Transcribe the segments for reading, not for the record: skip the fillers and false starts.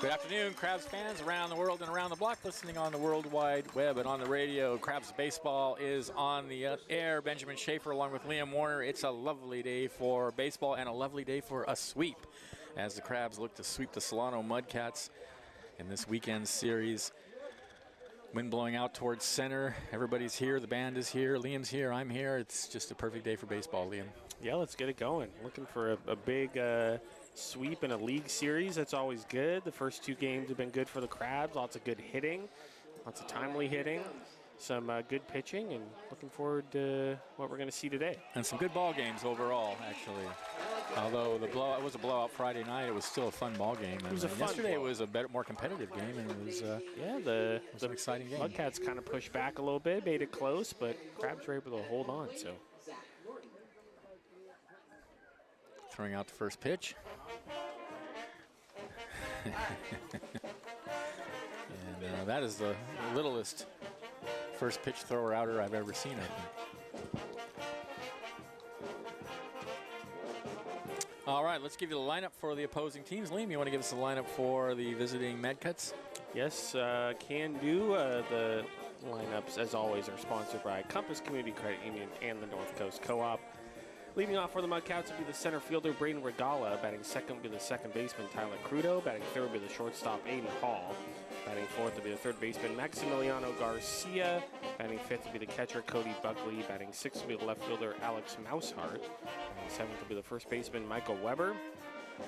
Good afternoon, Crabs fans around the world and around the block, listening on the World Wide Web and on the radio. Crabs baseball is on the air. Benjamin Schaefer along with Liam Warner. It's a lovely day for baseball and a lovely day for a sweep as the Crabs look to sweep the Solano Mudcats in this weekend series. Wind blowing out towards center. Everybody's here. The band is here. Liam's here. I'm here. It's just a perfect day for baseball, Liam. Yeah, let's get it going. Looking for a big sweep in a league series. That's always good. The first two games have been good for the Crabs. Lots of good hitting. Lots of timely hitting. Some good pitching. And looking forward to what we're going to see today. And some good ball games overall, actually. Although it was a blowout Friday night, it was still a fun ball game. It was a fun yesterday blow. It was a better, more competitive game, and it was the an exciting game. Mudcats kind of pushed back a little bit, made it close, but Crabs were able to hold on. So throwing out the first pitch. And that is the littlest first pitch thrower outer I've ever seen, I think. All right, let's give you the lineup for the opposing teams. Liam, you want to give us the lineup for the visiting Mudcats? Yes, can do. The lineups, as always, are sponsored by Compass Community Credit Union and the North Coast Co-op. Leading off for the Mudcats will be the center fielder, Braden Regala. Batting second will be the second baseman, Tyler Crudo. Batting third will be the shortstop, Aiden Hall. Batting fourth will be the third baseman, Maximiliano Garcia. Batting fifth will be the catcher, Cody Buckley. Batting sixth will be the left fielder, Alex Mousehart. Batting seventh will be the first baseman, Michael Weber.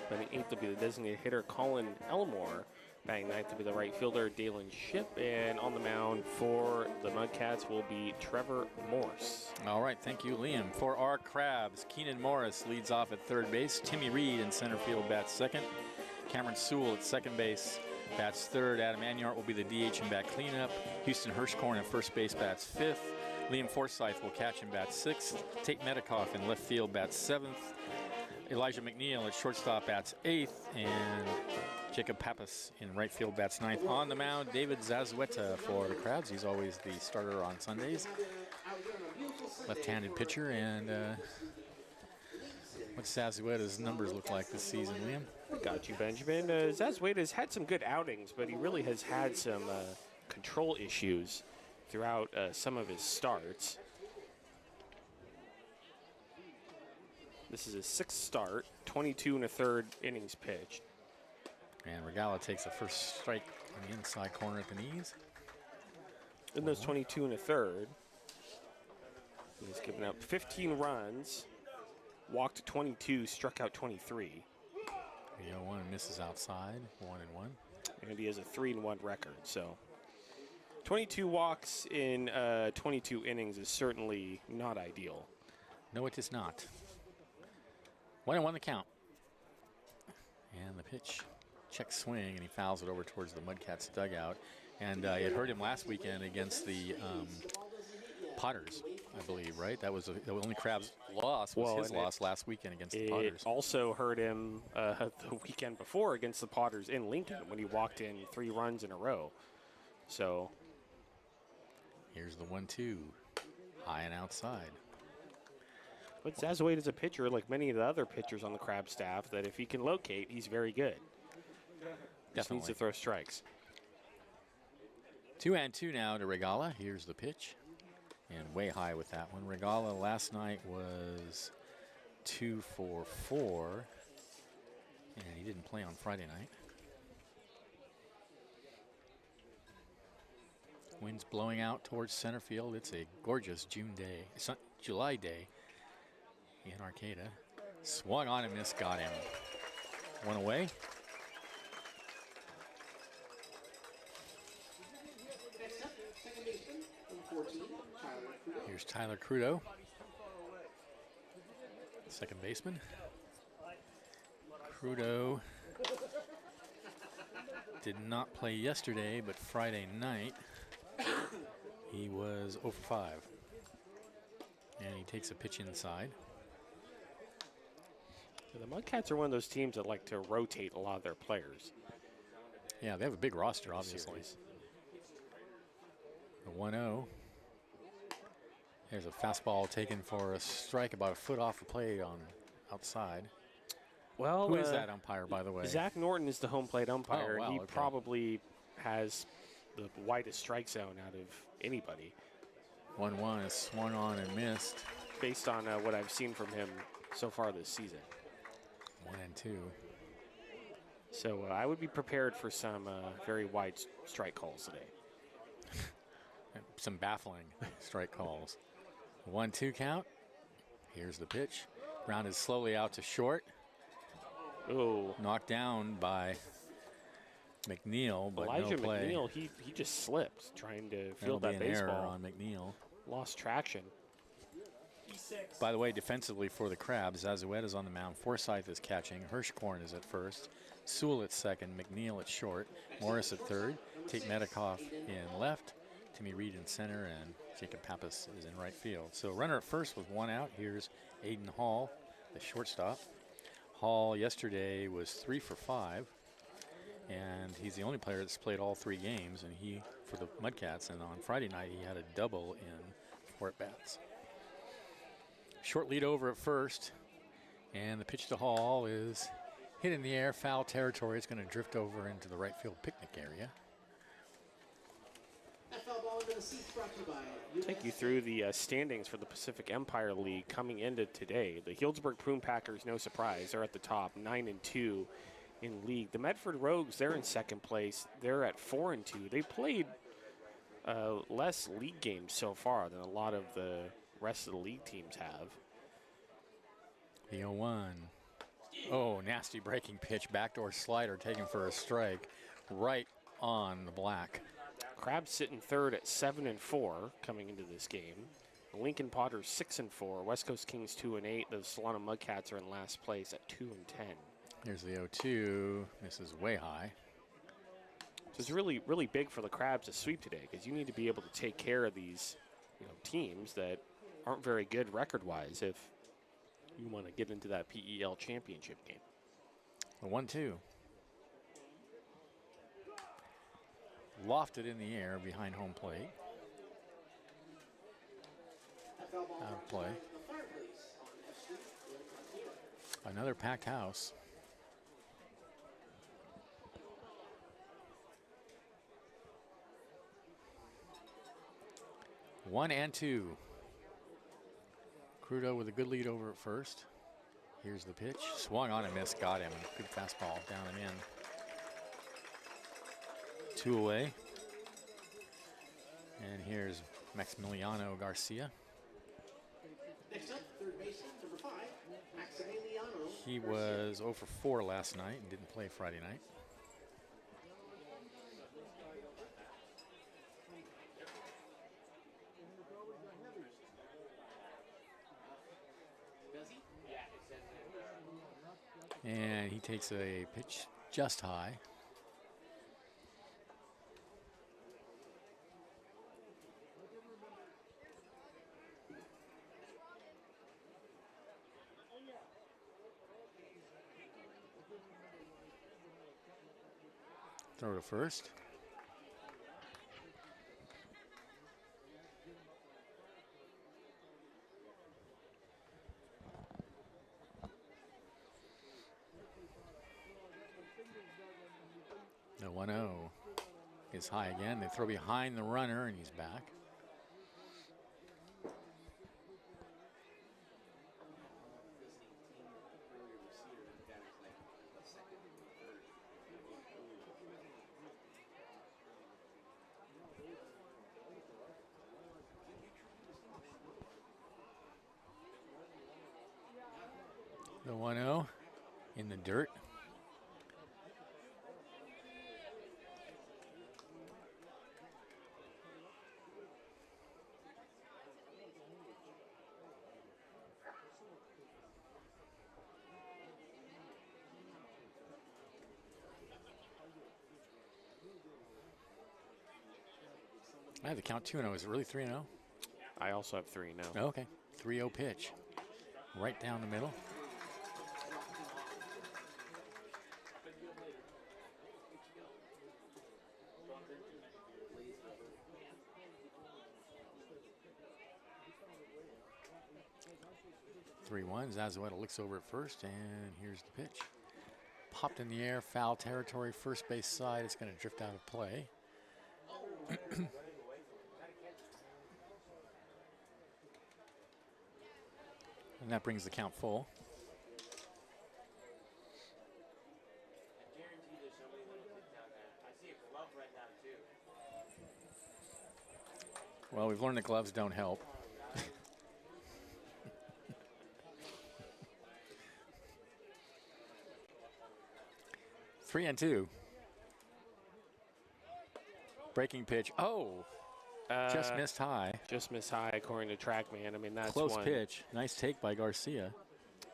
Batting eighth will be the designated hitter, Colin Elmore. Batting ninth will be the right fielder, Dalen Shipp. And on the mound for the Mudcats will be Trevor Morse. All right, thank you, Liam. For our Crabs, Keenan Morris leads off at third base. Timmy Reed in center field bats second. Cameron Sewell at second base bats third. Adam Anyart will be the DH and bat cleanup. Houston Hirschkorn at first base bats fifth. Liam Forsyth will catch and bat sixth. Tate Medikoff in left field bats seventh. Elijah McNeil at shortstop bats eighth. And Jacob Pappas in right field bats ninth. On the mound, David Zazueta for the Crabs. He's always the starter on Sundays. Left-handed pitcher. And what Zazueta's numbers look like this season, Liam? Got you, Benjamin. Zazueta's had some good outings, but he really has had some control issues throughout some of his starts. This is his sixth start, 22 1/3 innings pitched. And Regala takes the first strike on the inside corner at the knees. In those 22 1/3, he's given up 15 runs, walked 22, struck out 23. 0-1 misses outside, 1-1. And he has a 3-1 record. So 22 walks in 22 innings is certainly not ideal. No, it is not. 1-1 the count. And the pitch. Check swing, and he fouls it over towards the Mudcats dugout. And it hurt him last weekend against the Potters, I believe, right? That was the only Crabs loss was his loss last weekend against the Potters. It also hurt him the weekend before against the Potters in Lincoln when he walked in 3 runs in a row. So here's the 1-2, high and outside. But Zazueta is a pitcher, like many of the other pitchers on the Crab staff, that if he can locate, he's very good. Just needs to throw strikes. 2-2 now to Regala. Here's the pitch. And way high with that one. Regala last night was 2 for 4. And he didn't play on Friday night. Wind's blowing out towards center field. It's a gorgeous July day in Arcata. Swung on and missed, got him. One away. Here's Tyler Crudo, second baseman. Crudo did not play yesterday, but Friday night he was 0 for 5. And he takes a pitch inside. The Mudcats are one of those teams that like to rotate a lot of their players. Yeah, they have a big roster, obviously. The 1-0. There's a fastball taken for a strike about a foot off the plate on outside. Well, Who is that umpire, by the way? Zach Norton is the home plate umpire, wow, and he okay. probably has the widest strike zone out of anybody. 1-1 is swung on and missed. Based on what I've seen from him so far this season. 1-2. So I would be prepared for some very wide strike calls today. Some baffling strike calls. 1-2 count. Here's the pitch. Grounded slowly out to short. Oh, Knocked down by McNeil, but Elijah no play. McNeil, he just slipped trying to That'll field be that an baseball. error on McNeil. Lost traction. By the way, defensively for the Crabs, Azueta's on the mound. Forsythe is catching. Hirschkorn is at first. Sewell at second. McNeil at short. Morris at third. Tate Medikoff in left. Timmy Reed in center. And Jacob Pappas is in right field. So runner at first with 1 out. Here's Aiden Hall, the shortstop. Hall yesterday was 3 for 5. And he's the only player that's played all 3 games. And he, for the Mudcats, and on Friday night, he had a double in 4 at-bats. Short lead over at first, and the pitch to Hall is hit in the air, foul territory. It's going to drift over into the right field picnic area. Take you through the standings for the Pacific Empire League coming into today. The Healdsburg Prune Packers, no surprise, they're at the top, 9-2 in league. The Medford Rogues, they're in second place. They're at 4-2. They played less league games so far than a lot of the rest of the league teams have. The 0-1. Oh, nasty breaking pitch. Backdoor slider taken for a strike right on the black. Crabs sitting third at 7-4 coming into this game. The Lincoln Potters 6-4. West Coast Kings 2-8. The Solano Mudcats are in last place at 2-10. Here's the 0-2. This is way high. So it's really, really big for the Crabs to sweep today because you need to be able to take care of these teams that aren't very good record-wise if you want to get into that PEL championship game. The 1-2. Lofted in the air behind home plate. Out of play. Another packed house. One and two. Crudo with a good lead over at first. Here's the pitch. Swung on and missed. Got him. Good fastball down and in. 2 away. And here's Maximiliano Garcia. Next up, third baseman, number 5, Maximiliano. He was 0 for 4 last night and didn't play Friday night. And he takes a pitch just high. Throw to first. The 1-0 is high again. They throw behind the runner, and he's back. The 1-0 in the dirt. I have the count 2-0. Is it really 3-0? I also have 3 now. Oh, okay. 3-0 pitch. Right down the middle. 3-1. Zazueta looks over at first, and here's the pitch. Popped in the air, foul territory, first base side. It's going to drift out of play. And that brings the count full. Well, we've learned that gloves don't help. 3-2. Breaking pitch. Oh, just missed high. Just missed high, according to TrackMan. I mean, that's close one. pitch. Nice take by Garcia.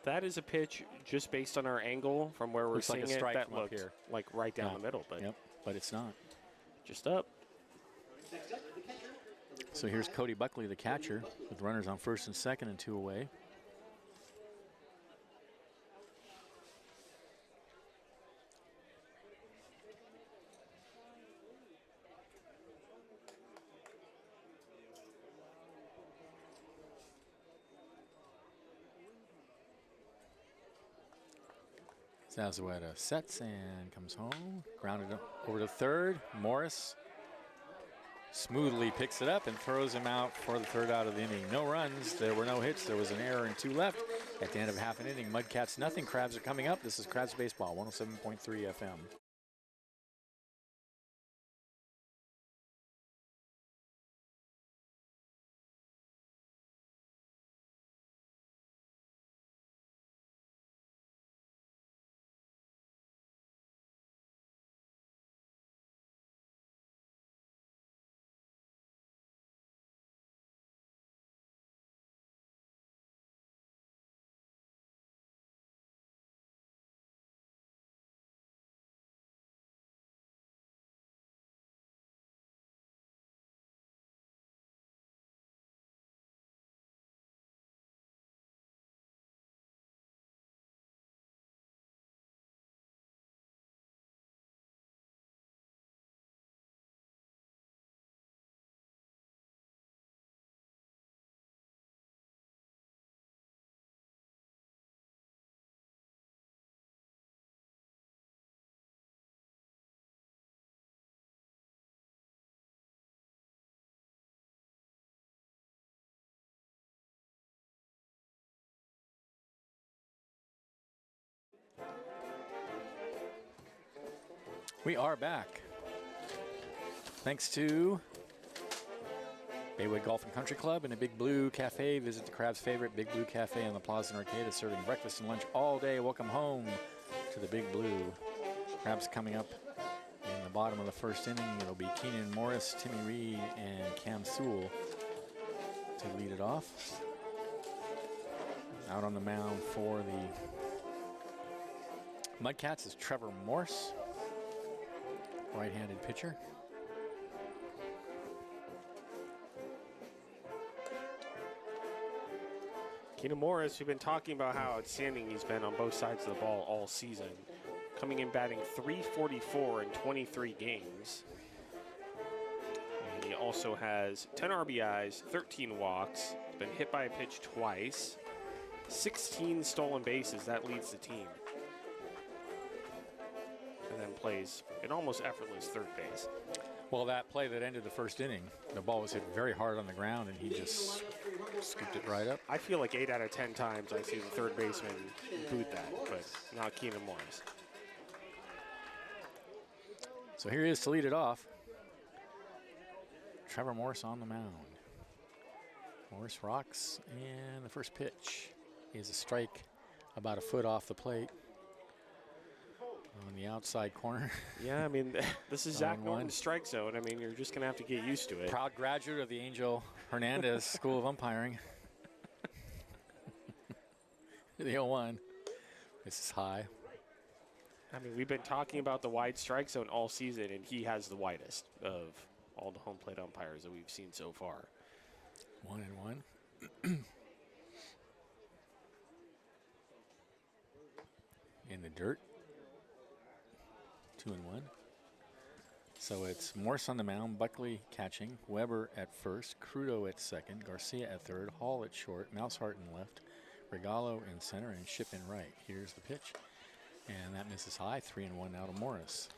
That is a pitch just based on our angle from where we're Looks seeing like a strike it. That from up looked here. like right down the middle, but but it's not. just up. So here's Cody Buckley, the catcher, with runners on first and second and 2 away. Zazueta sets and comes home. Grounded over to third. Morris smoothly picks it up and throws him out for the third out of the inning. No runs. There were no hits. There was an error and 2 left at the end of half an inning. Mudcats nothing. Crabs are coming up. This is Crabs Baseball, 107.3 FM. We are back. Thanks to Baywood Golf and Country Club and the Big Blue Cafe. Visit the Crabs' favorite Big Blue Cafe on the Plaza and Arcade. Is serving breakfast and lunch all day. Welcome home to the Big Blue. Crabs coming up in the bottom of the first inning. It'll be Keenan Morris, Timmy Reed, and Cam Sewell to lead it off. Out on the mound for the Mudcats is Trevor Morse, right-handed pitcher. Keenan Morris, we've been talking about how outstanding he's been on both sides of the ball all season. Coming in batting .344 in 23 games. And he also has 10 RBIs, 13 walks, been hit by a pitch twice, 16 stolen bases. That leads the team. And then plays an almost effortless third base. Well, that play that ended the first inning, the ball was hit very hard on the ground, and he just scooped it right up. I feel like 8 out of 10 times I see the third baseman boot that, but not Keenan Morris. So here he is to lead it off. Trevor Morris on the mound. Morris rocks, and the first pitch is a strike about a foot off the plate on the outside corner. Yeah, I mean, this is Zach Norton's strike zone. I mean, you're just going to have to get used to it. Proud graduate of the Angel Hernandez School of Umpiring. The 0-1. This is high. I mean, we've been talking about the wide strike zone all season, and he has the widest of all the home plate umpires that we've seen so far. 1-1. In the dirt. 2-1. So it's Morse on the mound, Buckley catching, Weber at first, Crudo at second, Garcia at third, Hall at short, Mousehart in left, Regalo in center and Ship in right. Here's the pitch. And that misses high. 3-1 now to Morris.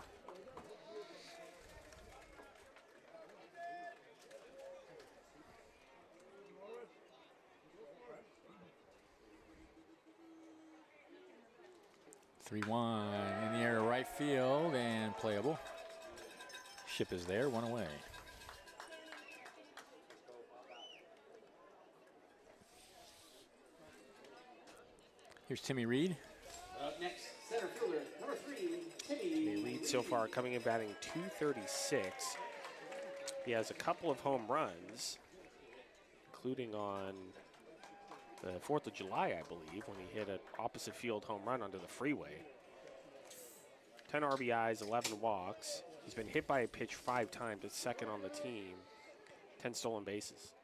(3-1) in the air to right field and playable. Ship is there, 1 away. Here's Timmy Reed. Up next, center fielder, number 3, Timmy Reed so far coming in batting .236. He has a couple of home runs, including on the 4th of July, I believe, when he hit an opposite field home run onto the freeway. 10 RBIs, 11 walks. He's been hit by a pitch 5 times, it's second on the team. 10 stolen bases.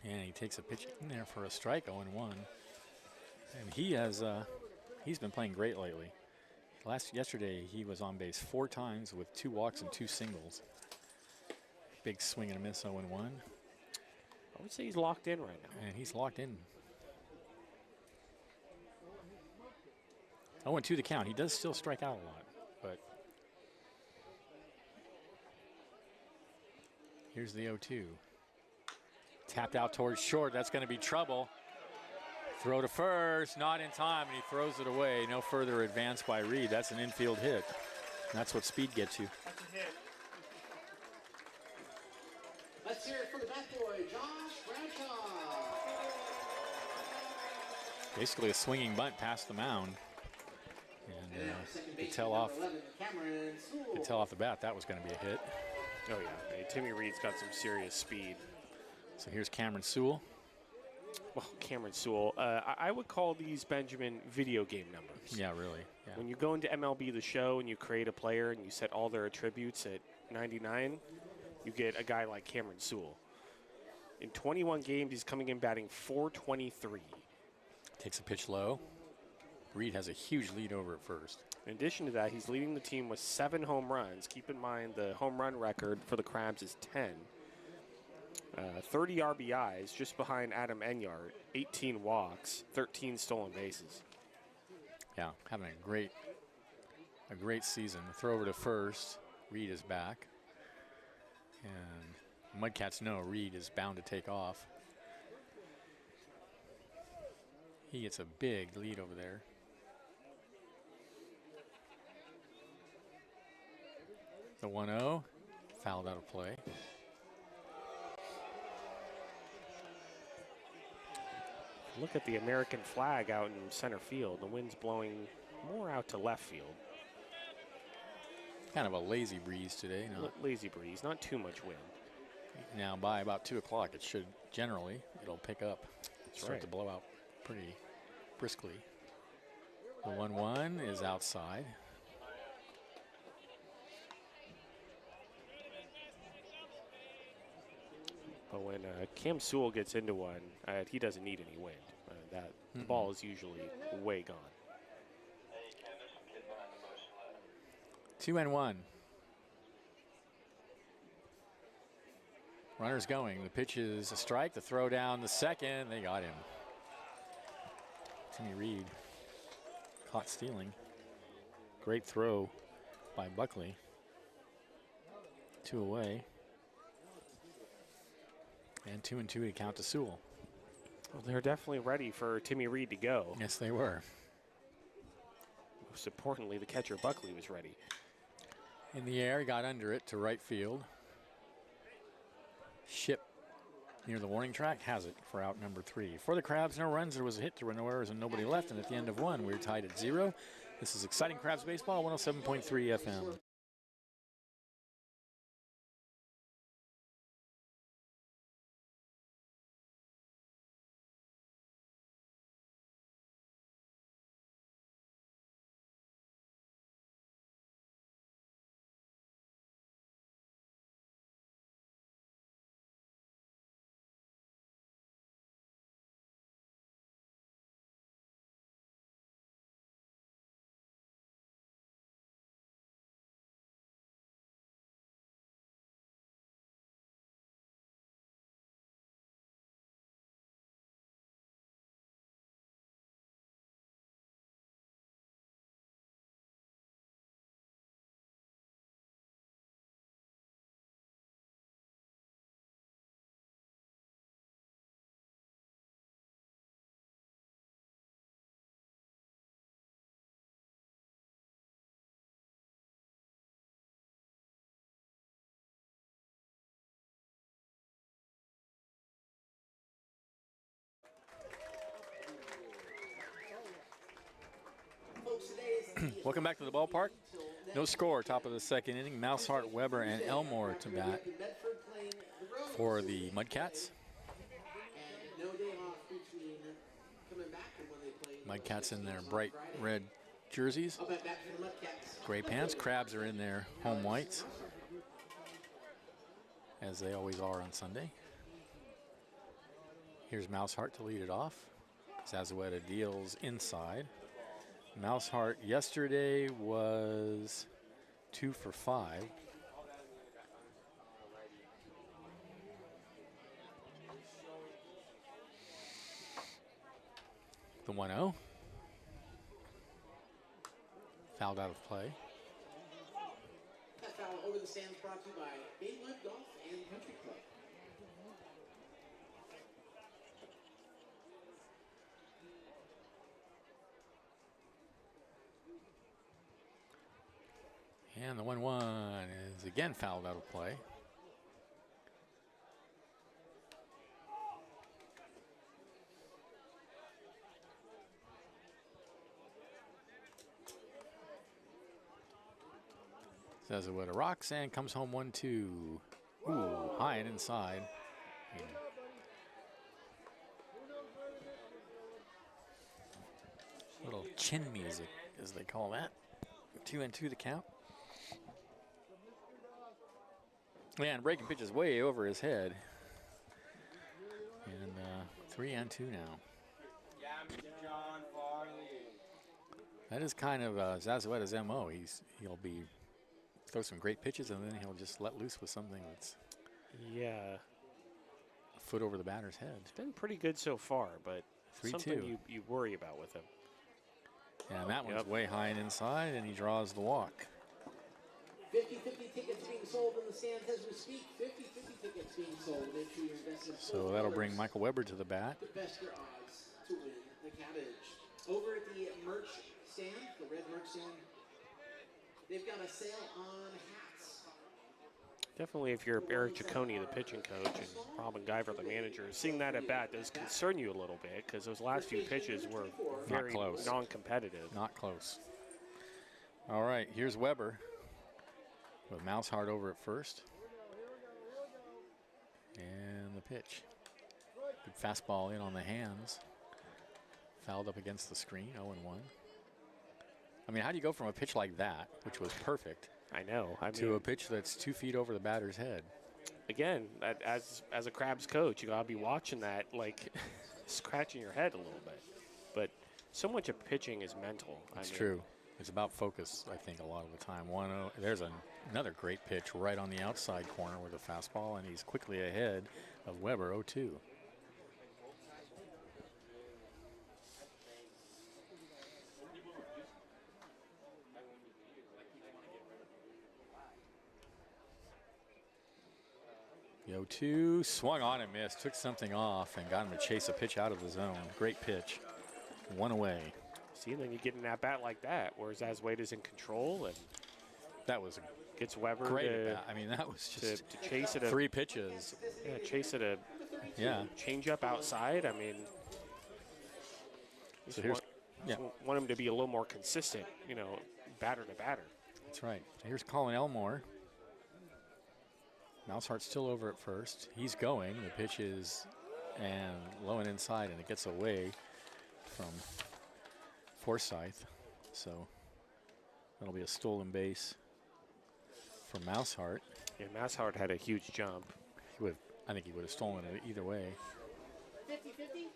And he takes a pitch in there for a strike, 0-1. And he has, he's been playing great lately. Yesterday, he was on base 4 times with 2 walks and 2 singles. Big swing and a miss, 0-1. I would say he's locked in right now. And he's locked in. 0-2 the count. He does still strike out a lot, but here's the 0-2. Tapped out towards short. That's going to be trouble. Throw to first, not in time, and he throws it away. No further advance by Reed. That's an infield hit. That's what speed gets you. That's a hit. Let's hear it for the bat boy, Josh Bradshaw. Basically a swinging bunt past the mound. And could tell off the bat that was going to be a hit. Oh yeah, hey, Timmy Reed's got some serious speed. So here's Cameron Sewell. Well, Cameron Sewell, I would call these, Benjamin, video game numbers. Yeah, really. Yeah. When you go into MLB The Show and you create a player and you set all their attributes at 99, you get a guy like Cameron Sewell. In 21 games, he's coming in batting .423. Takes a pitch low. Reed has a huge lead over at first. In addition to that, he's leading the team with 7 home runs. Keep in mind the home run record for the Crabs is 10. 30 RBIs, just behind Adam Enyart, 18 walks, 13 stolen bases. Yeah, having a great season. Throw over to first. Reed is back. And Mudcats know Reed is bound to take off. He gets a big lead over there. The 1-0, fouled out of play. Look at the American flag out in center field. The wind's blowing more out to left field. Kind of a lazy breeze today. Lazy breeze, not too much wind. Now by about 2 o'clock, it should it'll pick up. Start right. to blow out pretty briskly. The 1-1 is outside. But when Cam Sewell gets into one, he doesn't need any wind. The ball is usually way gone. 2-1. Runners going. The pitch is a strike. The throw down the second. They got him. Timmy Reed caught stealing. Great throw by Buckley. 2 away. And 2-2 to count to Sewell. Well, they're definitely ready for Timmy Reed to go. Yes, they were. Most importantly, the catcher Buckley was ready. In the air, got under it to right field. Ship near the warning track has it for out number 3. For the Crabs, no runs. There was a hit, there were no errors, and nobody left. And at the end of 1, we're tied at 0. This is exciting Crabs baseball, 107.3 FM. Welcome back to the ballpark. No score, top of the second inning. Mousehart, Weber, and Elmore to bat for the Mudcats. Mudcats in their bright red jerseys. Gray pants. Crabs are in their home whites, as they always are on Sunday. Here's Mousehart to lead it off. Zazueta deals inside. Mousehart yesterday was 2 for 5. The 1-0. Fouled out of play. That foul over the stands brought to you by Bainwood Golf and Country Club. And the 1-1 is again fouled out of play. Zazueta rocks and comes home 1-2. Ooh, high and inside. Little chin music, as they call that. 2-2 the count. And breaking pitch is way over his head. And 3-2 now. That is kind of Zazueta's MO. He'll be throw some great pitches and then he'll just let loose with something that's a foot over the batter's head. It's been pretty good so far, but 3-2. Something you worry about with him. And that one's way high and inside, and he draws the walk. 50-50 tickets being sold in the stands as we speak. 50-50 tickets being sold. Make sure you invest in So that'll bring Michael Weber to the bat. The best your odds to win the cabbage. Over at the merch stand, the red merch stand, they've got a sale on hats. Definitely, if you're Eric Ciccone, the pitching coach, and Robin Guyver, the manager, seeing that at bat does concern you a little bit because those last few pitches were very non-competitive. Not close. All right, here's Weber with Mousehart over at first. And the pitch. Good fastball in on the hands. Fouled up against the screen, 0-1. I mean, how do you go from a pitch like that, which was perfect, I know. to a pitch that's 2 feet over the batter's head? Again, as a Crabs coach, you gotta be watching that, like scratching your head a little bit. But so much of pitching is mental. It's true. It's about focus, I think, a lot of the time. 1-0. There's another great pitch right on the outside corner with a fastball, and he's quickly ahead of Weber, 0-2. The 0-2, swung on and missed, took something off and got him to chase a pitch out of the zone. Great pitch. One away. See, then you get an at-bat like that, where Zazueta's in control, and that was gets Weber great to, at bat. I mean, that was just to chase it 3 pitches. Yeah, chase it change up outside. I mean, so here's want him to be a little more consistent, batter to batter. That's right. Here's Colin Elmore. Mousehart's still over at first. He's going. The pitch is low and inside, and it gets away from Forsyth. So that'll be a stolen base for Mousehart. Yeah, Mousehart had a huge jump. I think he would have stolen it either way. 50-50?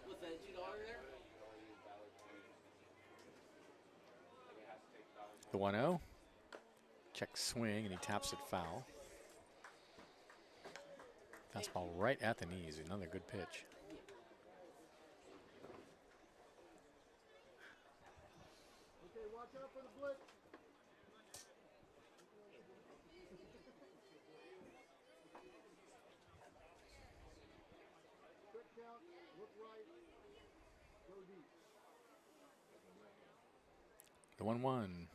With the $2 there? The 1-0. Check swing, and he taps it foul. Fastball right at the knees. Another good pitch. Okay, watch out for the blitz. Quick count, look right, go deep. The 1-1.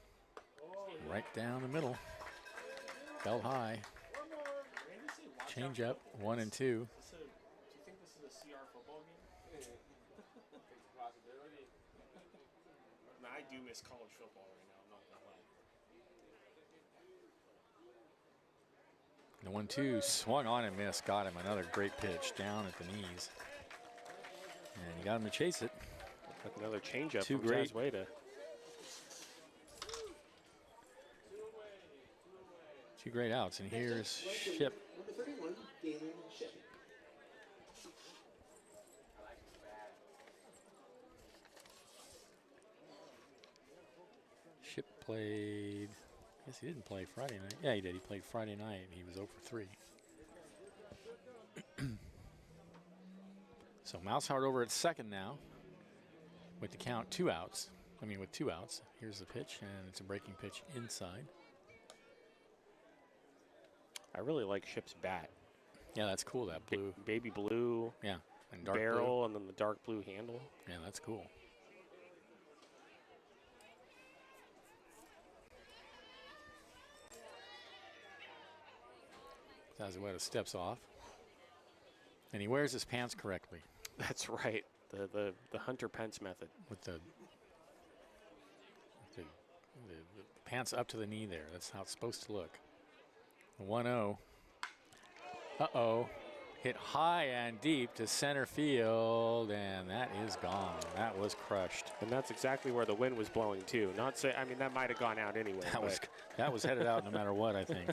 Right down the middle. Belt high. Change up, 1 and 2. Do you think this is a CR football game? I do miss college football right now. I'm not gonna lie. The 1-2 swung on and missed. Got him. Another great pitch down at the knees. And you got him to chase it. Like another changeup Two from great. Tazweda. Two great outs. And here's Ship. Number 31, Galen Ship. Ship played. I guess he didn't play Friday night. Yeah, he did. He played Friday night. He was 0 for 3. So Mousehart over at second now with the count 2 outs. I mean, with 2 outs. Here's the pitch, and it's a breaking pitch inside. I really like Ship's bat. Yeah, that's cool, that blue. Baby blue. Yeah, and dark barrel, blue. and then the dark blue handle. Yeah, that's cool. Tazweda steps off. And he wears his pants correctly. That's right. The Hunter Pence method. With the pants up to the knee there. That's how it's supposed to look. 1-0. Uh-oh. Hit high and deep to center field, and that is gone. That was crushed. And that's exactly where the wind was blowing too. Not say, I mean, that might have gone out anyway. That was headed out no matter what, I think.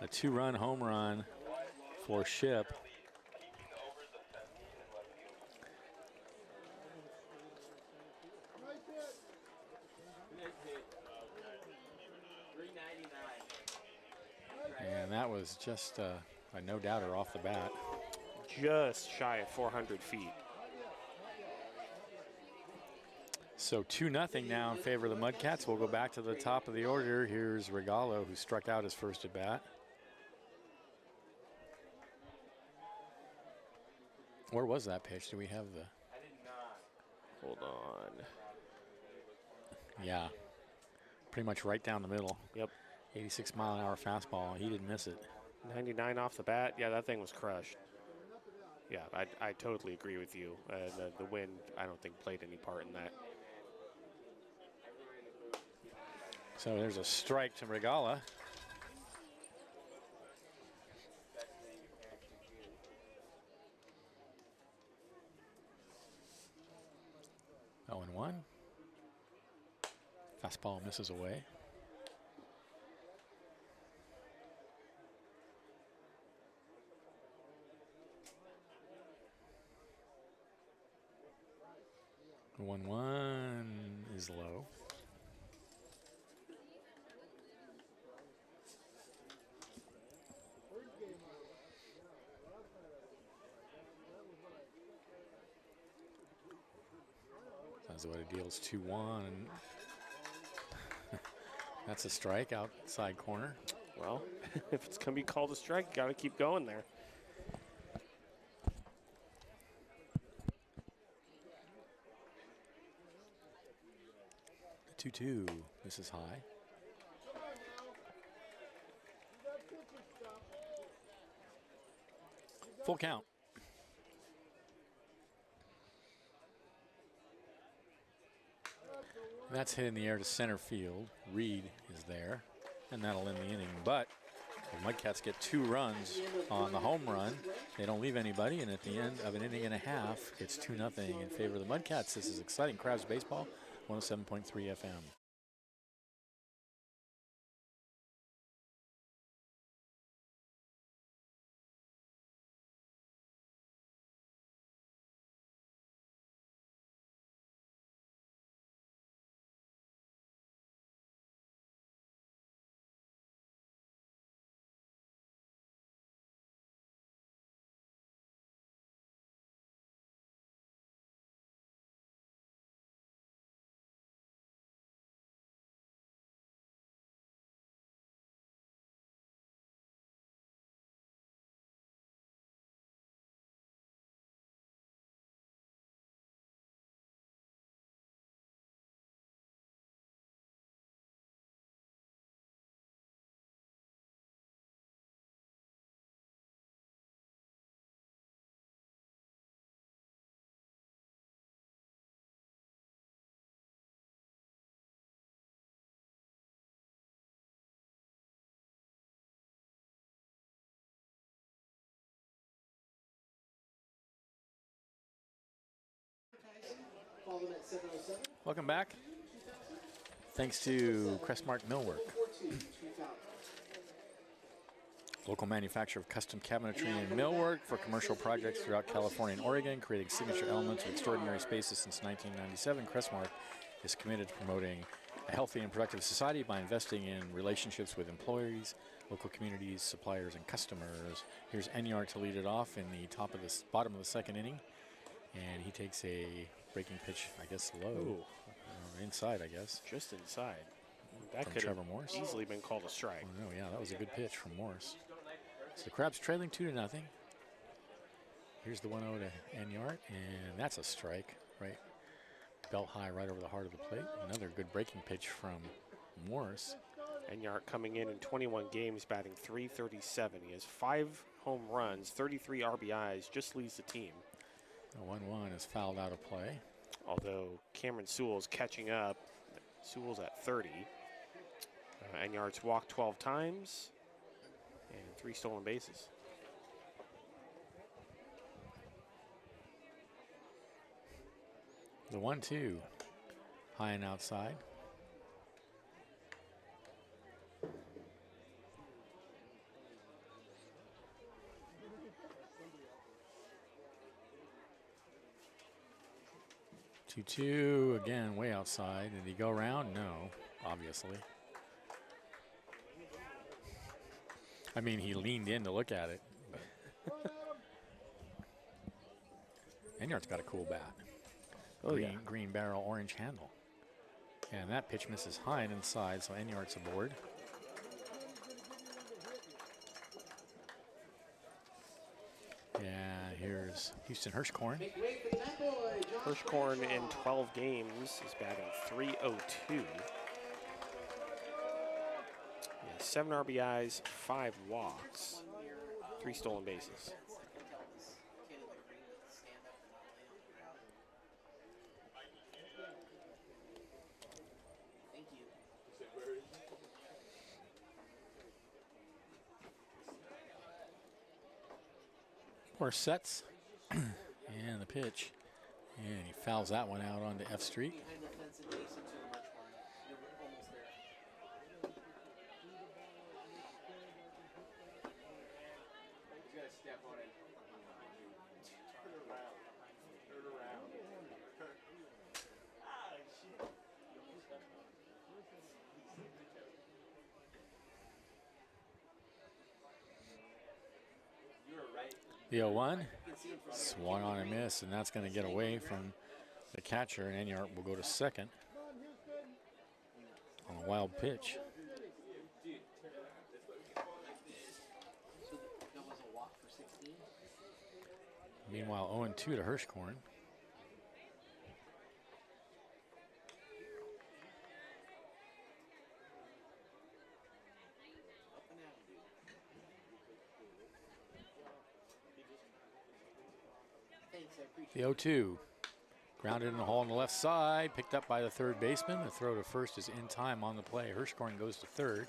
A 2-run home run for Ship. And that was just a no-doubter off the bat. Just shy of 400 feet. So 2-0 now in favor of the Mudcats. We'll go back to the top of the order. Here's Regalo, who struck out his first at bat. Where was that pitch? Do we have the... Hold on. Yeah, pretty much right down the middle. Yep. 86-mile-an-hour fastball. He didn't miss it. 99 off the bat. Yeah, that thing was crushed. Yeah, I totally agree with you. The wind, I don't think, played any part in that. So there's a strike to Regala. Oh, and 1. Fastball misses away. The 1-1 is low. That's what it deals 2-1. That's a strike outside corner. Well, if it's going to be called a strike, you got to keep going there. The 2-2. This is high. Full count. That's hit in the air to center field. Reed is there, and that'll end the inning. But the Mudcats get 2 runs on the home run. They don't leave anybody, and at the end of an inning and a half, it's 2-0 in favor of the Mudcats. This is exciting Crabs baseball, 107.3 FM. call them at 7:07. Welcome back. Thanks to Crestmark Millwork, 442-2000. local manufacturer of custom cabinetry and millwork for commercial projects throughout California and Oregon, creating signature elements of extraordinary spaces since 1997. Crestmark is committed to promoting a healthy and productive society by investing in relationships with employees, local communities, suppliers, and customers. Here's Enyart to lead it off in the bottom of the second inning, and he takes a breaking pitch, I guess, low, inside, I guess. Just inside. That From could have Trevor Morris. easily been called a strike. Oh, no, yeah, that was a good pitch from Morris. So the Crabs trailing 2-0. Here's the 1-0 to Enyart, and that's a strike, right? Belt high right over the heart of the plate. Another good breaking pitch from Morris. Enyart coming in 21 games, batting .337. He has 5 home runs, 33 RBIs, just leads the team. The 1-1 is fouled out of play. Although Cameron Sewell's catching up. Sewell's at 30. Enyart's walked 12 times and 3 stolen bases. The 1-2, high and outside. Two again, way outside. Did he go around? No, obviously. I mean, he leaned in to look at it. Enyart's got a cool bat. Oh, yeah. Green barrel, orange handle. And that pitch misses high and inside, so Enyart's aboard. Yeah, here's Houston Hirschkorn. Make way for the bat boy, Josh Hirschkorn in Bradshaw. 12 games is batting .302. He has 7 RBIs, 5 walks, 3 stolen bases. Thank you. Morris sets, and the pitch. And he fouls that one out onto F Street. Behind the fence adjacent to the merch barn. You're almost there. He's got to step on it. Turn around. Turn around. Ah, shit. You were right. The 0-1 You can see him from swung on a miss, and that's going to get away from the catcher, and Enyart will go to second on a wild pitch. So that was a walk for 16. Meanwhile, 0-2 to Hirschkorn. Up and out, dude. Thanks, I appreciate The 0-2 grounded in the hole on the left side, picked up by the third baseman. The throw to first is in time on the play. Hirschkorn goes to third.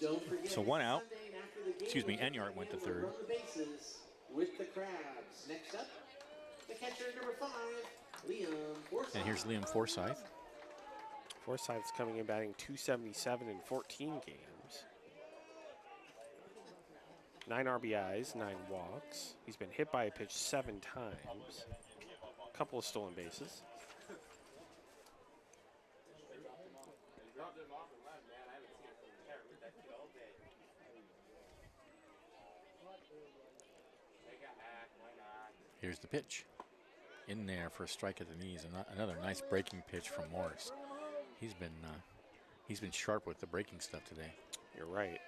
Don't forget So one out. Sunday and after the game, Excuse me, we can Enyart went to run third. the bases with the Crabs. Next up, the catcher number 5, Liam Forsythe. And here's Liam Forsythe. Forsythe's coming in batting .277 in 14 games. 9 RBIs, 9 walks. He's been hit by a pitch 7 times. A couple of stolen bases. Dropped him off and left, man. I haven't seen a compare with that kid all day. Take a hack, why not? Here's the pitch. In there for a strike at the knees, and another nice breaking pitch from Morris. He's been sharp with the breaking stuff today. You're right.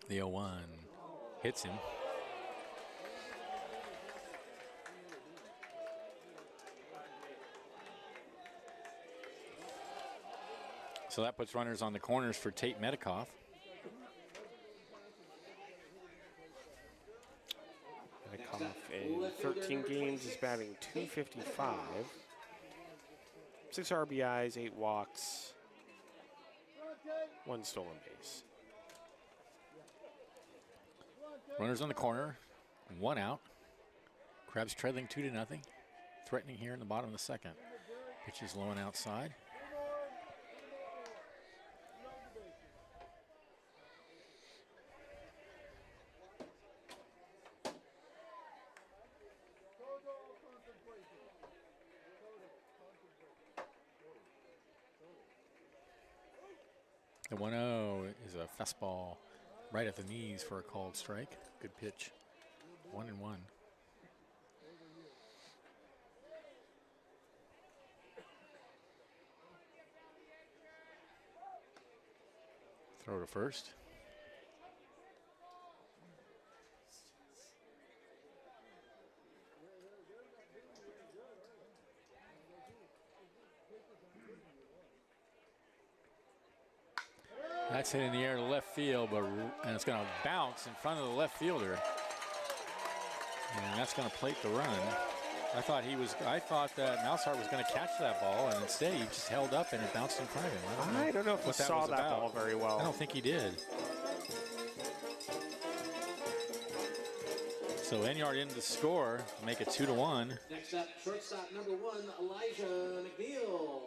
The 0-1 hits him. So that puts runners on the corners for Tate Medikoff. 13 games, is batting .255. 6 RBIs, 8 walks, 1 stolen base. Runners on the corner, 1 out. Crabs trailing 2-0. Threatening here in the bottom of the second. Pitch is low and outside. The 1-0 is a fastball right at the knees for a called strike. Good pitch. 1-1. Throw to first. That's hit in the air to left field, and it's going to bounce in front of the left fielder. And that's going to plate the run. I thought that Mouseheart was going to catch that ball, and instead he just held up and it bounced in front of him. I don't know if he saw that ball very well. I don't think he did. So Enyard in to score, make it 2-1. Next up, shortstop number 1, Elijah McNeil.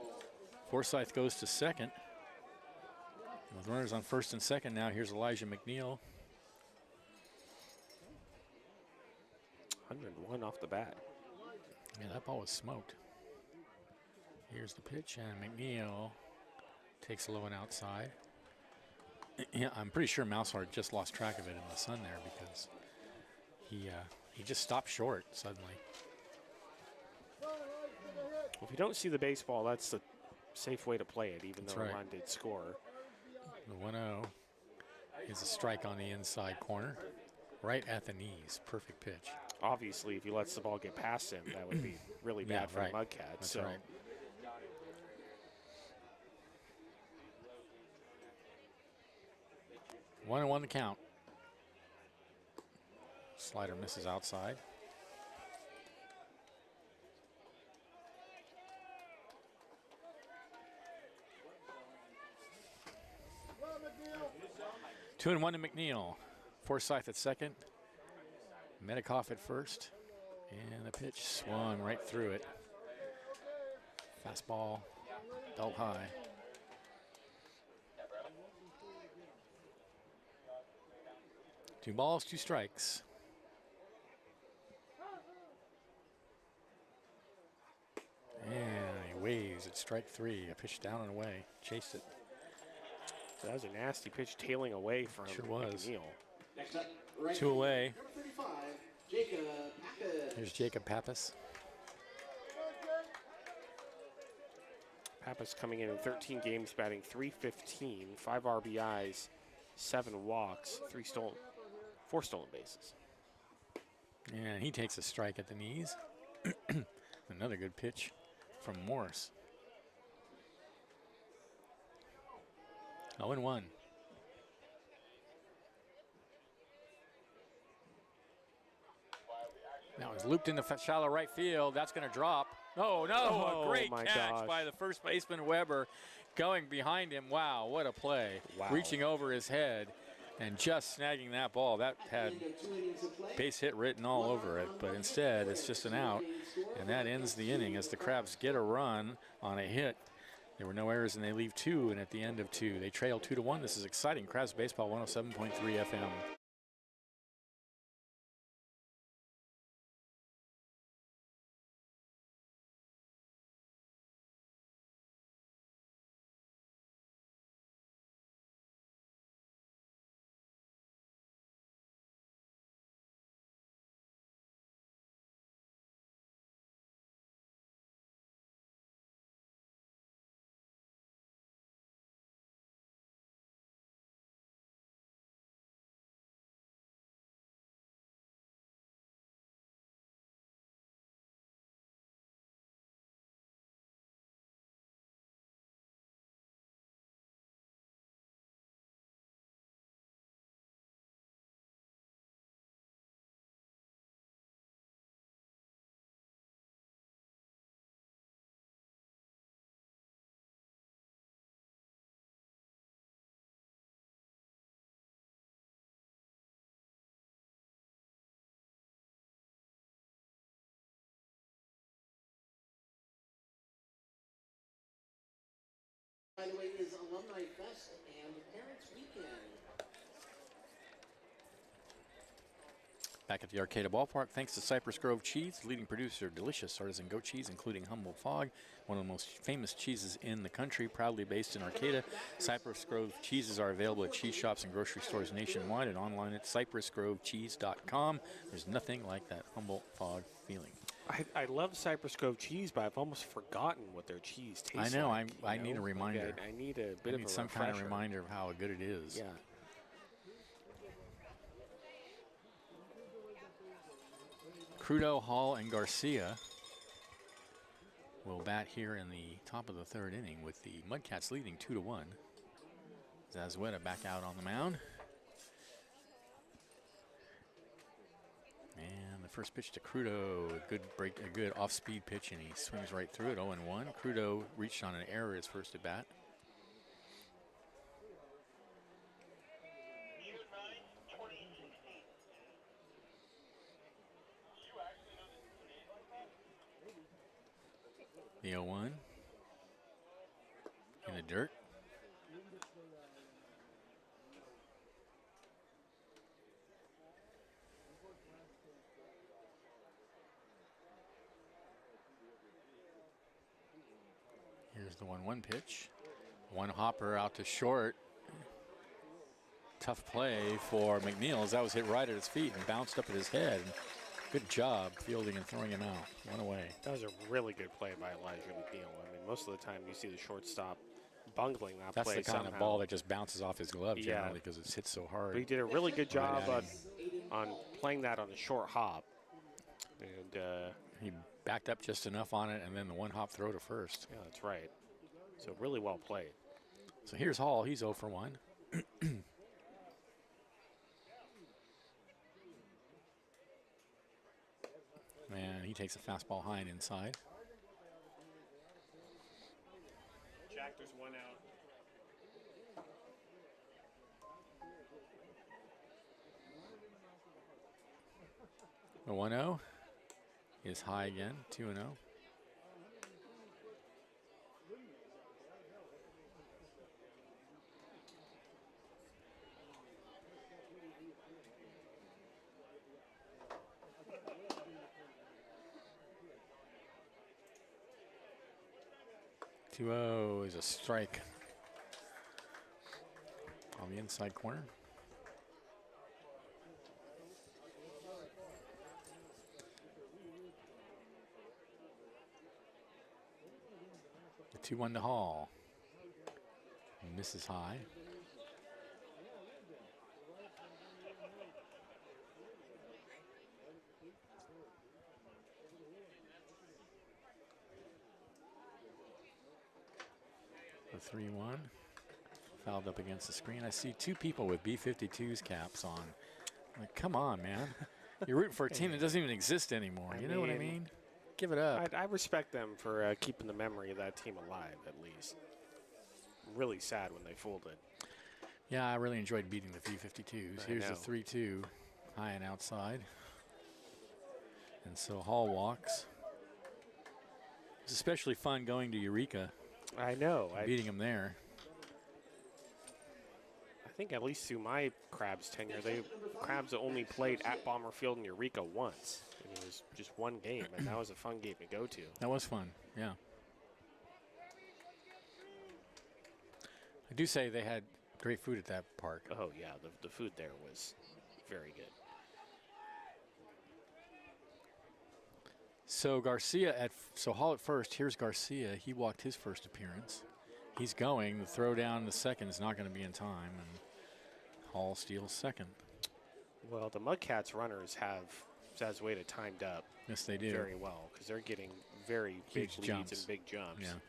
Forsyth goes to second. With runners on first and second now, here's Elijah McNeil. 101 off the bat. Yeah, that ball was smoked. Here's the pitch, and McNeil takes a low and outside. Yeah, I'm pretty sure Mouseheart just lost track of it in the sun there because he just stopped short suddenly. Well, if you don't see the baseball, that's the safe way to play it, even That's though right. Ron did score. The 1-0 is a strike on the inside corner, right at the knees. Perfect pitch. Obviously, if he lets the ball get past him, that would be really bad for the Mudcats. That's so. right. One and one to count. Slider misses outside. Two and one to McNeil. Forsyth at second. Medikoff at first. And the pitch swung right through it. Fastball, belt high. Two balls, two strikes. And he waves at strike three. A pitch down and away. Chased it. That was a nasty pitch tailing away from Sure was. McNeil. Next up, right Two away. Number 35, Jacob Pappas. Here's Jacob Pappas. Pappas coming in 13 games, batting .315, 5 RBIs, 7 walks, 4 stolen bases. And he takes a strike at the knees. Another good pitch from Morris. 0-1. Now it's looped into shallow right field. That's going to drop. Oh, no. Oh, A great my catch gosh. by the first baseman, Weber, going behind him. Wow, what a play. Wow. Reaching over his head and just snagging that ball. That had base hit written all over it, but instead it's just an out, and that ends the inning as the Crabs get a run on a hit. There were no errors, and they leave 2, and at the end of 2, they trail 2-1. This is exciting. Crabs Baseball 107.3 FM. Back at the Arcata Ballpark, thanks to Cypress Grove Cheese, leading producer of delicious artisan goat cheese, including Humboldt Fog, one of the most famous cheeses in the country, proudly based in Arcata. Cypress Grove cheeses are available at cheese shops and grocery stores nationwide and online at cypressgrovecheese.com. There's nothing like that Humboldt Fog feeling. I love Cypress Grove cheese, but I've almost forgotten what their cheese tastes I know. like. I need a reminder. Like I need a bit of a some refresher. kind of reminder of how good it is. Yeah. Crudo, Hall, and Garcia will bat here in the top of the third inning with the Mudcats leading 2-1. Zazueta back out on the mound. And the first pitch to Crudo, a good off-speed pitch, and he swings right through it, 0-1. Crudo reached on an error his first at bat. The 0-1 in the dirt. Here's the 1-1 pitch. One hopper out to short. Tough play for McNeil as that was hit right at his feet and bounced up at his head. Good job fielding and throwing him out. One away. That was a really good play by Elijah McNeil. I mean, most of the time you see the shortstop bungling that That's play the kind somehow. of ball that just bounces off his glove Yeah. generally because it's hit so hard. But he did a really good job at on playing that on a short hop. And He backed up just enough on it and then the one hop throw to first. yeah, that's right. So really well played. So here's Hall. He's 0 for 1. And he takes a fastball high and inside. Jack, there's one out. The 1-0 is high again, 2-0. Is a strike on the inside corner. The 2-1 to Hall. Misses high. The 3-1. Fouled up against the screen. I see two people with B-52s caps on. Like, come on, man. You're rooting for a team that doesn't even exist anymore. You know what I mean? Give it up. I respect them for keeping the memory of that team alive, at least. Really sad when they folded. Yeah, I really enjoyed beating the B-52s. Here's the 3-2, high and outside. And so Hall walks. It's especially fun going to Eureka. I know. Beating them there. I think at least through my Crabs tenure, Crabs only played at Bomber Field in Eureka once. And it was just one game, and that was a fun game to go to. That was fun, yeah. I do say they had great food at that park. Oh, yeah, the food there was very good. So Hall at first. Here's Garcia. He walked his first appearance. He's going. The throw down the second is not going to be in time, and Hall steals second. Well, the Mudcats runners have Zazueta timed up. Yes, they do. Very well, because they're getting very big Huge leads jumps. and big jumps. Yeah.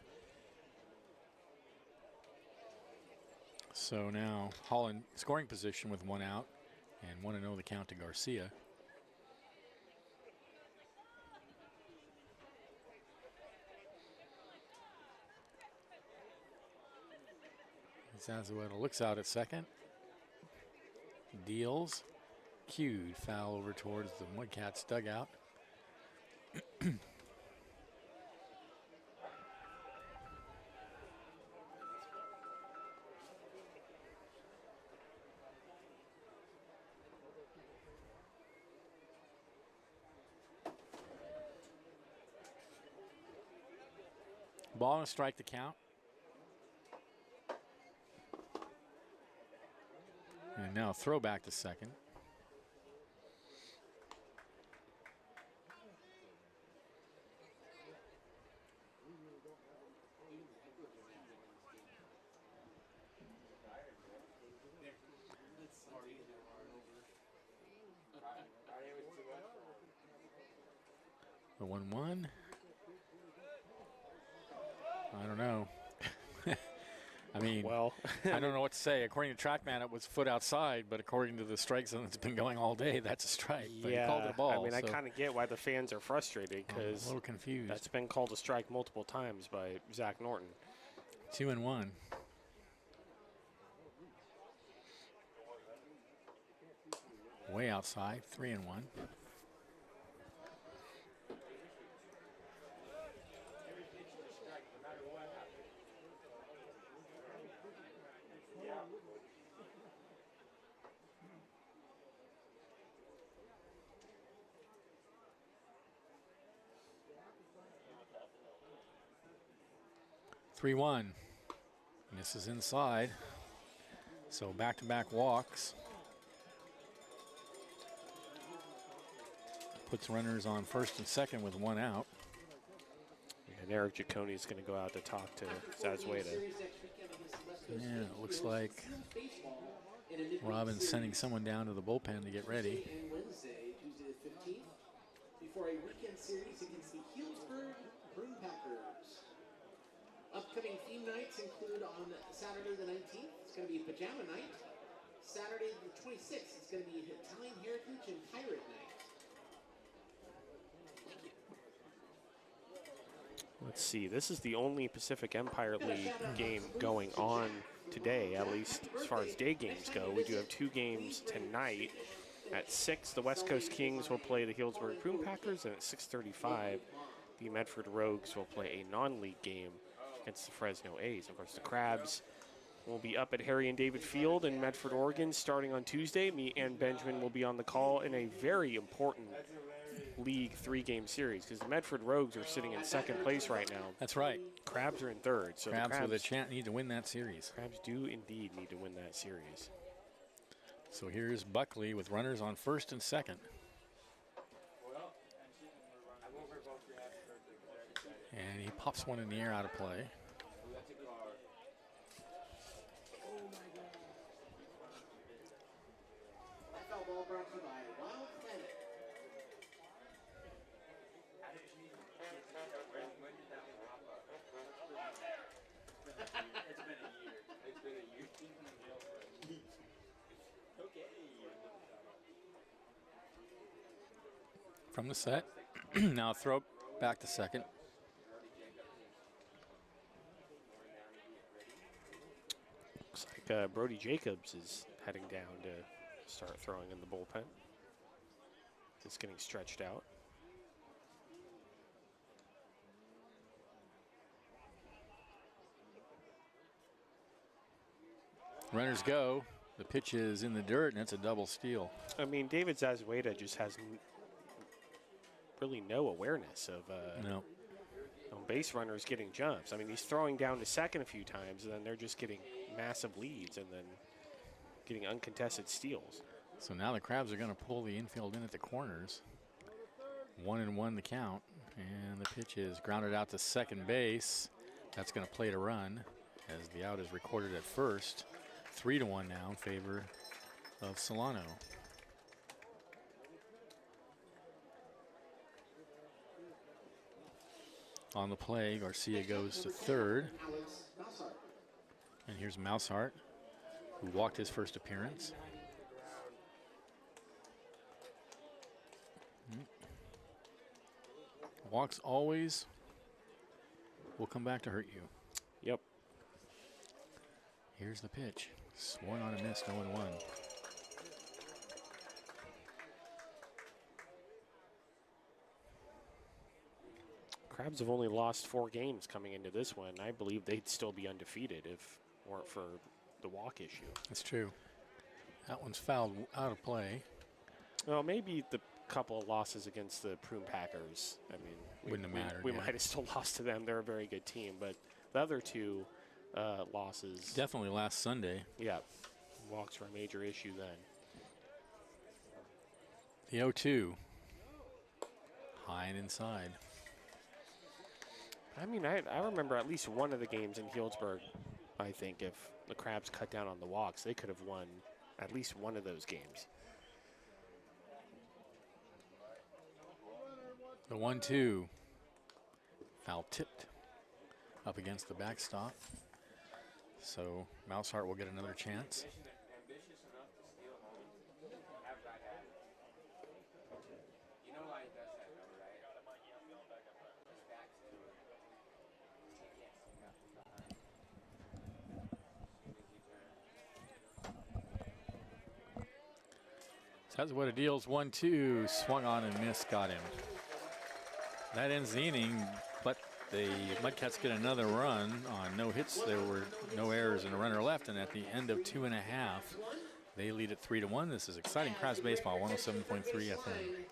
So now Hall in scoring position with one out, and 1-0 the count to Garcia. Zazueta looks out at second. Deals. Cued. Foul over towards the Mudcats dugout. Ball and a strike to count. And now throw back to second. The 1-1. I don't know. I mean, Well, I don't know what to say. According to TrackMan, it was foot outside, but according to the strike zone that's been going all day, that's a strike. But he called it a ball. I mean, I so kind of get why the fans are frustrated I'm a because little confused. that's been called a strike multiple times by Zach Norton. 2-1. Way outside, 3-1. Three one. This is inside. So back-to-back walks. Puts runners on first and second with one out. And Eric Giacone is going to go out to talk to Zazueta. Yeah, it looks like Robin's sending someone down to the bullpen to get ready. Wednesday, Tuesday the 15th, before a weekend series against the Healdsburg Broom Packers. Upcoming theme nights include on Saturday the 19th, it's going to be Pajama Night. Saturday the 26th, it's going to be Italian Heritage and Pirate Night. Let's see. This is the only Pacific Empire League game going on today, at least as far as day games go. We do have two games tonight. At 6, the West Coast Kings will play the Healdsburg Broom Packers, and at 6:35, the Medford Rogues will play a non-league game against the Fresno A's. Of course, the Crabs will be up at Harry and David Field in Medford, Oregon, starting on Tuesday. Me and Benjamin will be on the call in a very important League 3-game series because the Medford Rogues are sitting in second place right now. That's right. Crabs are in third. So Crabs the Crabs with a chance need to win that series. Crabs do indeed need to win that series. So here's Buckley with runners on first and second. And he pops one in the air out of play. Foul ball brought to you by Wild Planet. From the set. Now throw back to second. Looks like Brody Jacobs is heading down to start throwing in the bullpen. It's getting stretched out. Runners go. The pitch is in the dirt, and it's a double steal. I mean, David Zazueta just has really no awareness of No. base runners getting jumps. I mean, he's throwing down to second a few times, and then they're just getting massive leads and then getting uncontested steals. So now the Crabs are going to pull the infield in at the corners. 1-1 the count, and the pitch is grounded out to second base. That's going to play to run as the out is recorded at first. 3-1 now in favor of Solano. On the play, Garcia goes to third. And here's Mousehart, who walked his first appearance. Walks always will come back to hurt you. Yep. Here's the pitch. Swung on a miss, 0-1. Crabs have only lost 4 games coming into this one. I believe they'd still be undefeated if it weren't for the walk issue. That's true. That one's fouled out of play. Well, maybe the couple of losses against the Prune Packers. I mean, Wouldn't have mattered, we yeah. might have still lost to them. They're a very good team, but the other two losses, Definitely last Sunday. yeah, walks were a major issue then. The 0-2. High and inside. I mean, I remember at least one of the games in Healdsburg. I think if the Crabs cut down on the walks, they could have won at least one of those games. The 1-2. Foul tipped up against the backstop. So Mousehart will get another chance. Ambitious enough to steal home. Have that happen. You know why he does that, though, right? His back's to it. He can't see nothing behind him. As soon as he turns. So that's what it deals. 1-2. Swung on and missed. Got him. That ends the inning, but the Mudcats get another run on no hits. There were no errors and a runner left, and at the end of 2.5, they lead it 3-1. This is exciting Crabs baseball, 107.3 FM.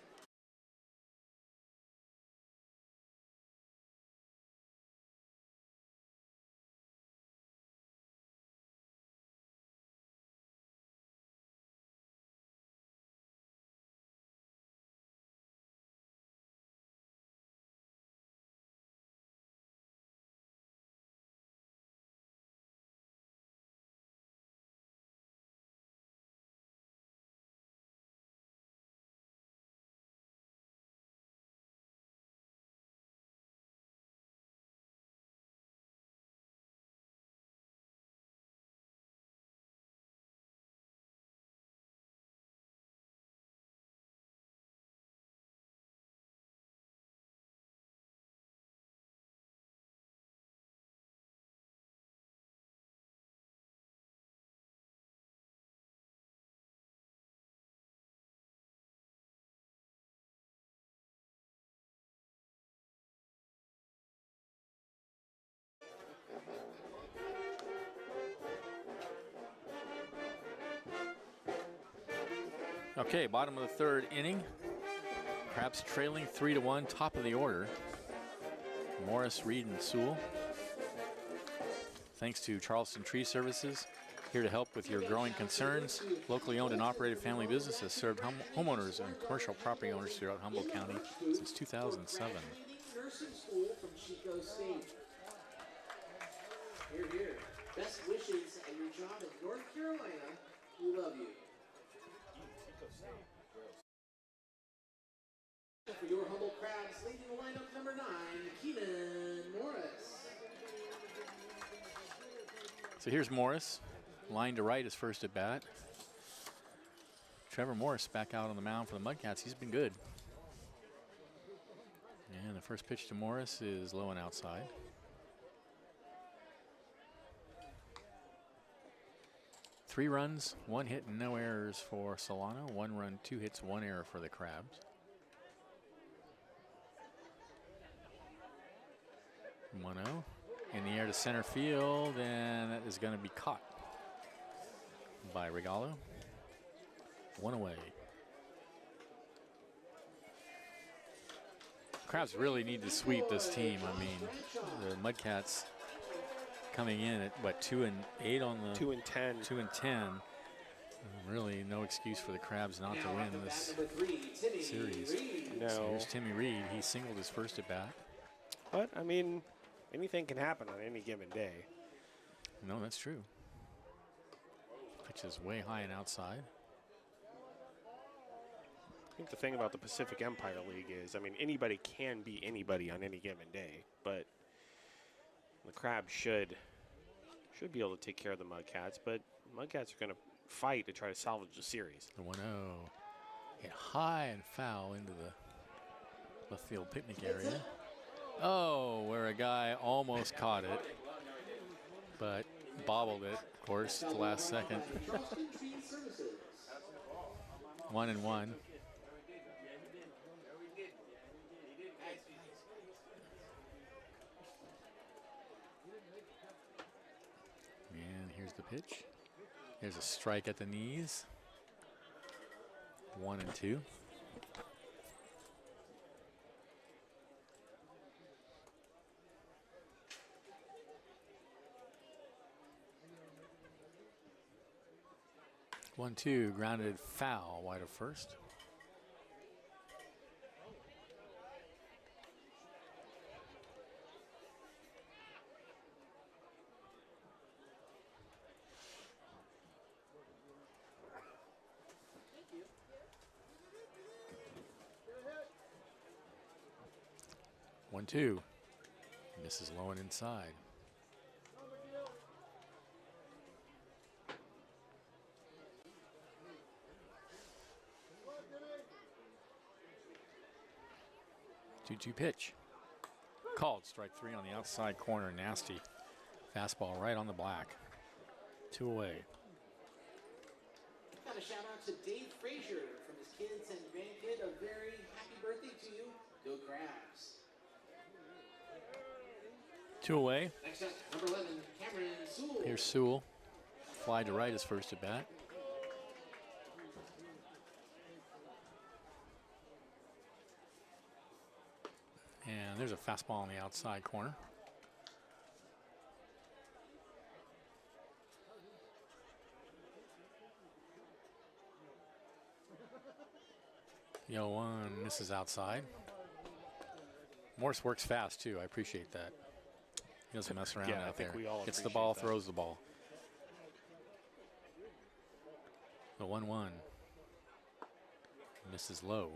Okay, bottom of the third inning. Crabs trailing 3-1, top of the order. Morris, Reed, and Sewell. Thanks to Charleston Tree Services, here to help with your growing concerns. Locally owned and operated family business has served homeowners and commercial property owners throughout Humboldt County since 2007. Nursing school from Chico State. Here, here. Best wishes at your job in North Carolina. We love you. For your Humboldt Crabs, leading the lineup number 9, Keenan Morris. So here's Morris, line to right, his first at bat. Trevor Morris back out on the mound for the Mudcats. He's been good. And the first pitch to Morris is low and outside. Three runs, one hit, and no errors for Solano. 1 run, 2 hits, 1 error for the Crabs. 1-0 in the air to center field, and that is going to be caught by Regalo. 1 away. Crabs really need to sweep this team. I mean, the Mudcats coming in at what, 2-8 on the 2-10. 2-10. Really no excuse for the Crabs not to win this series. No. So here's Timmy Reed. He singled his first at bat. But, I mean, anything can happen on any given day. No, that's true. Pitch is way high and outside. I think the thing about the Pacific Empire League is, I mean, anybody can be anybody on any given day, but the Crabs should be able to take care of the Mudcats, but Mudcats are going to fight to try to salvage the series. The 1-0 hit high and foul into the left field picnic area. Oh, where a guy almost caught it, but bobbled it, of course, at the last second. 1-1. And here's the pitch. Here's a strike at the knees. 1-2. 1-2, grounded foul, wide of first. One, two. Misses low and inside. Two-two pitch. Called strike three on the outside corner. Nasty. Fastball right on the black. 2 away. Got a shout out to Dave Frazier from his kids and grandkid. A very happy birthday to you. Go Crabs. 2 away. Next up, number 11, Cameron Sewell. Here's Sewell. Fly to right his first at bat. And there's a fastball on the outside corner. The 0-1 misses outside. Morris works fast too. I appreciate that. He doesn't mess around Yeah, I out think there. we all Gets the appreciate ball, that. throws the ball. The 1-1 misses low.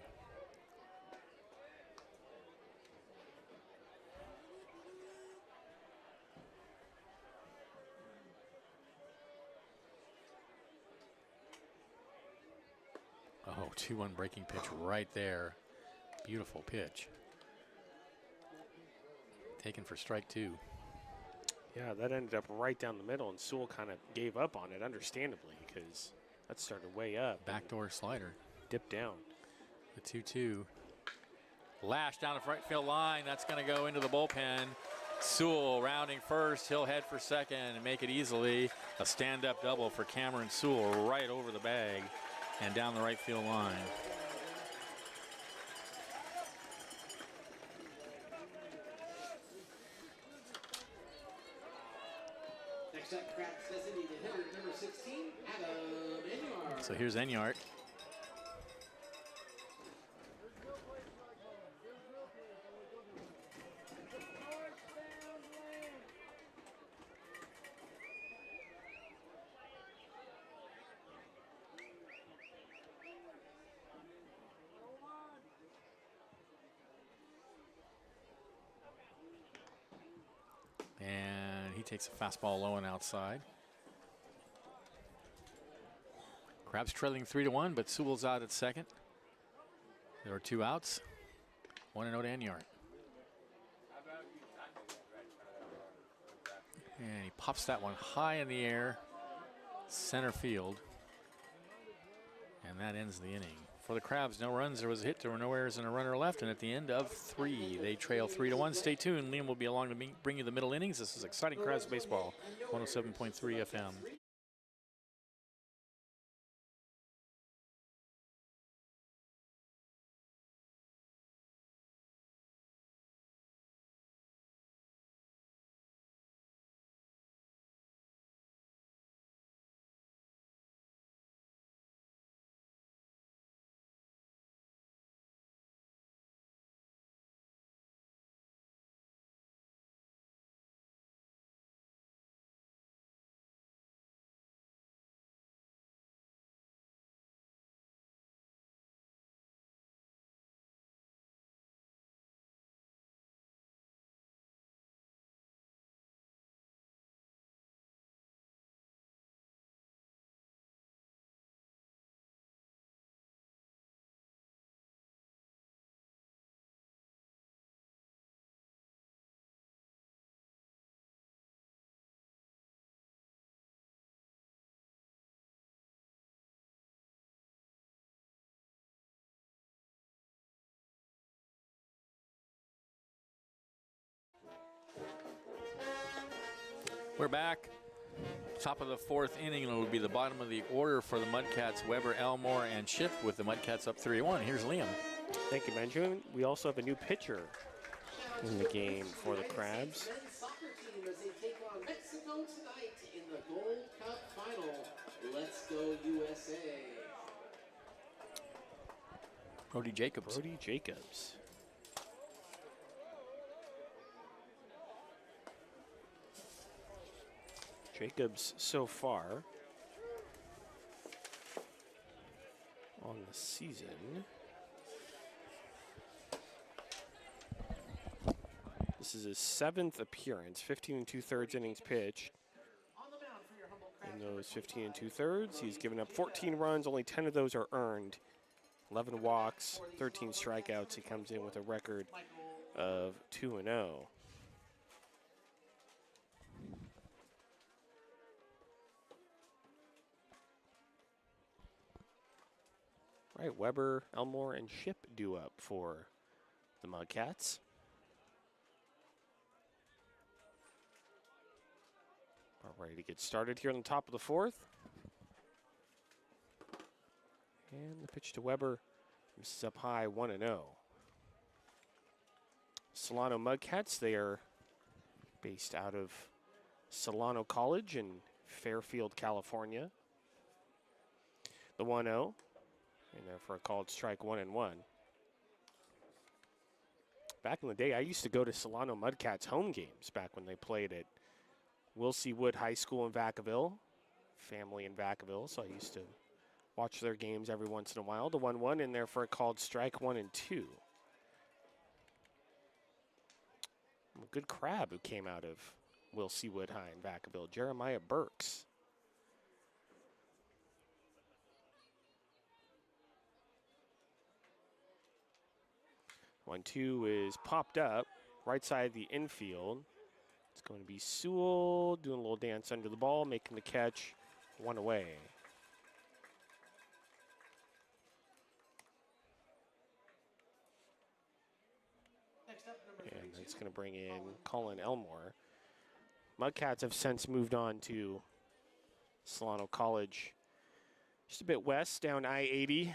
Oh, 2-1 breaking pitch right there. Beautiful pitch. Taken for strike two. Yeah, that ended up right down the middle, and Sewell kind of gave up on it, understandably, because that started way up. Backdoor slider. Dipped down. The 2-2. Lash down the right field line. That's going to go into the bullpen. Sewell rounding first. He'll head for second and make it easily. A stand-up double for Cameron Sewell right over the bag and down the right field line. Next up, Crabs designated hitter number 16, Adam Enyart. So here's Enyart. And he takes a fastball low and outside. Crabs trailing 3-1, but Sewell's out at second. There are 2 outs. 1-0 to Enyart. And he pops that one high in the air, center field. And that ends the inning. For the Crabs, no runs, there was a hit, there were no errors, and a runner left. And at the end of 3, they trail 3-1. Stay tuned. Liam will be along to bring you the middle innings. This is exciting Crabs baseball, 107.3 FM. We're back. Top of the 4th inning, and it will be the bottom of the order for the Mudcats. Weber, Elmore, and Schiff with the Mudcats up 3-1. Here's Liam. Thank you, Benjamin. We also have a new pitcher. in the game for the Crabs. Men's soccer team as they take on Mexico tonight in the Gold Cup final. Let's go USA. Brody Jacobs. Brody Jacobs. Jacobs so far on the season. This is his 7th appearance, 15 2/3 innings pitched. In those 15 2/3, he's given up 14 runs, only 10 of those are earned. 11 walks, 13 strikeouts. He comes in with a record of 2-0. Right, Weber, Elmore, and Ship due up for the Mudcats. All ready to get started here on the top of the 4th. And the pitch to Weber. This is up high, 1-0. Solano Mudcats, they are based out of Solano College in Fairfield, California. The 1-0. And there for a called strike, 1-1. Back in the day, I used to go to Solano Mudcats home games back when they played at Wilsey Wood High School in Vacaville. Family in Vacaville, so I used to watch their games every once in a while. The 1-1 in there for a called strike, 1-2. A good crab who came out of Wilsey Wood High in Vacaville, Jeremiah Burks. One-two is popped up right side of the infield. It's going to be Sewell doing a little dance under the ball, making the catch, 1 away. And that's going to bring in Colin Elmore. Mudcats have since moved on to Solano College, just a bit west down I-80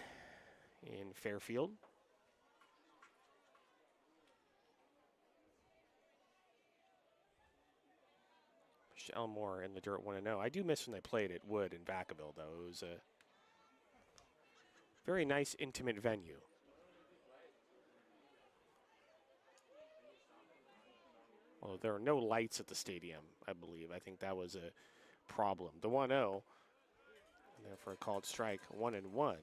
in Fairfield. Elmore in the dirt, 1-0. I do miss when they played at Wood in Vacaville, though. It was a very nice, intimate venue. Well, there are no lights at the stadium, I believe. I think that was a problem. The 1-0, and there for a called strike, 1-1.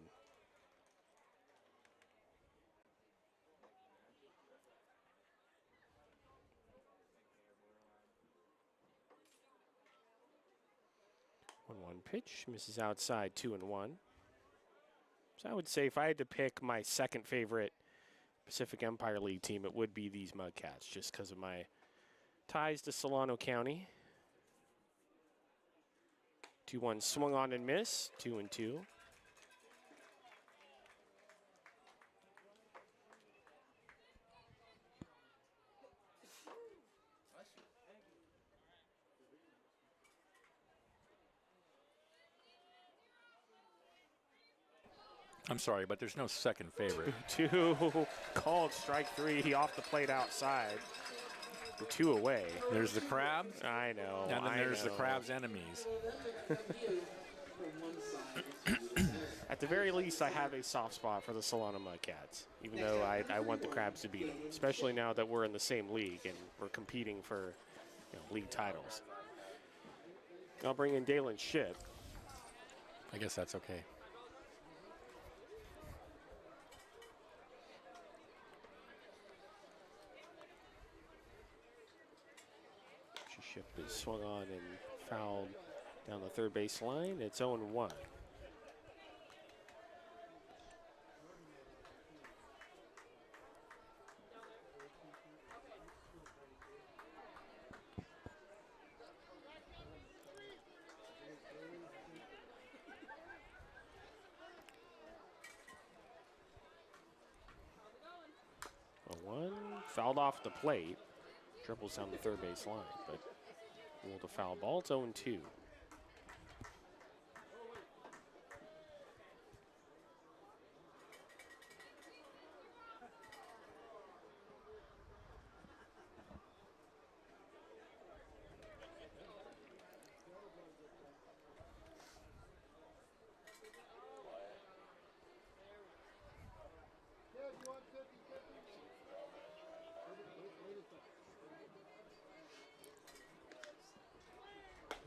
1-1 pitch, misses outside, 2-1. So I would say if I had to pick my second favorite Pacific Empire League team, it would be these Mudcats, just because of my ties to Solano County. 2-1 swung on and miss, 2-2. I'm sorry, but there's no second favorite. 2 called strike 3 off the plate outside. 2 away. There's the Crabs. I know. And then there's the Crabs' enemies. At the very least, I have a soft spot for the Solano Mudcats, even though I want the Crabs to beat them, especially now that we're in the same league and we're competing for league titles. I'll bring in Dalen Ship. I guess that's okay. Ship is swung on and fouled down the third base line. It's 0-1. 0-1, fouled off the plate. Dribbles down the third base line, but ruled a foul ball. It's 0-2.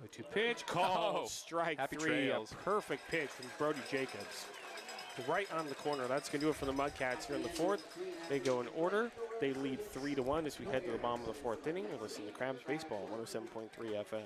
0-2 pitch, call, Oh, strike happy 3. trails. A perfect pitch from Brody Jacobs. Right on the corner. That's going to do it for the Mudcats here in the fourth. They go in order. They lead 3-1 as we head to the bottom of the fourth inning. You're listening to Crabs Baseball, 107.3 FM.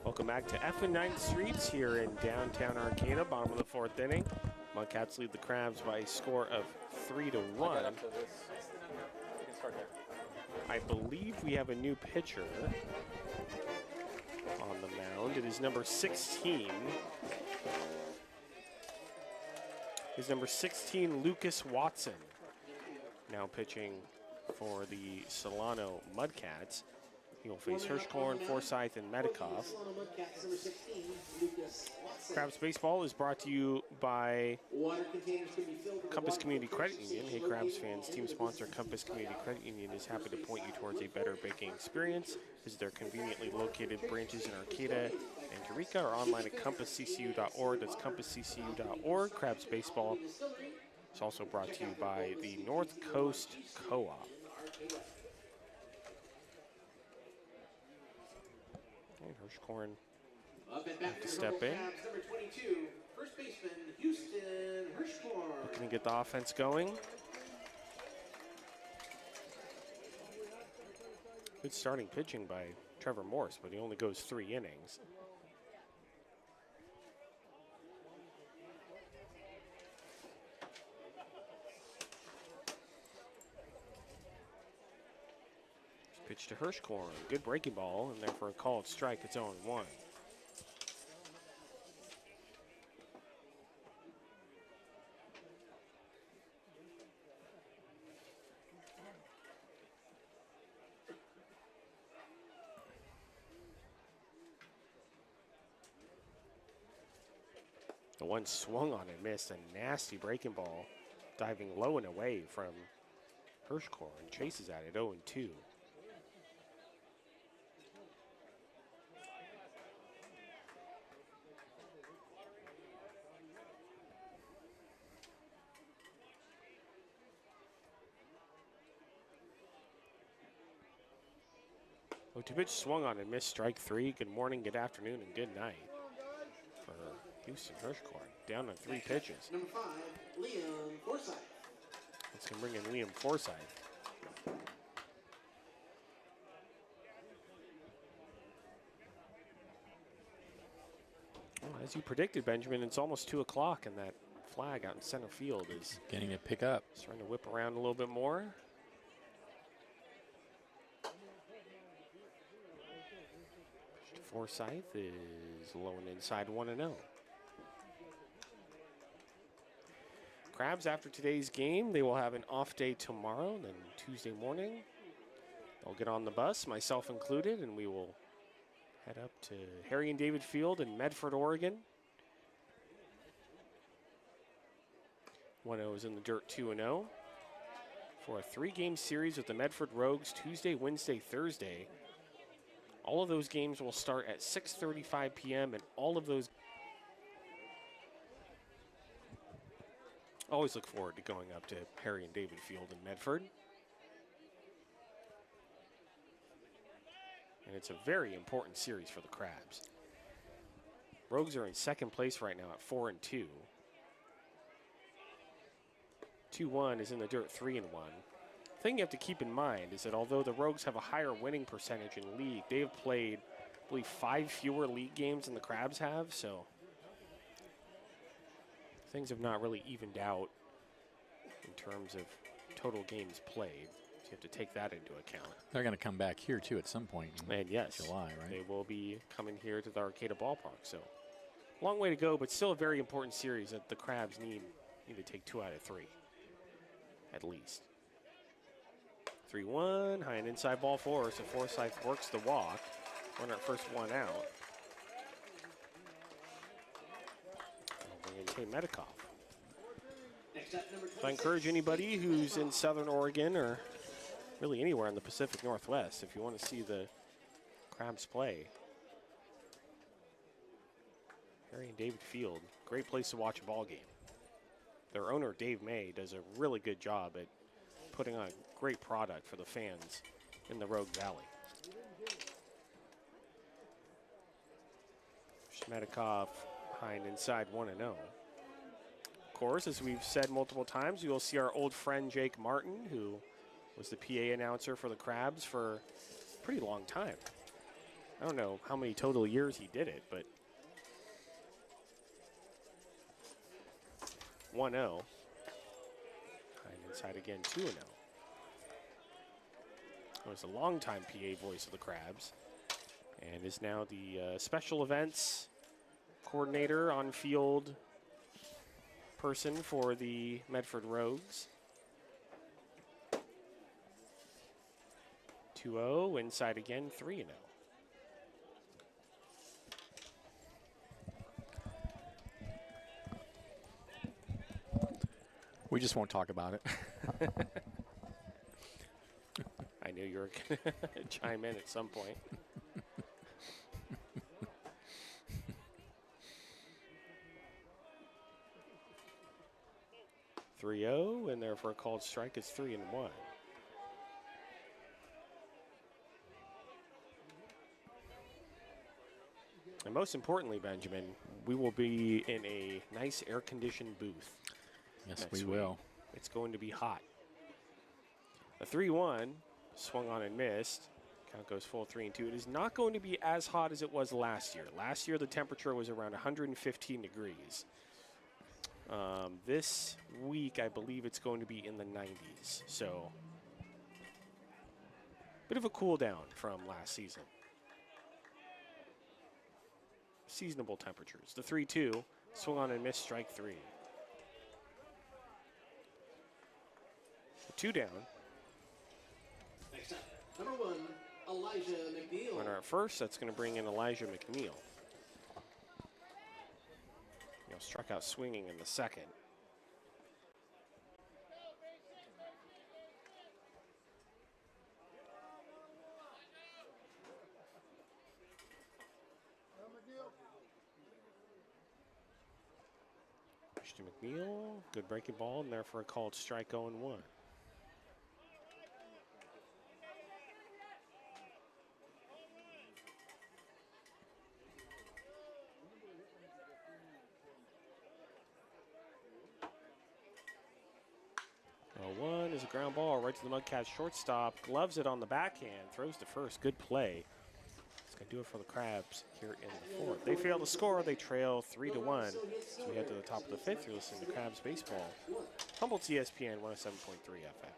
Welcome back to F and 9th Streets here in downtown Arcata, bottom of the fourth inning. Mudcats lead the Crabs by a score of 3-1. I believe we have a new pitcher on the mound. It is number 16. Is number 16, Lucas Watson, now pitching for the Solano Mudcats. He will face Hirschkorn, Forsyth, and Medikov. Crabs Baseball is brought to you by Compass Community Credit Union. Hey, Crabs fans, team sponsor Compass Community Credit Union is happy to point you towards a better banking experience. Visit their conveniently located branches in Arcata and Eureka or online at compassccu.org. That's compassccu.org. Crabs Baseball is also brought to you by the North Coast Co-op. And Hirschkorn have to step in. Number 22, first baseman Houston Hirschkorn. Looking to get the offense going. Good starting pitching by Trevor Morse, but he only goes 3 innings. Pitch to Hirschkorn. Good breaking ball, and therefore a called strike. It's 0-1. The one swung on and missed. A nasty breaking ball, diving low and away from Hirschkorn. Chases at it, 0-2. To pitch swung on and missed, strike 3. Good morning, good afternoon, and good night for Houston Hirschkorn. Down on 3 pitches. Number 5, Liam Forsyth. Let's go bring in Liam Forsyth. Well, as you predicted, Benjamin, it's almost 2 o'clock, and that flag out in center field is Getting to pick up. starting to whip around a little bit more. Forsyth is low and inside 1-0. Crabs, after today's game, they will have an off day tomorrow. Then Tuesday morning, they'll get on the bus, myself included, and we will head up to Harry and David Field in Medford, Oregon. 1-0 is in the dirt, 2-0 for a 3-game series with the Medford Rogues Tuesday, Wednesday, Thursday. All of those games will start at 6:35 p.m. and all of those. Always look forward to going up to Harry and David Field in Medford. And it's a very important series for the Crabs. Rogues are in second place right now at 4-2. 2-1 is in the dirt, 3-1. The thing you have to keep in mind is that although the Rogues have a higher winning percentage in league, they have played, I believe, 5 fewer league games than the Crabs have, so things have not really evened out in terms of total games played. So you have to take that into account. They're going to come back here, too, at some point in And yes, July, right? they will be coming here to the Arcata Ballpark, so long way to go, but still a very important series that the Crabs need to take 2 out of 3, at least. 3-1, high and inside ball four, so Forsyth works the walk. Runner at first, 1 out. Bring in Tate Metcalf. So I encourage anybody who's in Southern Oregon or really anywhere in the Pacific Northwest, if you want to see the Crabs play, Harry and David Field, great place to watch a ball game. Their owner, Dave May, does a really good job at putting on a great product for the fans in the Rogue Valley. Schmedikov high and inside 1-0. Of course, as we've said multiple times, you will see our old friend Jake Martin, who was the PA announcer for the Crabs for a pretty long time. I don't know how many total years he did it, but 1-0. High and inside again, 2-0. Was a longtime PA voice of the Crabs and is now the special events coordinator, on-field person for the Medford Rogues. 2-0, inside again, 3-0. We just won't talk about it. I knew you were going to chime in at some point. (3-0) and therefore a called strike is 3-1. And most importantly, Benjamin, we will be in a nice air-conditioned booth. Yes, we will. It's going to be hot. A 3-1 swung on and missed. Count goes full 3-2. It is not going to be as hot as it was last year. Last year, the temperature was around 115 degrees. This week, I believe it's going to be in the 90s. So, bit of a cool down from last season. Seasonable temperatures. The 3-2 swung on and missed, strike 3. 2 down. Next up, number 1, Elijah McNeil. Runner at first, that's going to bring in Elijah McNeil. Struck out swinging in the second. Pitch to McNeil, good breaking ball, and therefore a called strike 0-1. One is a ground ball right to the Mudcats shortstop. Gloves it on the backhand. Throws to first. Good play. It's going to do it for the Crabs here in the fourth. They fail to score. They trail 3-1. As we head to the top of the fifth, you're listening to Crabs Baseball. Humboldt's ESPN 107.3 FM.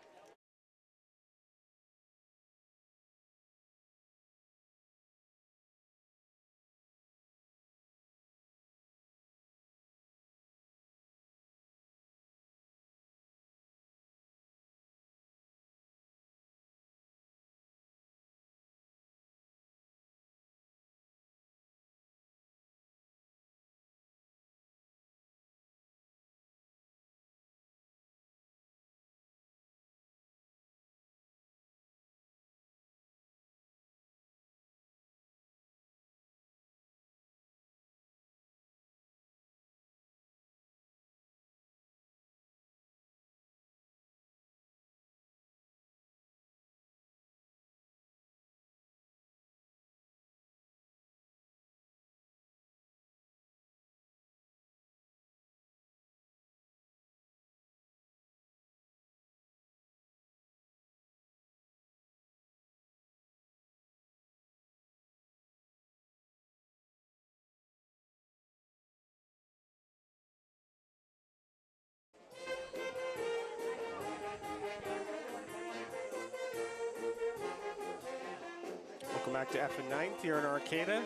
Welcome back to F and 9th here in Arcata. It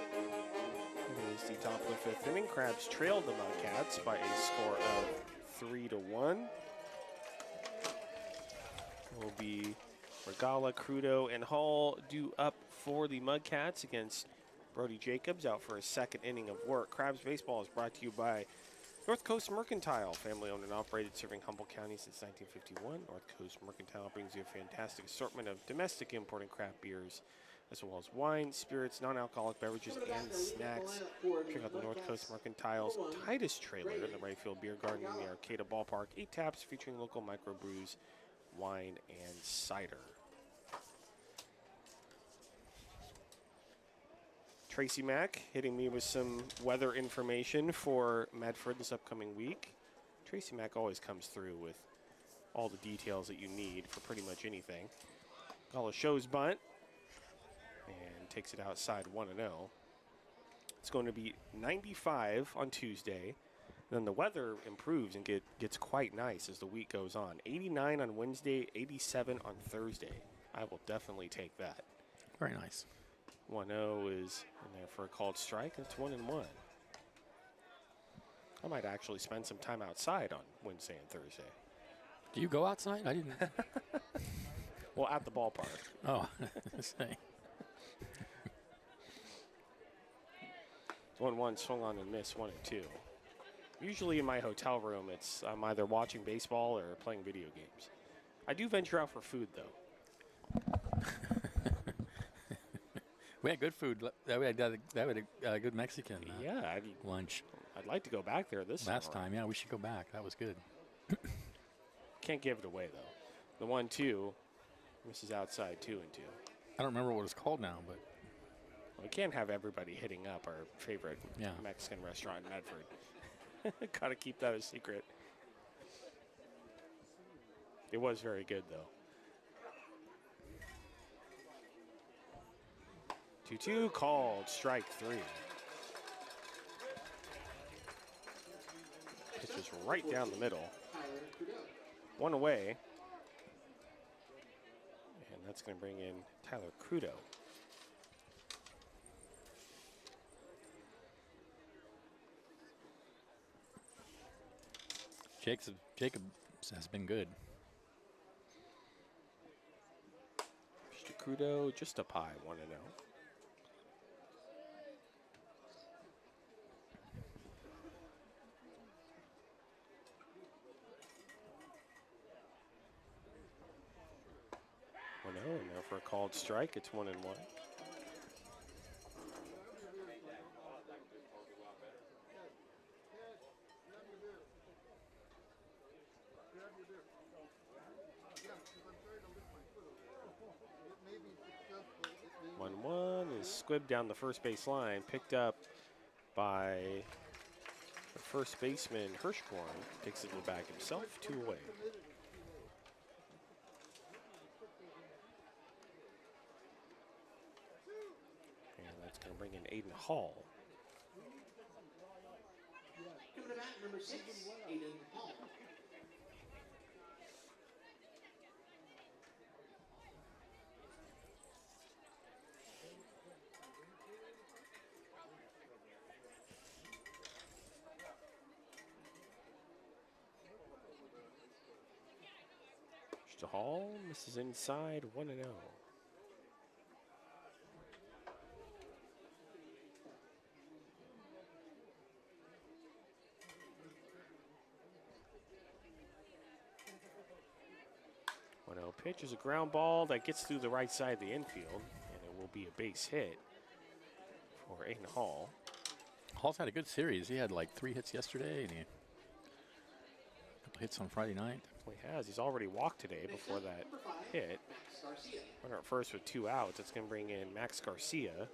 is the top of the 5th inning. Crabs trailed the Mudcats by a score of 3-1. Will be Regala, Crudo, and Hall due up for the Mudcats against Brody Jacobs out for his 2nd inning of work. Crabs Baseball is brought to you by North Coast Mercantile, family owned and operated, serving Humboldt County since 1951. North Coast Mercantile brings you a fantastic assortment of domestic import and craft beers, as well as wine, spirits, non-alcoholic beverages, and snacks. Check out the North Coast Mercantile's Titus trailer in the right field beer garden in the Arcata Ballpark. 8 taps featuring local microbrews, wine, and cider. Tracy Mack hitting me with some weather information for Medford this upcoming week. Tracy Mack always comes through with all the details that you need for pretty much anything. Gala shows bunt and takes it outside 1-0. It's going to be 95 on Tuesday. Then the weather improves and gets quite nice as the week goes on. 89 on Wednesday, 87 on Thursday. I will definitely take that. Very nice. 1-0 is in there for a called strike, and it's 1-1. I might actually spend some time outside on Wednesday and Thursday. Do you go outside? I didn't. Well, at the ballpark. Oh, say. 1-1 swung on and missed, 1-2. Usually in my hotel room, I'm either watching baseball or playing video games. I do venture out for food, though. We had good food. That we had good Mexican Yeah, lunch. I'd like to go back there this Last summer. time. Yeah, we should go back. That was good. Can't give it away, though. The 1-2 misses outside 2-2. I don't remember what it's called now, but We can't have everybody hitting up our favorite Mexican restaurant in Medford. Got to keep that a secret. It was very good, though. 2-2 called, strike 3. Pitch is right down the middle. 1 away. And that's going to bring in Tyler Crudo. Jacob has been good. Pitch to Crudo, just up high, 1-0. And now for a called strike, it's 1-1. Is squibbed down the first base line, picked up by the first baseman Hirschhorn. Takes it to the bag himself, 2 away. And that's going to bring in Aiden Hall. Coming to bat, number 6, Aiden Hall. To Hall, misses inside, 1-0. Pitch is a ground ball that gets through the right side of the infield, and it will be a base hit for Aiden Hall. Hall's had a good series. He had like 3 hits yesterday, and a couple hits on Friday night. Well, he has. He's already walked today before that hit. Runner at first with 2 outs. That's going to bring in Max Garcia.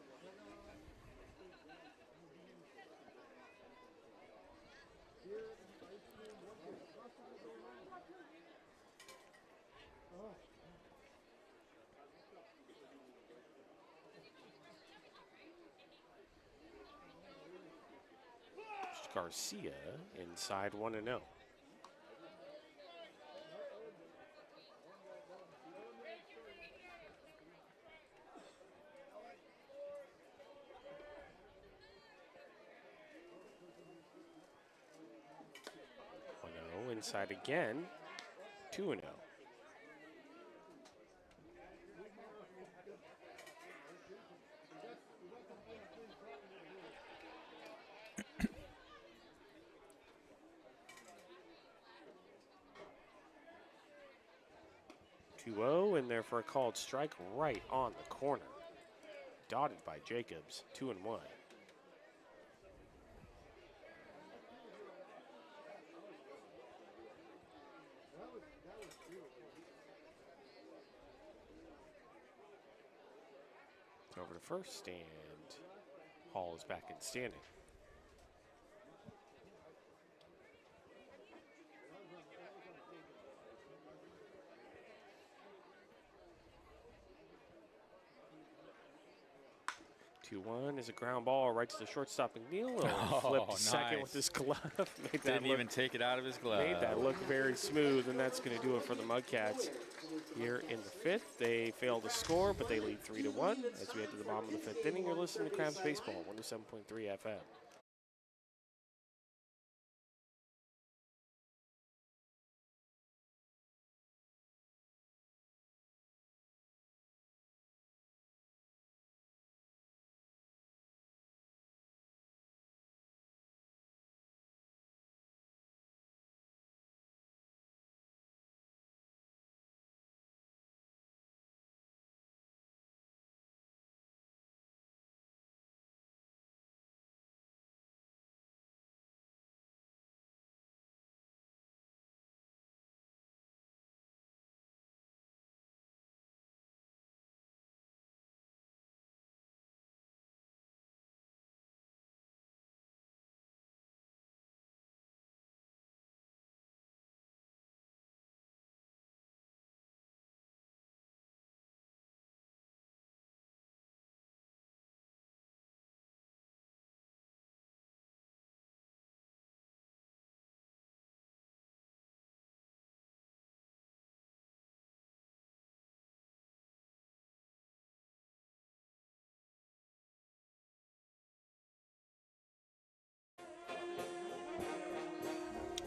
Garcia inside 1-0. outside again, 2-0. And there for a called strike right on the corner. Dotted by Jacobs, 2-1. It's over to first, and Hall is back in standing. One is a ground ball right to the shortstop McNeil. Flipped second with his glove. Didn't even take it out of his glove. Made that look very smooth, and that's going to do it for the Mudcats. Here in the fifth, they fail to score, but they lead 3-1. As we head to the bottom of the fifth inning, you're listening to Crabs Baseball, 107.3 FM.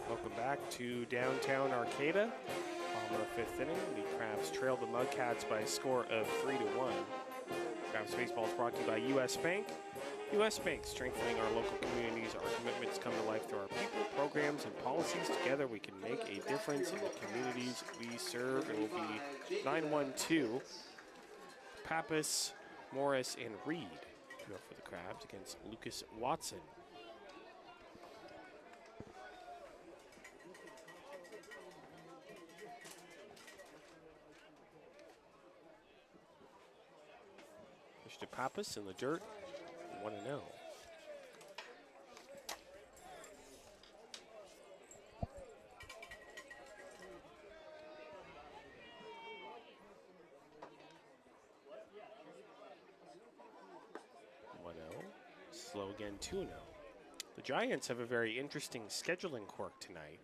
Welcome back to downtown Arcata. Bottom of the fifth inning, the Crabs trailed the Mudcats by a score of 3-1. Crabs Baseball is brought to you by U.S. Bank. U.S. Bank, strengthening our local communities. Our commitments come to life through our people, programs, and policies. Together, we can make a difference in the communities we serve. It will be 9-1-2. Pappas, Morris, and Reed to go for the Crabs against Lucas Watson. To Pappas in the dirt, 1-0. Slow again, 2-0. The Giants have a very interesting scheduling quirk tonight.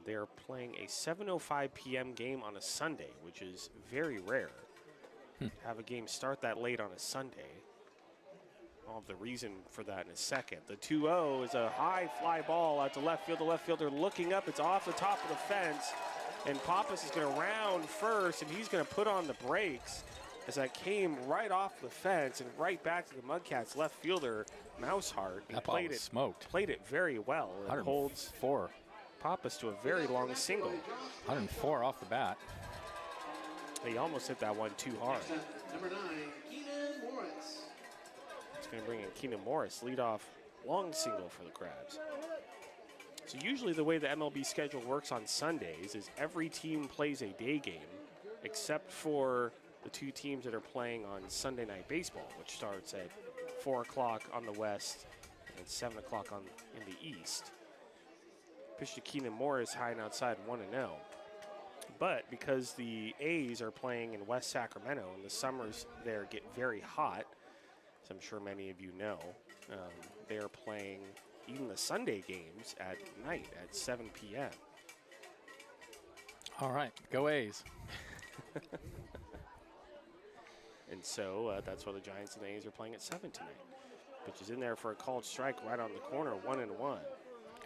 They're playing a 7:05 p.m. game on a Sunday, which is very rare. Have a game start that late on a Sunday. I'll have the reason for that in a second. The 2-0 is a high fly ball out to left field. The left fielder looking up. It's off the top of the fence. And Pappas is going to round first, and he's going to put on the brakes as that came right off the fence and right back to the Mudcats left fielder, Mousehart. He that ball was smoked. Played it very well. It holds 4. Pappas to a very long single. 104 off the bat. He almost hit that one too hard. Number 9, Keenan Morris. It's going to bring in Keenan Morris, leadoff long single for the Crabs. So usually the way the MLB schedule works on Sundays is every team plays a day game, except for the two teams that are playing on Sunday Night Baseball, which starts at 4 o'clock on the west and 7 o'clock in the east. Pitch to Keenan Morris, high and outside, 1-0. But because the A's are playing in West Sacramento and the summers there get very hot, as I'm sure many of you know, they are playing even the Sunday games at night at 7 p.m. All right, go A's. And so that's why the Giants and the A's are playing at 7 tonight. Pitch is in there for a called strike right on the corner, 1-1.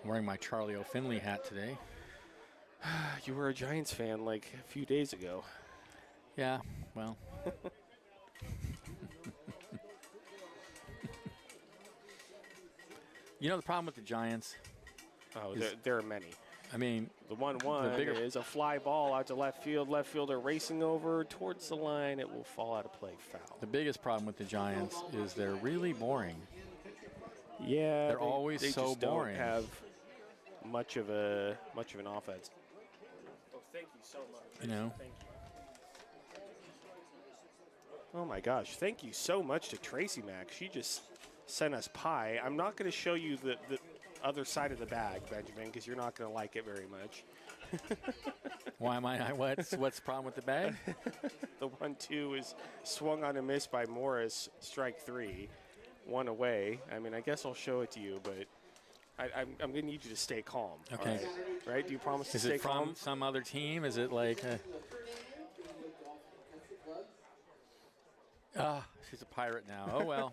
I'm wearing my Charlie O'Finley hat today. You were a Giants fan like a few days ago. Yeah, well. You know the problem with the Giants? Oh, there are many. I mean, The 1-1 is a fly ball out to left field. Left fielder racing over towards the line. It will fall out of play, foul. the biggest problem with the Giants is they're really boring. Yeah, They're always they so just boring. Don't have much of an offense. Oh, thank you so much. You know. Thank you. Oh my gosh! Thank you so much to Tracy Mack. She just sent us pie. I'm not going to show you the other side of the bag, Benjamin, because you're not going to like it very much. Why am I? What's the problem with the bag? The 1-2 is swung on a miss by Morris. Strike 3, 1 away. I mean, I guess I'll show it to you, but I'm going to need you to stay calm. Okay. Right? Do you promise to Is stay it from calm? some other team? Is it like? She's a pirate now. Oh well.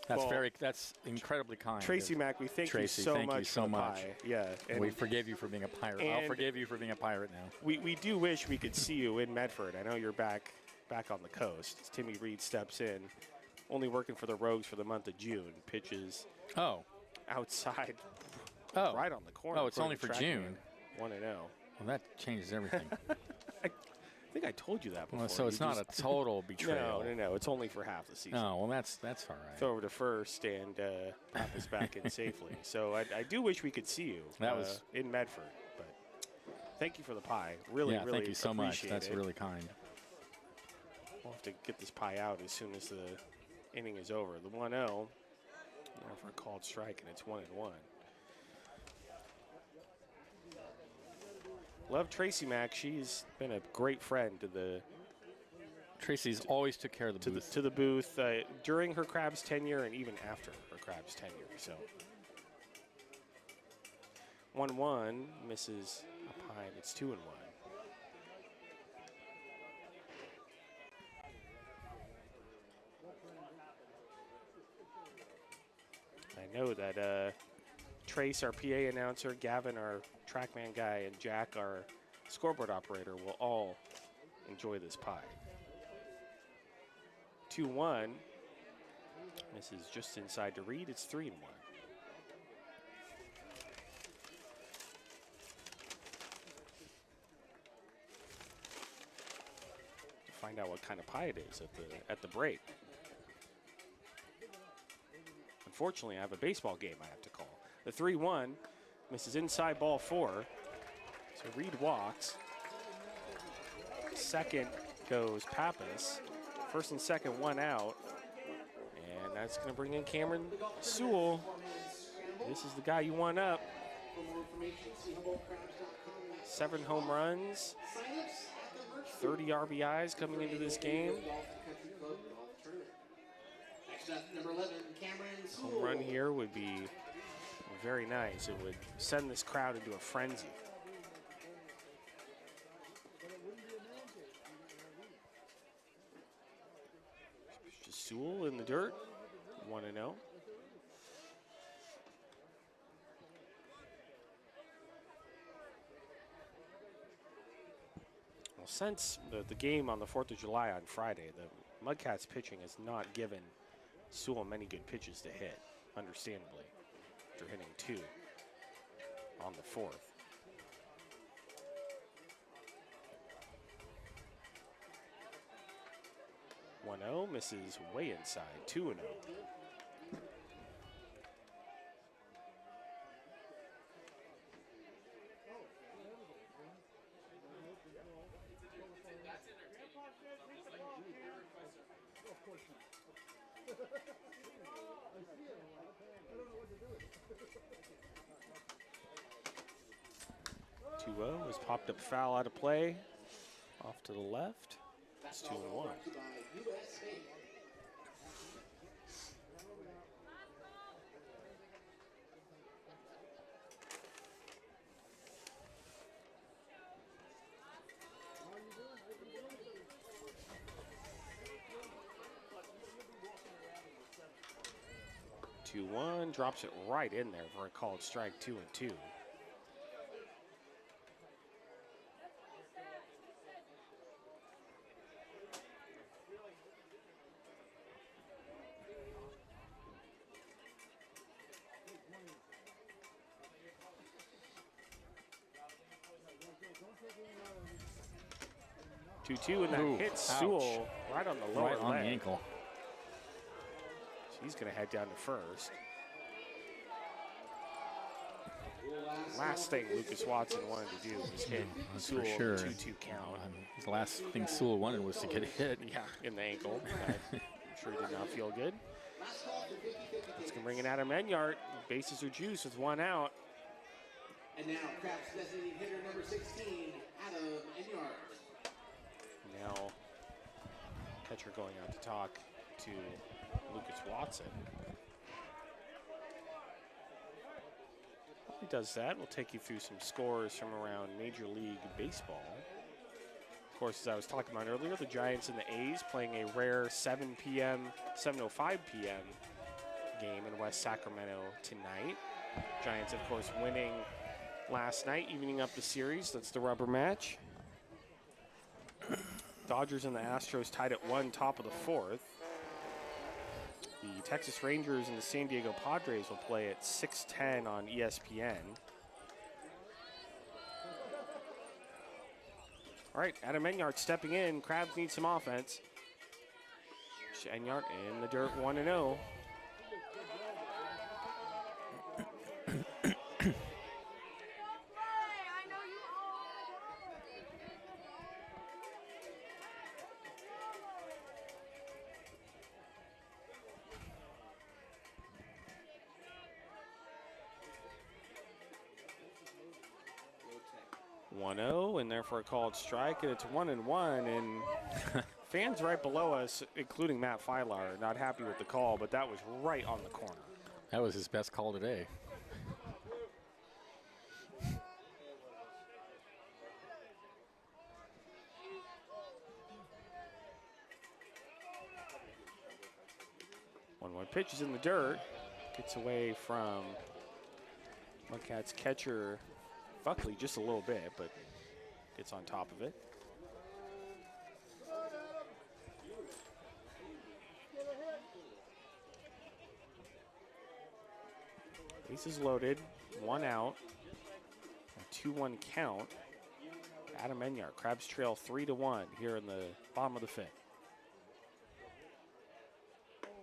That's incredibly kind. Tracy Mack, we thank Tracy, you so thank much you so for the much. pie. Yeah. And We forgive you for being a pirate. I'll forgive you for being a pirate now. we do wish we could see you in Medford. I know you're back on the coast. As Timmy Reed steps in, only working for the Rogues for the month of June. Pitches outside, right on the corner. Oh, it's only for June. 1-0. Well, that changes everything. I think I told you that before. Well, so it's not a total betrayal. No. It's only for half the season. Oh, well, that's all right. Throw over to first and pop us back in safely. So I do wish we could see you in Medford. But thank you for the pie. Really thank you so much. appreciate That's it. really kind. We'll have to get this pie out as soon as the inning is over. The 1-0, now for a called strike, and it's 1-1. Love Tracy Mack. She's been a great friend to the Tracy's always took care of the booth. to the booth during her Crabs tenure and even after her Crabs tenure. So 1-1 misses a pie. It's 2-1. I know that Trace, our PA announcer, Gavin, our TrackMan guy, and Jack, our scoreboard operator, will all enjoy this pie. 2-1. This is just inside to Reed. It's 3-1. To find out what kind of pie it is at the break. Unfortunately, I have a baseball game I have to call. The 3-1 misses inside ball 4. So Reed walks. Second goes Pappas. First and second, 1 out. And that's going to bring in Cameron Sewell. This is the guy you want up. 7 home runs, 30 RBIs coming into this game. Home run here would be very nice. It would send this crowd into a frenzy. Just Sewell in the dirt, 1-0. Well, since the game on the 4th of July on Friday, the Mudcats pitching has not given Sewell many good pitches to hit, understandably, after hitting 2 on the 4th. One-0 misses way inside, 2-0. Was popped up foul out of play. Off to the left. It's 2-1. Drops it right in there for a called strike. 2-2. 2-2, and that Ooh, hits ouch. Sewell right on the lower Right on the leg. ankle. She's going to head down to first. Last thing Lucas Watson wanted to do was hit That's Sewell for sure. 2-2 count. The last thing Sewell wanted was to get hit. Yeah, in the ankle. I'm sure did not feel good. It's going to bring in Adam Enyart. Bases are juiced with 1 out. And now Crabs designated hitter number 16, Adam Enyart. Now, catcher going out to talk to Lucas Watson. While he does that, we'll take you through some scores from around Major League Baseball. Of course, as I was talking about earlier, the Giants and the A's playing a rare 7:05 p.m. game in West Sacramento tonight. Giants, of course, winning last night, evening up the series. That's the rubber match. Dodgers and the Astros tied at 1, top of the 4th. The Texas Rangers and the San Diego Padres will play at 6:10 on ESPN. All right, Adam Enyart stepping in. Crabs need some offense. Enyart in the dirt, 1-0. 1-0, and therefore a called strike, and it's 1-1. And fans right below us, including Matt Filar, are not happy with the call, but that was right on the corner. That was his best call today. One pitch is in the dirt, gets away from Mudcats catcher Buckley just a little bit, but gets on top of it. Bases loaded, 1 out, a 2-1 count. Adam Enyart, Crabs trail 3-1 here in the bottom of the 5th.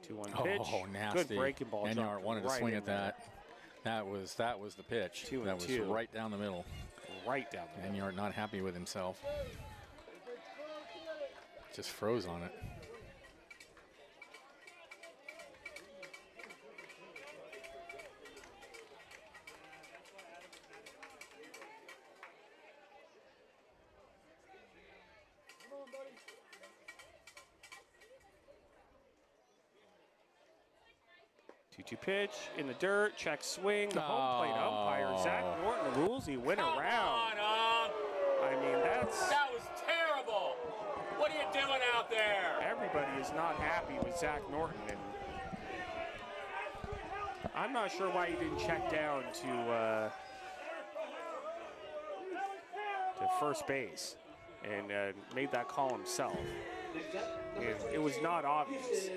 2-1 pitch. Oh, nasty. Good breaking ball. Enyart wanted to right swing in at that. That was the pitch. 2-2. That was right down the middle. Right down the middle. Enyart not happy with himself. Just froze on it. Pitch in the dirt, check swing, the home plate umpire, Zach Norton rules, he went around. I mean, that was terrible. What are you doing out there? Everybody is not happy with Zach Norton, and I'm not sure why he didn't check down to first base and made that call himself. It was not obvious.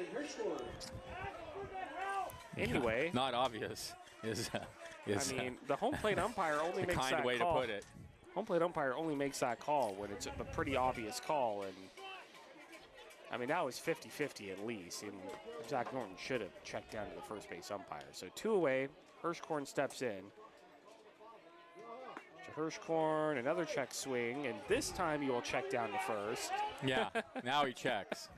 Anyway, not obvious is I mean, the home plate umpire only makes that call. Kind way to put it. Home plate umpire only makes that call when it's a pretty obvious call, and I mean that was 50-50 at least. And Zach Norton should have checked down to the first base umpire. So 2 away. Hirschkorn steps in. To Hirschkorn, another check swing, and this time he will check down to first. Yeah, now he checks.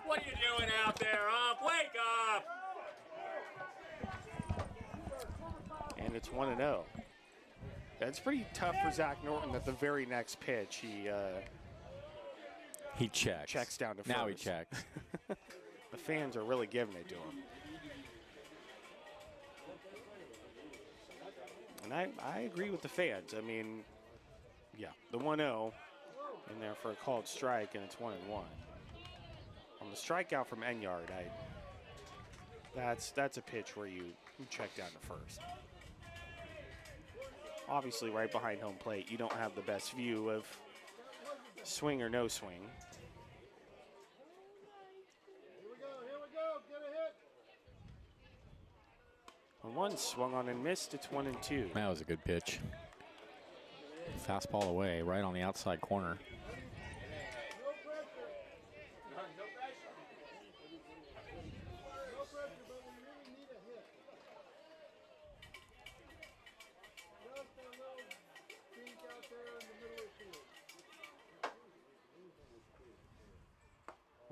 What are you doing out there, Ump? Wake up! And it's 1-0. That's pretty tough for Zach Norton at the very next pitch. He checks. Checks down to first. Now he checks. The fans are really giving it to him. And I agree with the fans. I mean, yeah, the 1-0 in there for a called strike, and it's 1-1. On the strikeout from Enyart, that's a pitch where you check down to first. Obviously, right behind home plate, you don't have the best view of swing or no swing. Here we go, get a hit. 1-1, swung on and missed, it's 1-2. That was a good pitch. Fastball away, right on the outside corner.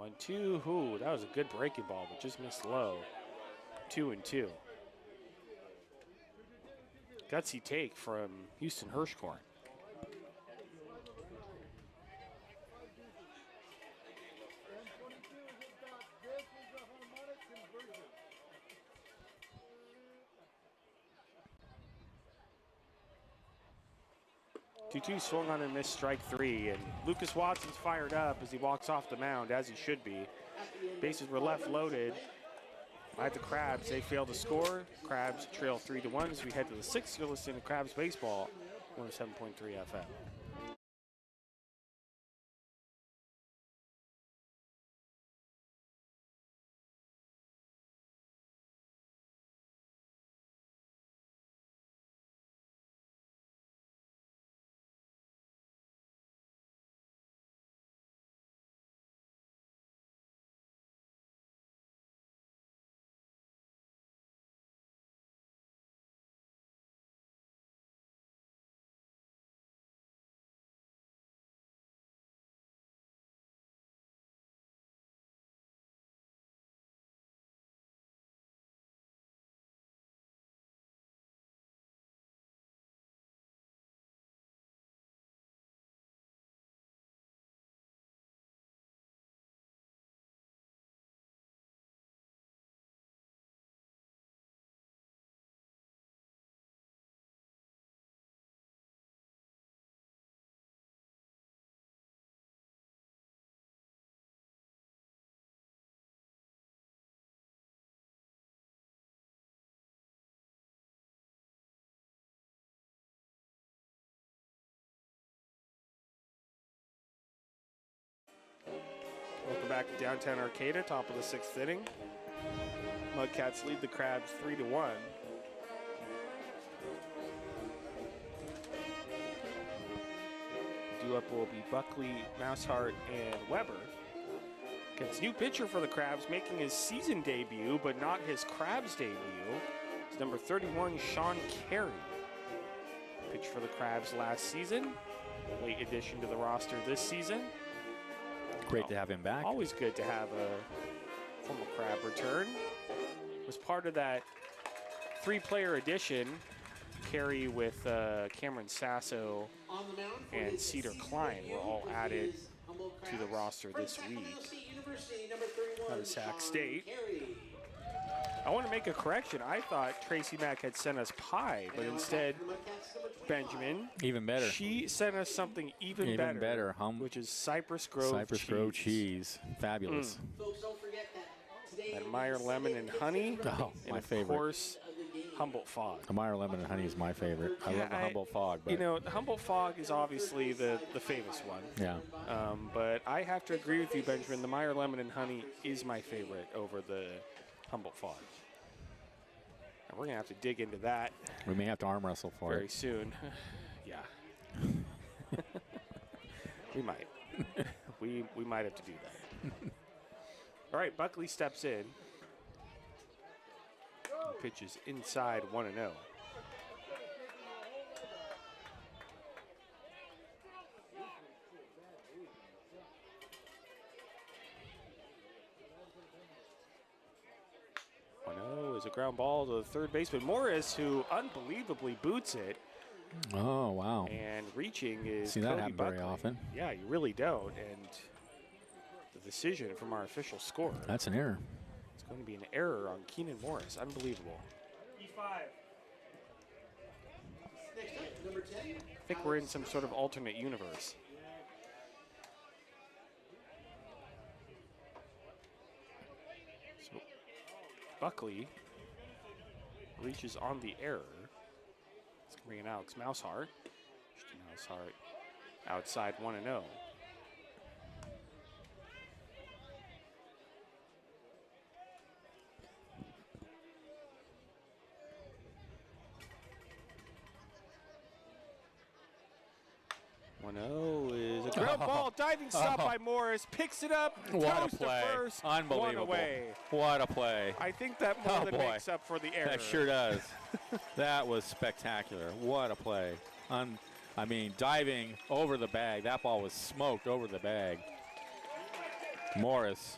1-2. Ooh, that was a good breaking ball, but just missed low. 2-2. Gutsy take from Houston Hirschkorn. Two swung on and missed strike 3, and Lucas Watson's fired up as he walks off the mound, as he should be. Bases were left loaded. By the Crabs, they failed to score. Crabs trail 3-1 as we head to the 6th. You're listening to Crabs Baseball, 107.3 FM. Welcome back to downtown Arcata, top of the 6th inning. Mudcats lead the Crabs 3-1. Due up will be Buckley, Mousehart, and Weber. Gets new pitcher for the Crabs, making his season debut, but not his Crabs debut. It's number 31, Sean Carey. Pitched for the Crabs last season. Late addition to the roster this season. Great to have him back. Always good to have a former Crab return. Was part of that 3-player addition. Carey with Cameron Sasso and Cedar Klein were all added to the roster this week out of Sac State. I want to make a correction. I thought Tracy Mack had sent us pie, but instead, Benjamin. Even better. She sent us something even better, which is Cypress Grove cheese. Fabulous. And Meyer lemon and honey. Oh, my favorite. Of course, Humboldt Fog. The Meyer lemon and honey is my favorite. I love the Humboldt Fog. But you know, the Humboldt Fog is obviously the famous one. Yeah. But I have to agree with you, Benjamin. The Meyer lemon and honey is my favorite over the Humboldt Fog. And we're going to have to dig into that. We may have to arm wrestle for very it. soon. Yeah. We might. we might have to do that. All right, Buckley steps in. Pitches inside 1-0. Is a ground ball to the third baseman Morris, who unbelievably boots it. Oh, wow. And reaching is See that Cody happen Buckley. very often. Yeah, you really don't. And the decision from our official scorer. That's an error. It's going to be an error on Keenan Morris. Unbelievable. E5. Next up, number 10. I think we're in some sort of alternate universe. So Buckley reaches on the error. It's going to bring in Alex Mousehart. Mousehart outside 1-0. Is a ground ball, diving stop by Morris, picks it up, What goes a play. to first, Unbelievable. one away. What a play. I think that more than makes up for the error. That sure does. That was spectacular. What a play. I mean, diving over the bag. That ball was smoked over the bag. Morris.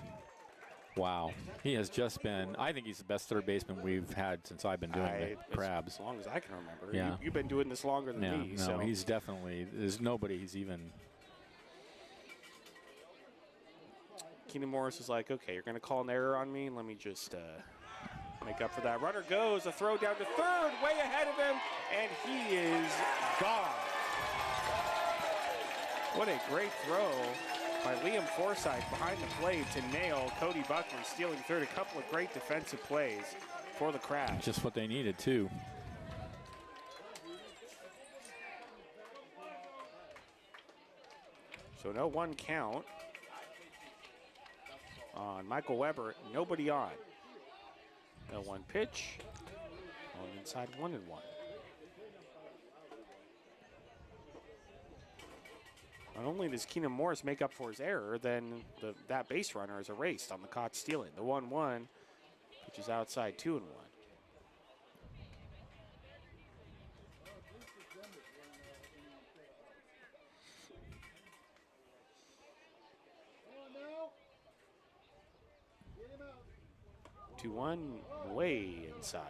Wow. He has just been, I think he's the best third baseman we've had since I've been doing the Crabs. As long as I can remember. Yeah. You've been doing this longer than me. No, So he's definitely, there's nobody he's even. Keenan Morris is like, okay, you're going to call an error on me. Let me just make up for that. Runner goes, a throw down to third, way ahead of him, and he is gone. What a great throw by Liam Forsythe behind the plate to nail Cody Buckman, stealing third. A couple of great defensive plays for the Crabs. Just what they needed, too. So no one count on Michael Weber, nobody on. No one pitch, on inside 1-1. Not only does Keenan Morris make up for his error, then that base runner is erased on the caught stealing. The 1-1 pitch is outside 2-1. Come on now. Get him out. 2-1 way inside.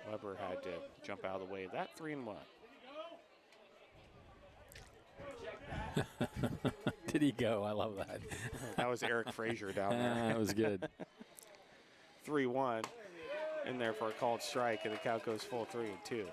Weber had to jump out of the way of that. 3-1. Did he go? I love that. That was Eric Frazier down there. That was good. 3-1 in there for a called strike, and the count goes full 3-2. Okay,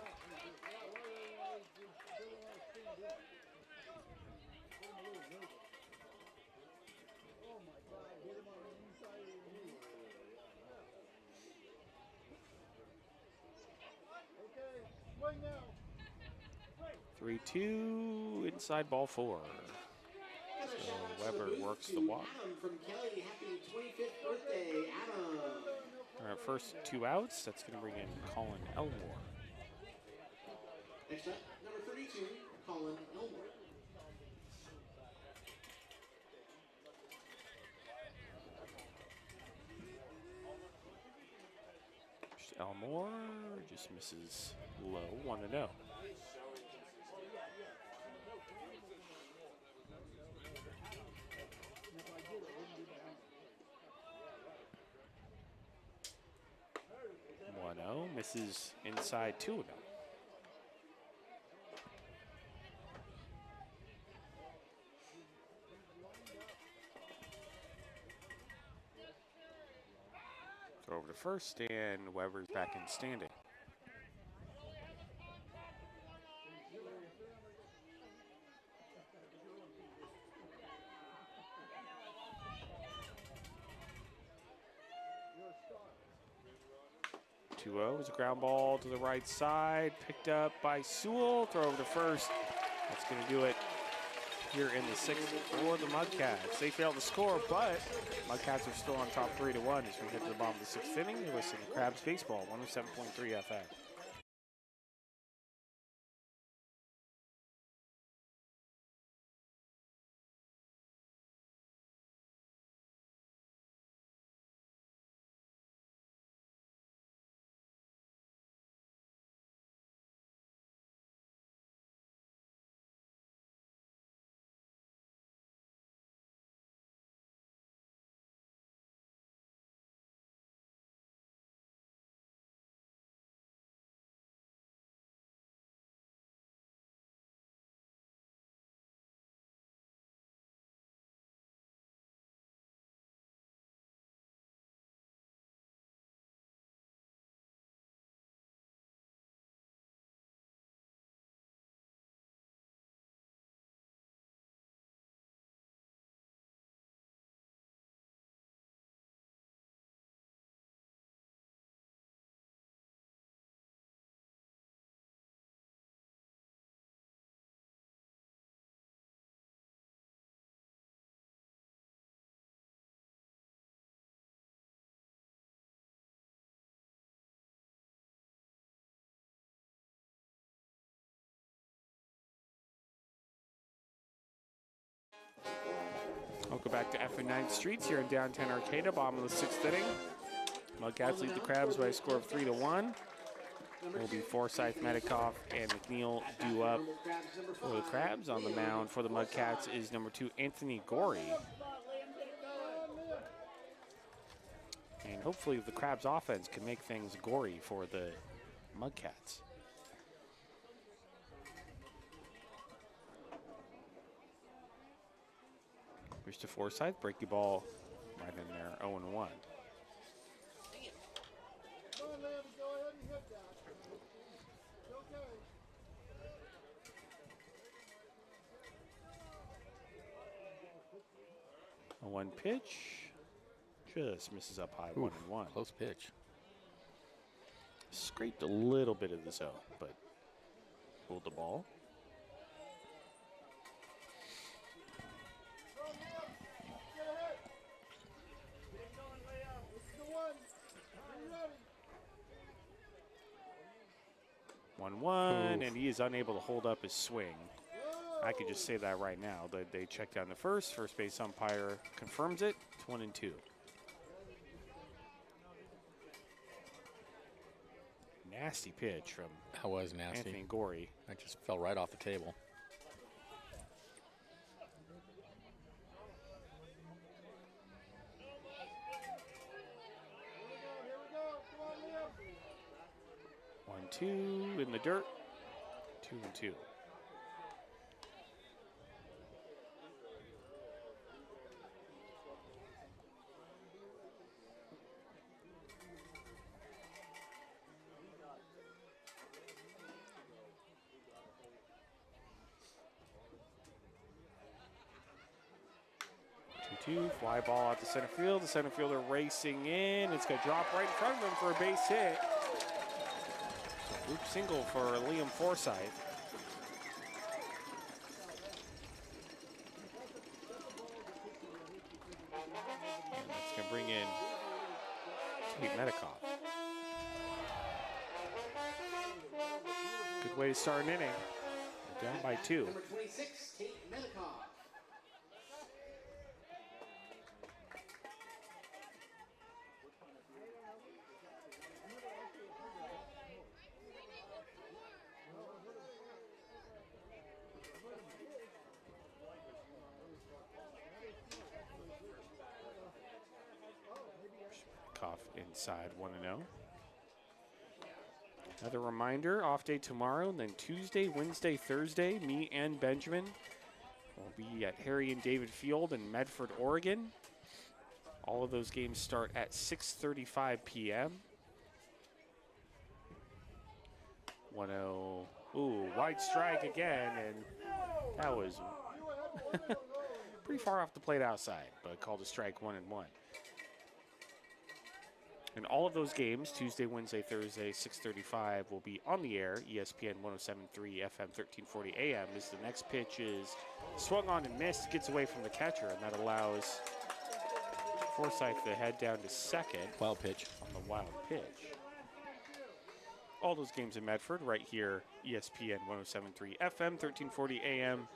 swing now. 3-2 inside ball 4. So Weber works the walk. Adam from Kelly, happy 25th birthday, Adam. All right, first 2 outs. That's going to bring in Colin Elmore. Next up, number 32, Colin Elmore. Elmore just misses low, 1-0. 1-0, misses inside 2-0. Throw over to first, and Weber's back in standing. Is a ground ball to the right side, picked up by Sewell. Throw over to first. That's going to do it here in the 6th for the Mudcats. They failed to score, but Mudcats are still on top 3-1 as we head to the bottom of the 6th inning. You're listening to Crabs Baseball, 107.3 FM. Welcome back to F and 9th Streets here in downtown Arcata, bottom of the 6th inning. Mudcats lead the Crabs by a score of 3-1. Will be Forsythe, Medikoff, and McNeil due up for the Crabs. On the mound for the Mudcats is number 2, Anthony Gorey. hopefully the Crabs offense can make things gory for the Mudcats. Here's to Forsyth, breaking ball right in there, 0-1. Come on, Liam, go ahead and hit that. It's okay. A 1 pitch, just misses up high, 1-1. Close pitch. Scraped a little bit of the zone, but pulled the ball. Go, Liam. Get ahead. Get going, Liam. This is the one. Are you ready? 1-1, and he is unable to hold up his swing. I could just say that right now. They check down the first base umpire confirms it. It's 1-2. Nasty pitch from That was nasty. Anthony Gorey. That just fell right off the table. Here we go. Come on, Liam. 1-2 in the dirt. 2-2. Fly ball out to center field. The center fielder racing in. It's going to drop right in front of him for a base hit. So group single for Liam Forsyth. And that's going to bring in Tate Metcalf. Good way to start an inning. They're down by 2. Number 26, Tate Metcalf. Inside 1-0. Another reminder, off day tomorrow, and then Tuesday, Wednesday, Thursday, me and Benjamin will be at Harry and David Field in Medford, Oregon. All of those games start at 6:35 p.m. 1-0. Ooh, wide strike again, and that was pretty far off the plate outside, but called a strike 1-1. And all of those games, Tuesday, Wednesday, Thursday, 6:35, will be on the air, ESPN 107.3 FM, 1340 AM, as the next pitch is swung on and missed, gets away from the catcher, and that allows Forsyth to head down to second. Wild pitch. On the wild pitch. All those games in Medford, right here, ESPN 107.3 FM, 1340 AM,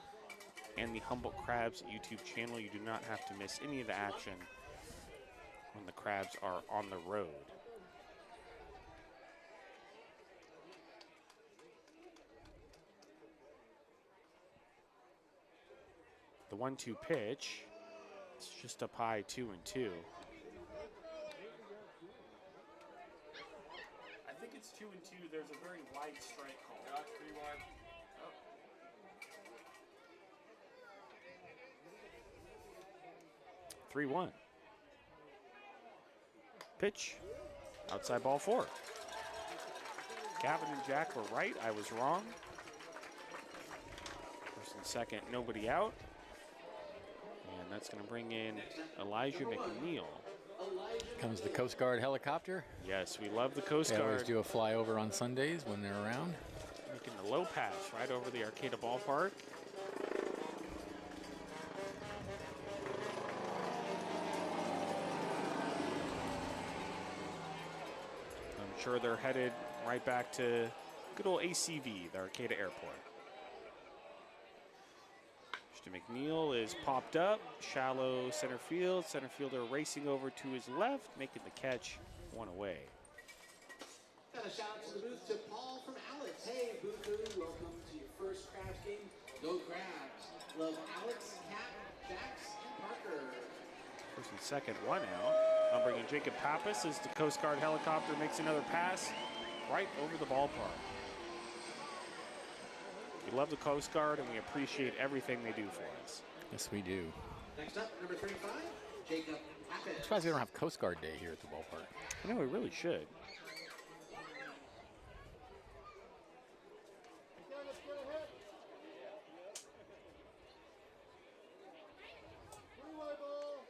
and the Humboldt Crabs YouTube channel. You do not have to miss any of the action when the Crabs are on the road. The 1-2 pitch, it's just up high, 2-2. I think it's 2-2. There's a very wide strike call. 3-1. Pitch, outside ball 4. Gavin and Jack were right. I was wrong. First and second, nobody out. And that's going to bring in Elijah McNeil. Comes the Coast Guard helicopter. Yes, we love the Coast They always Guard. do a flyover on Sundays when they're around. Making the low pass right over the Arcata ballpark. I'm sure they're headed right back to good old ACV, the Arcata Airport. Mr. McNeil is popped up, shallow center field. Center fielder racing over to his left, making the catch, one away. Got a shout out to the booth to Paul from Alex. Hey, Boo-Boo, welcome to your first Crabs game. Go Crabs. Love Alex, Kat, Jax, and Parker. First and second, 1 out. I'll bring in Jacob Pappas as the Coast Guard helicopter makes another pass right over the ballpark. We love the Coast Guard, and we appreciate everything they do for us. Yes, we do. Next up, number 35, Jacob Pappas. I'm surprised they don't have Coast Guard Day here at the ballpark. I know we really should. Let's get ahead. Three-way ball.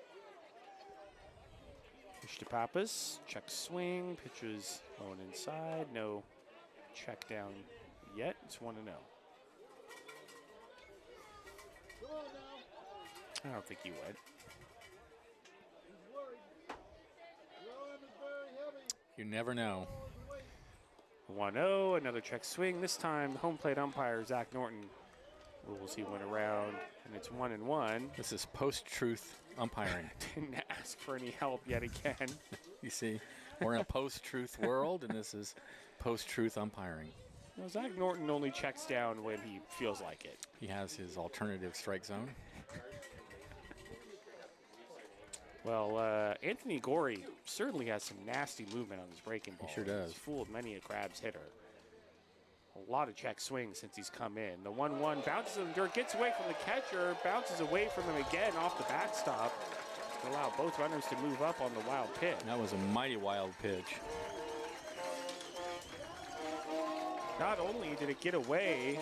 Pitch to Pappas, check swing, pitches low and inside, no check down yet. It's 1-0. Go on now. I don't think he would. He's worried. Your arm is very heavy. You never know. Hold the weight. 1-0, another check swing. This time, home plate umpire Zach Norton rules he went around, and it's 1-1. This is post-truth umpiring. Didn't ask for any help yet again. You see, we're in a post-truth world, and this is post-truth umpiring. No, Zach Norton only checks down when he feels like it. He has his alternative strike zone. Well, Anthony Gorey certainly has some nasty movement on his breaking ball. He sure does. He's fooled many a Crabs hitter. A lot of check swings since he's come in. The 1-1 bounces in the dirt, gets away from the catcher, bounces away from him again off the backstop to allow both runners to move up on the wild pitch. That was a mighty wild pitch. Not only did it get away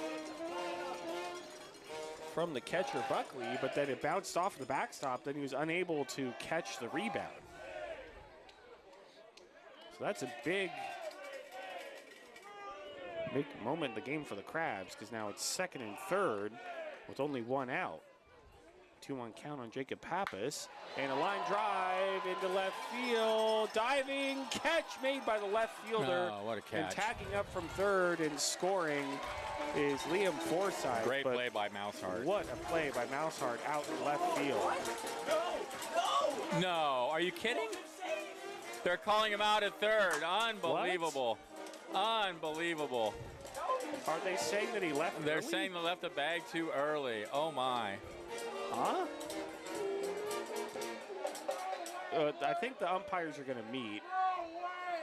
from the catcher Buckley, but then it bounced off the backstop. Then he was unable to catch the rebound. So that's a big moment in the game for the Crabs, because now it's second and third with only one out. 2-1 count on Jacob Pappas, and a line drive into left field. Diving catch made by the left fielder. Oh, what a And catch. tacking up from third and scoring is Liam Forsythe. Great but play by Mousehart. what a play by Mousehart out in left field. No, are you kidding? They're calling him out at third. Unbelievable. Unbelievable. Are they saying that he left They're early? saying they left the bag too early. Oh, my. Huh? I think the umpires are going to meet.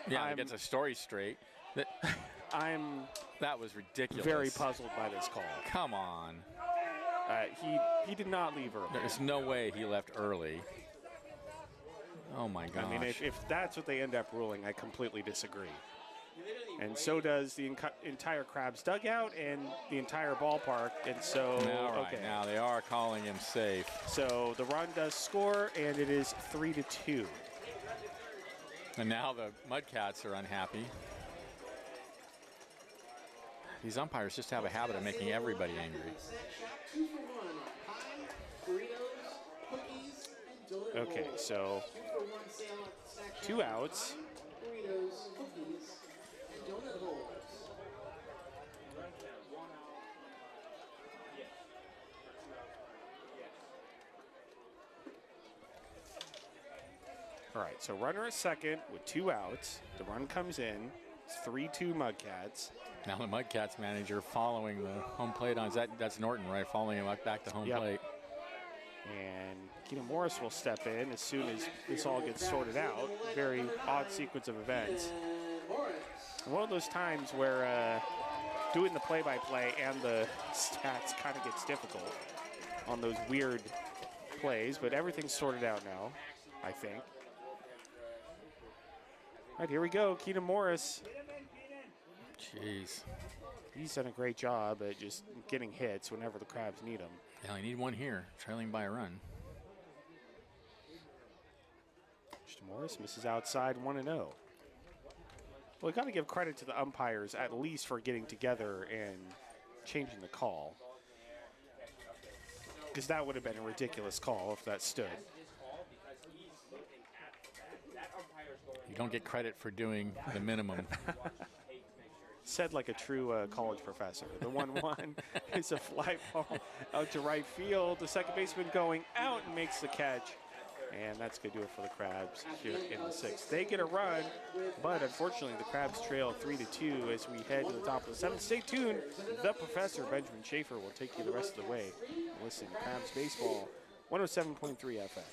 Yeah, I'm- to get the story straight. I'm That was ridiculous. very puzzled by this call. Come on. He did not leave early. There's no way he left early. Oh, my gosh. I mean, if that's what they end up ruling, I completely disagree. And so does the entire Crabs dugout and the entire ballpark. And so, All right, okay. now they are calling him safe. So the run does score, and it is 3-2. And now the Mudcats are unhappy. These umpires just have a habit of making everybody angry. 2 for 1 on pie, burritos, cookies, and donut Okay, rolls. so 2 for 1 sale at the snack shack. 2 outs. Pie, burritos, cookies, and donut rolls. All right, so runner at second with 2 outs. The run comes in. It's 3-2 Mudcats. Now the Mudcats manager following the home plate on. That's Norton, right? Following him back to home Yep. plate. And Keenan Morris will step in as soon as this all gets sorted out. Very odd sequence of events. And Morris. One of those times where doing the play-by-play and the stats kind of gets difficult on those weird plays, but everything's sorted out now, I think. All right, here we go. Keenan Morris. Jeez. He's done a great job at just getting hits whenever the Crabs need them. Yeah, I need one here, trailing by a run. Mr. Morris misses outside 1-0. Well, we got to give credit to the umpires at least for getting together and changing the call, because that would have been a ridiculous call if that stood. You don't get credit for doing the minimum. Said like a true college professor. The 1-1 is a fly ball out to right field. The second baseman going out and makes the catch. And that's going to do it for the Crabs here in the 6th. They get a run, but unfortunately the Crabs trail 3-2 as we head to the top of the 7th. Stay tuned. The Professor, Benjamin Schaefer, will take you the rest of the way. Listen, Crabs Baseball, 107.3 FM.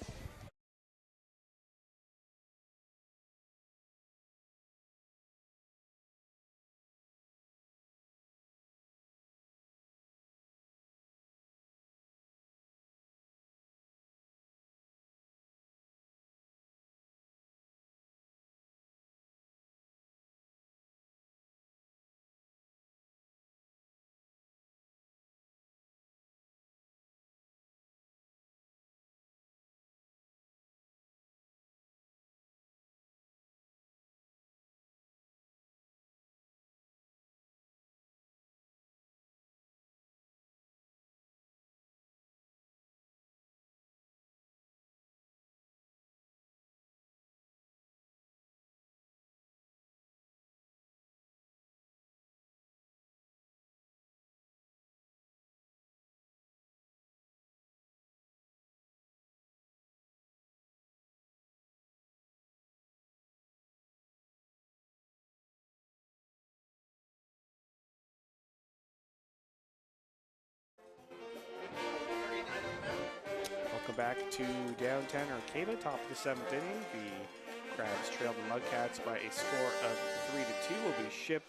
back to downtown Arcata, top of the 7th inning. The Crabs trailed the Mudcats by a score of 3-2. Will be Ship,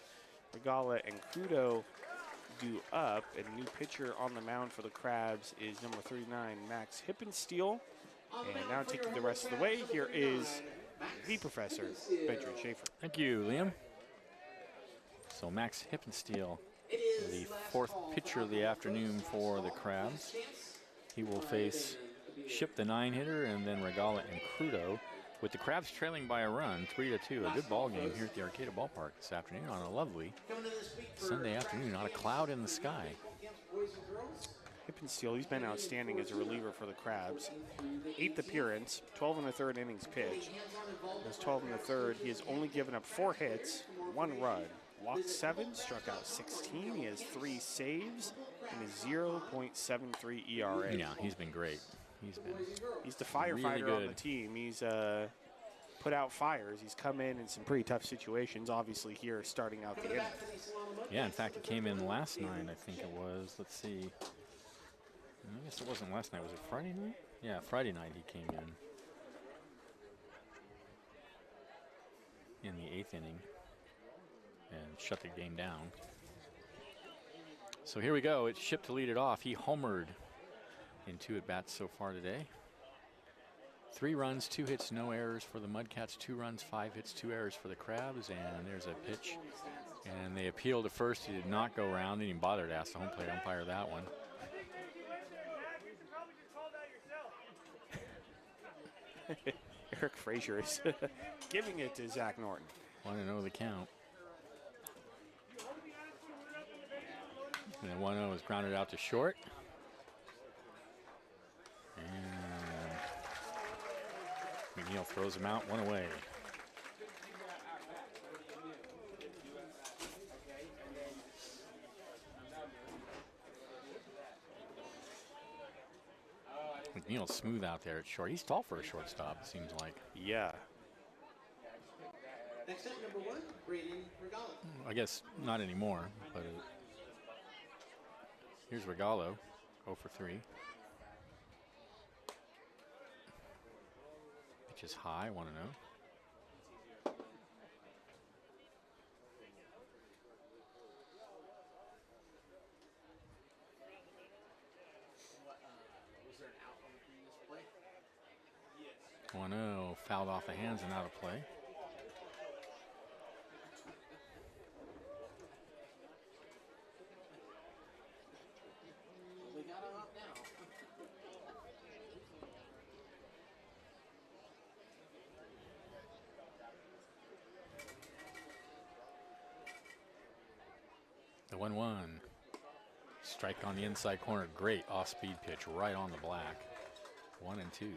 Regala, and Crudo due up. And new pitcher on the mound for the Crabs is number 39, Max Hippensteel. And now taking the rest of the way, here is the professor, Benjamin Schaefer. Thank you, Liam. So Max Hippensteel, the 4th pitcher of the afternoon for the Crabs. He will face Ship, the 9-hitter, and then Regala and Crudo, with the Crabs trailing by a run, 3-2. A good ball game here at the Arcata Ballpark this afternoon on a lovely Sunday afternoon. Not a cloud in the sky. Hippensteel, he's been outstanding as a reliever for the Crabs. 8th appearance, 12 1/3 innings pitched. Those 12 1/3, he has only given up 4 hits, 1 run, walked 7, struck out 16. He has 3 saves and a 0.73 ERA. Yeah, he's been great. He's the firefighter really on the team. He's put out fires. He's come in some pretty tough situations, obviously here starting out the inning. Yeah, in fact, he came in last night, I think it was. Let's see. I guess it wasn't last night. Was it Friday night? Yeah, Friday night he came in the 8th inning and shut the game down. So here we go. It's Ship to lead it off. He homered in 2 at-bats so far today. 3 runs, 2 hits, no errors for the Mudcats. 2 runs, 5 hits, 2 errors for the Crabs. And there's a pitch. And they appealed to first. He did not go around. Didn't even bother to ask the home plate umpire that one. Eric Frazier is giving it to Zach Norton. Want to know the count. And then 1-0 is grounded out to short. And McNeil throws him out, 1 away. McNeil's smooth out there at short. He's tall for a shortstop, it seems like. Yeah. Next up, number 1, Braden Regala. I guess not anymore, but here's Regalo, 0 for 3. Pitch is high, 1-0. Was there an out on the previous play? 1-0, fouled off the hands and out of play. We got him up now. The 1-1. Strike on the inside corner. Great off-speed pitch right on the black. 1-2.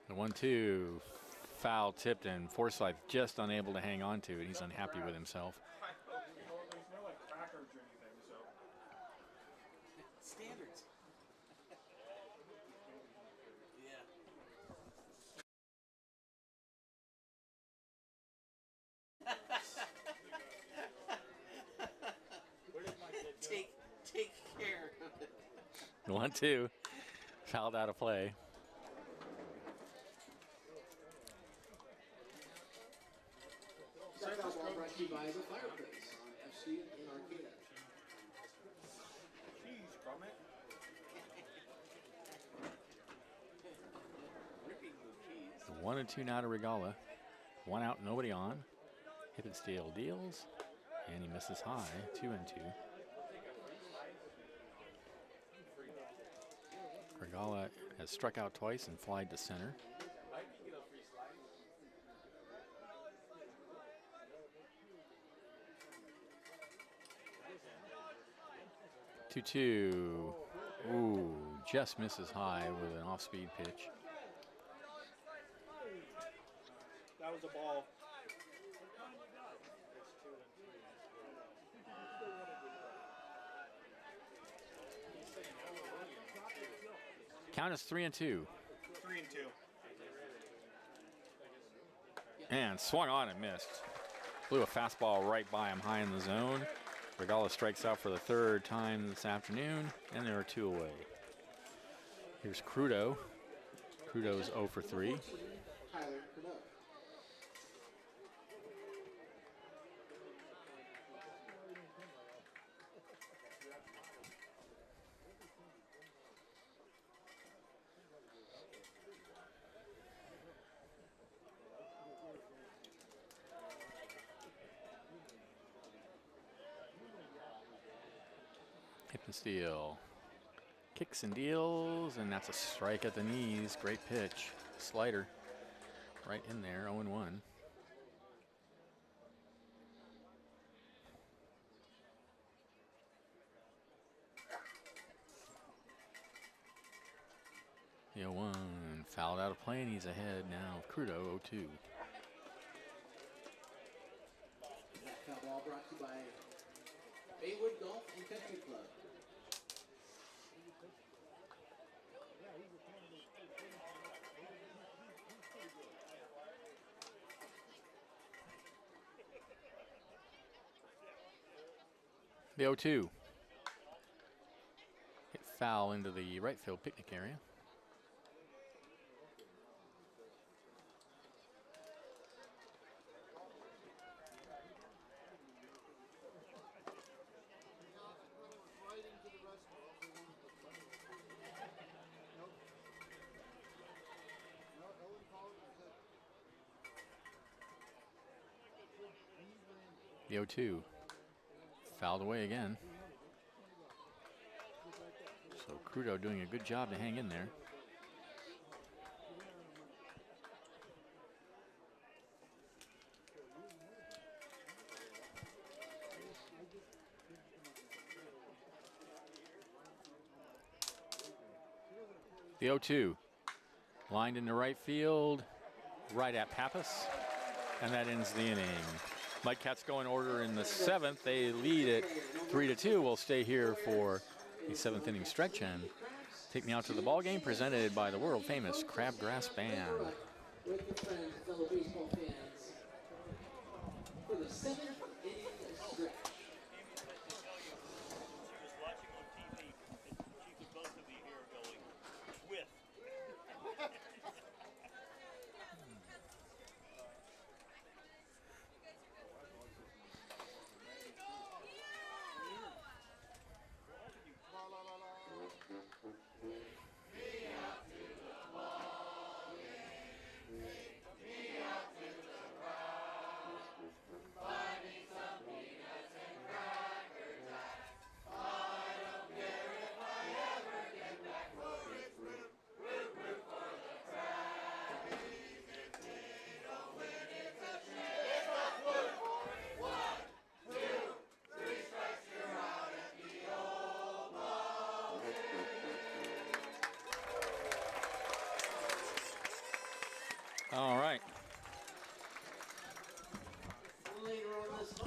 The 1-2. Foul tipped, and Forsyth just unable to hang on to it. He's unhappy with himself. Standards. Take care of it. The 1-2. Fouled out of play. Start that ball brought to you by the Fireplace on F Street in Arcata. The 1-2 now to Regala. 1 out, nobody on. Hippensteel deals, and he misses high. 2-2. Regala has struck out twice and flied to center. 2-2. Ooh, just misses high with an off-speed pitch. That was a ball. Count is 3-2. 3-2. And swung on and missed. Blew a fastball right by him, high in the zone. Regala strikes out for the 3rd time this afternoon, and there are 2 away. Here's Crudo. Crudo's 0 for 3. Tyler Crudo. Hip and steal. Kicks and deals, and that's a strike at the knees. Great pitch. Slider right in there, 0-1. The 0-1 fouled out of play, and he's ahead now. Crudo 0-2. That foul ball brought to you by Baywood Golf and Country Club. The 0-2. Hit foul into the right field picnic area. The 0-2. Fouled away again. So Crudo doing a good job to hang in there. The 0-2. Lined into right field, right at Pappas, and that ends the inning. Mudcats go in order in the 7th. They lead it 3-2. We'll stay here for the 7th inning stretch and take me out to the ball game presented by the world famous Crabgrass Band. With the friends, fellow baseball fans, for the 7th inning stretch. All right.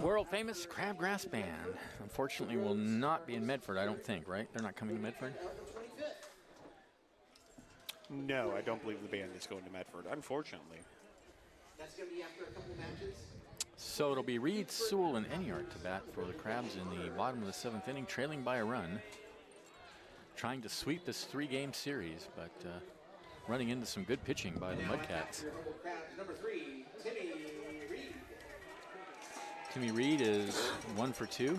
World famous Crabgrass Band. Unfortunately, will not be in Medford, I don't think, right? They're not coming to Medford? No, I don't believe the band is going to Medford, unfortunately. That's going to be after a couple matches. So it'll be Reed, Sewell, and Enyart to bat for the Crabs in the bottom of the 7th inning, trailing by a run. Trying to sweep this 3-game series, but running into some good pitching by the Mudcats. Number 3, Timmy Reed. Timmy Reed is 1 for 2.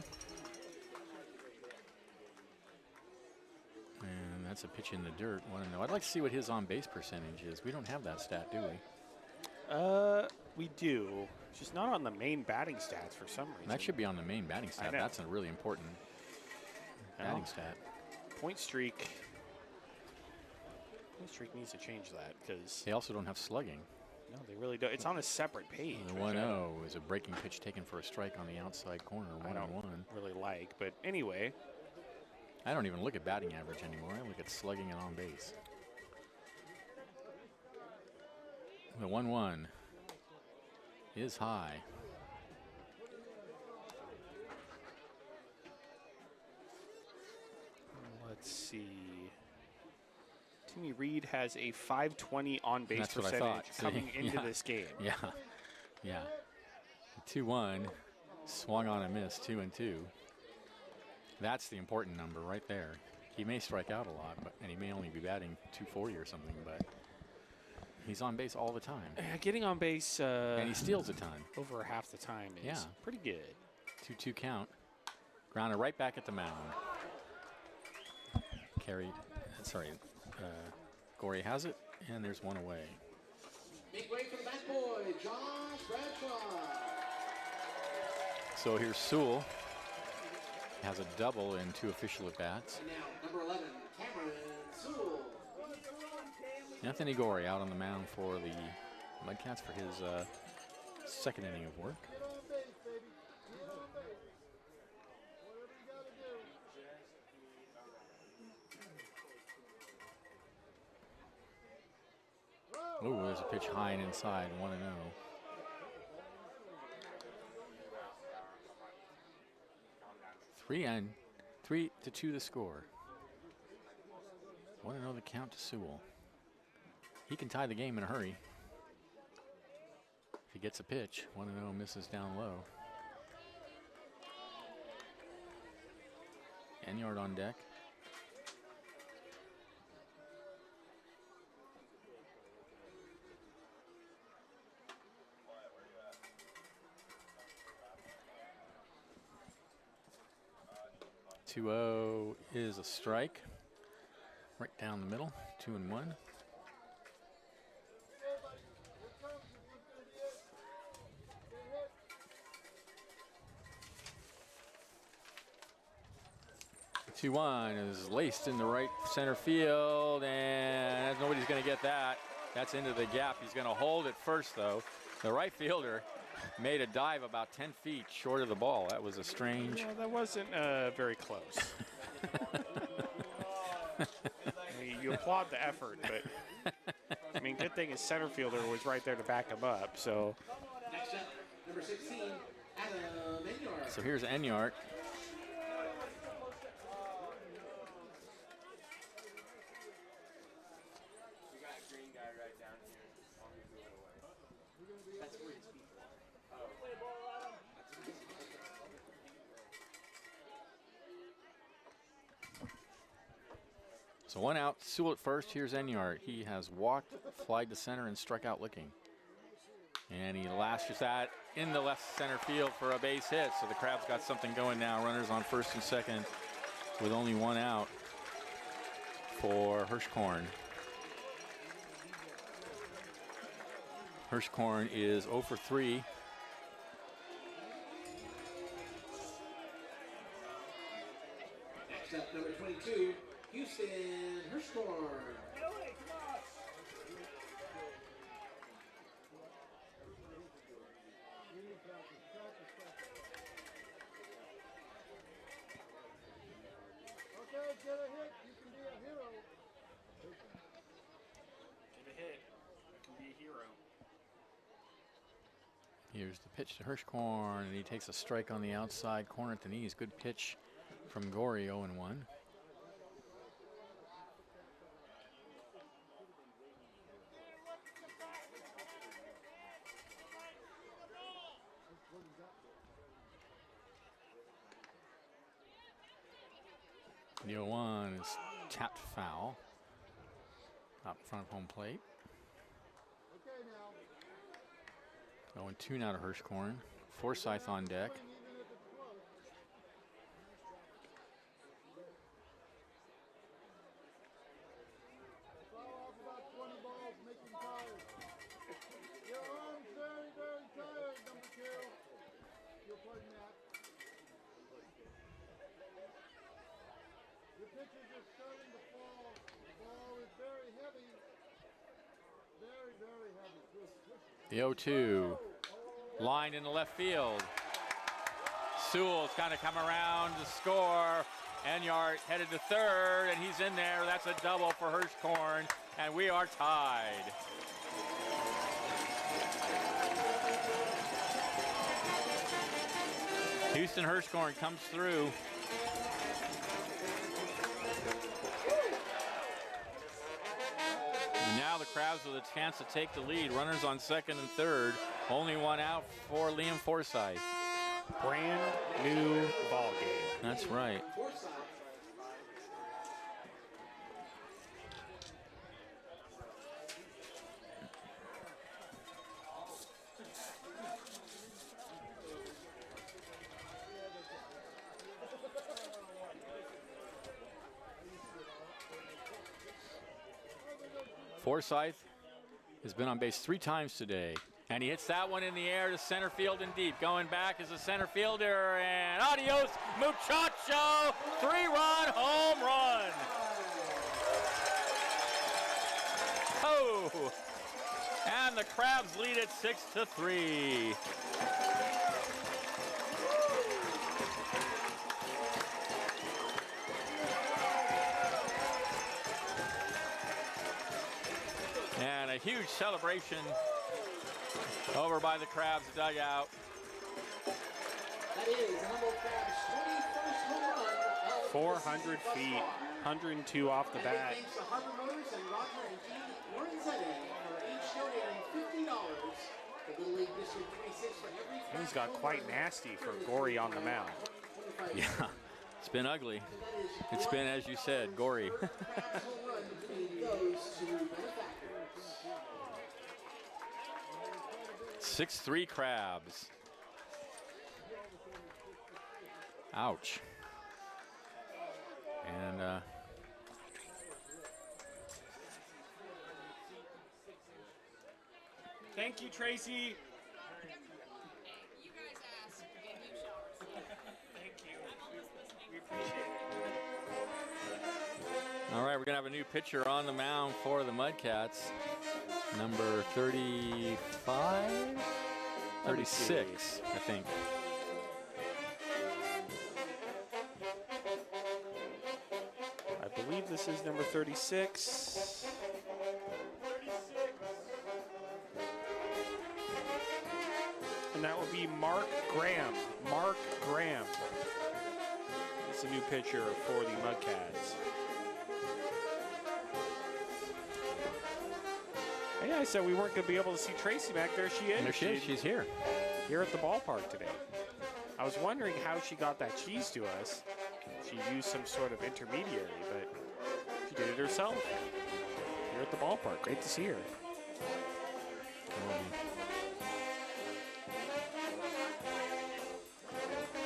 And that's a pitch in the dirt. Want to know? I'd like to see what his on-base percentage is. We don't have that stat, do we? We do. It's just not on the main batting stats for some reason. That should be on the main batting stat. That's a really important batting stat. Point streak. Point streak needs to change that because they also don't have slugging. No, they really don't. It's on a separate page. The 1-0 is a breaking pitch taken for a strike on the outside corner. 1-1. Really like, but anyway. I don't even look at batting average anymore. I look at slugging and on base. The 1-1 is high. Let's see. Timmy Reed has a .520 on-base percentage coming into this game. Yeah. Yeah. 2-1. Swung on and missed. 2-2. That's the important number right there. He may strike out a lot, and he may only be batting 240 or something, but he's on base all the time. Getting on base and he steals a ton. over half the time is pretty good. 2-2 count. Grounded right back at the mound. Gorey has it, and there's one away. Make way for the bat boy, Josh Bradshaw. So here's Sewell. Has a double in 2 official at-bats. And now, number 11, Cameron Sewell. Anthony Gorey out on the mound for the Mudcats for his second inning of work. Ooh, there's a pitch high and inside, 1-0. Three to 2 the score. 1-0 the count to Sewell. He can tie the game in a hurry. If he gets a pitch, 1-0 misses down low. Enyard on deck. Two-0 is a strike. Right down the middle, 2-1. The 2-1 is laced in the right center field, and nobody's going to get that. That's into the gap. He's going to hold it first, though. The right fielder made a dive about 10 feet short of the ball. That was a strange. Yeah, that wasn't very close. I mean, you applaud the effort, but I mean, good thing his center fielder was right there to back him up. So Next up, number 16, Adam Enyard. So here's Enyard. We got a green guy right down here. While we move it away. That's where his feet were. So 1 out, Sewell at first. Here's Enyard. He has walked, flied to center, and struck out looking. And he lashes that in the left center field for a base hit. So the Crabs got something going now. Runners on first and second with only 1 out for Hirschkorn. Hirschkorn is 0 for 3. Next up, number 22, Houston Hirschkorn. Okay, get a hit. You can be a hero. get a hit, you can be a hero. Here's the pitch to Hirschkorn, and he takes a strike on the outside corner at the knees. Good pitch from Gorey, 0-1. The 0-1 is tapped foul out in front of home plate. Okay, now. 0-2 now to Hirschkorn. Forsythe on deck. Even if it's close. Foul off about 20 balls, make him tired. Your arm's very, very tired, number 2. You'll pardon that. Your pitches are starting to fall. The ball is very heavy. Very, very heavy. The 0-2 lined in the left field. Sewell's got to come around to score. Enyard headed to third, and he's in there. That's a double for Hirschkorn, and we are tied. Houston Hirschkorn comes through. And now the Crabs with a chance to take the lead. Runners on second and third. Only one out for Liam Forsyth. Brand new ball game. That's right. Forsyth has been on base 3 times today, and he hits that one in the air to center field and deep. Going back is a center fielder, and adios, muchacho! 3-run home run. Oh! And the Crabs lead it 6-3. And a huge celebration over by the Crabs dugout. That is Humboldt Crabs' 21st home run. 400 feet, 102 off the bat. Thanks to Harbor Motors and Roger and Jean Lorenzetti for each donating $50 to Little League District 26 for every Crabs Things got home quite run. nasty for Gory on the mound. Yeah, it's been ugly. It's been, as you said, gory. Crabs home run between those two benefactors. 6-3 Crabs. Ouch. And Thank you, Tracy. You guys asked, and you shall receive. Thank you. I'm almost listening. We appreciate it. all right, we're gonna have a new pitcher on the mound for the Mudcats. Number 35, 36, I think. I believe this is number 36. And that would be Mark Graham. Mark Graham. It's a new pitcher for the Mudcats. Yeah, I said we weren't going to be able to see Tracy back there. She is. There she is. She's here. Here at the ballpark today. I was wondering how she got that cheese to us. She used some sort of intermediary, but she did it herself. Here at the ballpark. Great to see her.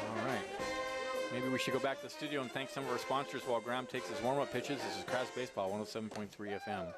All right. Maybe we should go back to the studio and thank some of our sponsors while Graham takes his warm-up pitches. This is Crabs Baseball, 107.3 FM.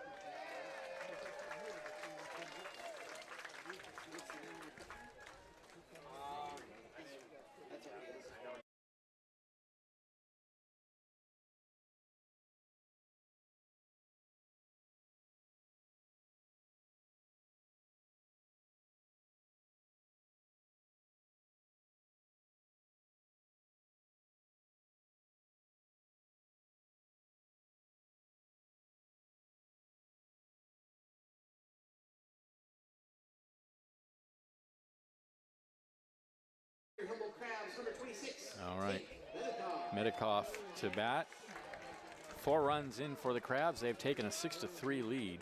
Humboldt Crabs, number 26. All right. Medikoff to bat. 4 runs in for the Crabs. They've taken a 6-3 lead.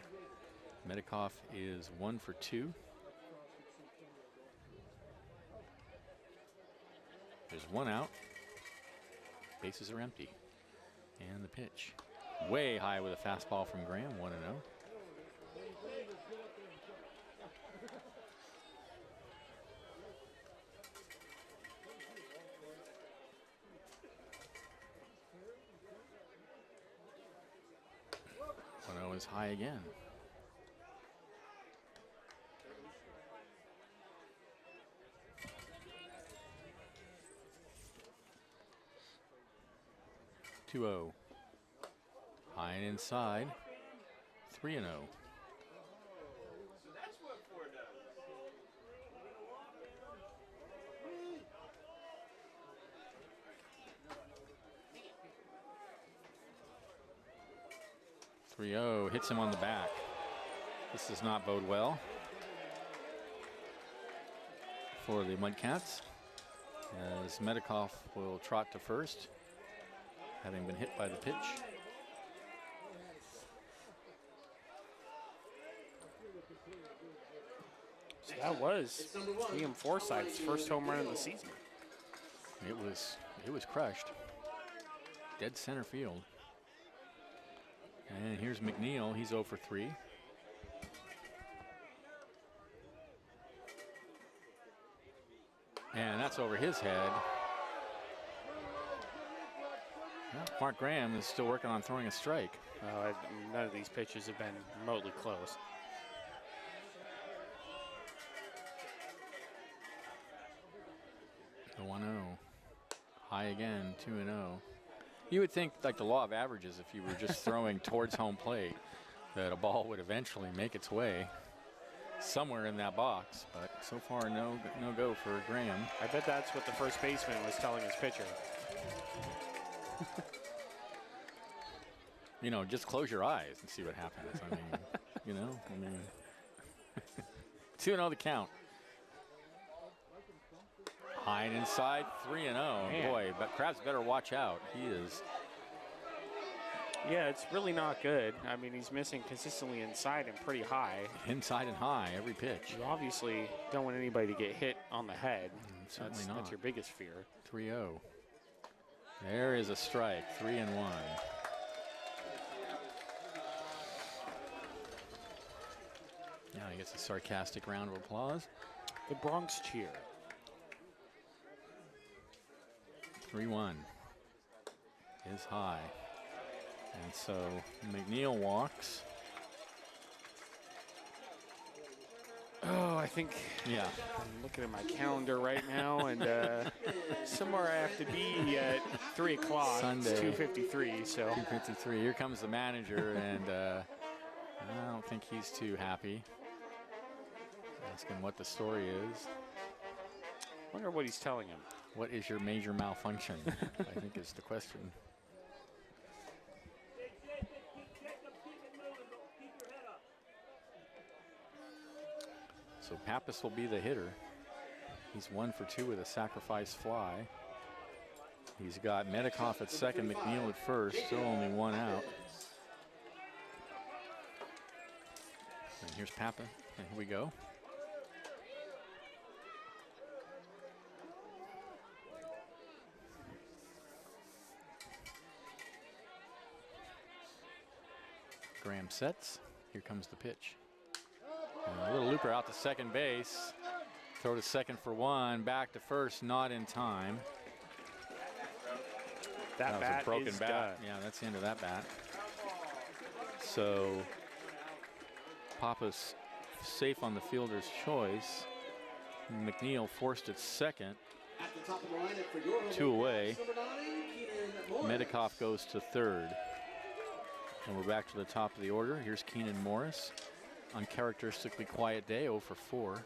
Medikoff is 1 for 2. There's 1 out. Bases are empty. And the pitch. Way high with a fastball from Graham, 1-0. Is high again. Two-oh. High and inside. 3-0. So that's what 4 does. 3-0, hits him on the back. This does not bode well for the Mudcats, as Medikoff will trot to first, having been hit by the pitch. So That was It's number 1. Liam Forsythe's first home run of the season. It was crushed. Dead center field. And here's McNeil. He's 0 for 3. And that's over his head. Well, Mark Graham is still working on throwing a strike. None of these pitches have been remotely close. The 1-0. High again, 2-0. You would think, like the law of averages, if you were just throwing towards home plate, that a ball would eventually make its way somewhere in that box. But so far, no go for Graham. I bet that's what the first baseman was telling his pitcher. You know, just close your eyes and see what happens. I mean, you know, 2-0 the count. High and inside, 3-0. Boy, but Krabs better watch out. He is. Yeah, it's really not good. I mean, he's missing consistently inside and pretty high. Inside and high every pitch. You obviously don't want anybody to get hit on the head. Certainly not. That's your biggest fear. 3-0. There is a strike, 3-1. Now he gets a sarcastic round of applause. The Bronx cheer. 3-1 is high. And so McNeil walks. Oh, I think, Yeah. I'm looking at my calendar right now, and somewhere I have to be at 3 o'clock. Sunday. It's 2:53, so. 2:53. Here comes the manager, and I don't think he's too happy. Ask him what the story is. Wonder what he's telling him. What is your major malfunction? I think is the question. So Pappas will be the hitter. He's 1 for 2 with a sacrifice fly. He's got Medikoff at second, McNeil at first, still only 1 out. And here's Pappas, and here we go. Graham sets. Here comes the pitch. And a little looper out to second base. Throw to second for 1. Back to first, not in time. That was bat a broken is bat. done. Yeah, that's the end of that bat. So Pappas safe on the fielder's choice. McNeil forced at second. At the top of the lineup for your 2 away. number 9, Keenan Morris. Medikoff goes to third. And we're back to the top of the order. Here's Keenan Morris. Uncharacteristically quiet day, 0 for 4.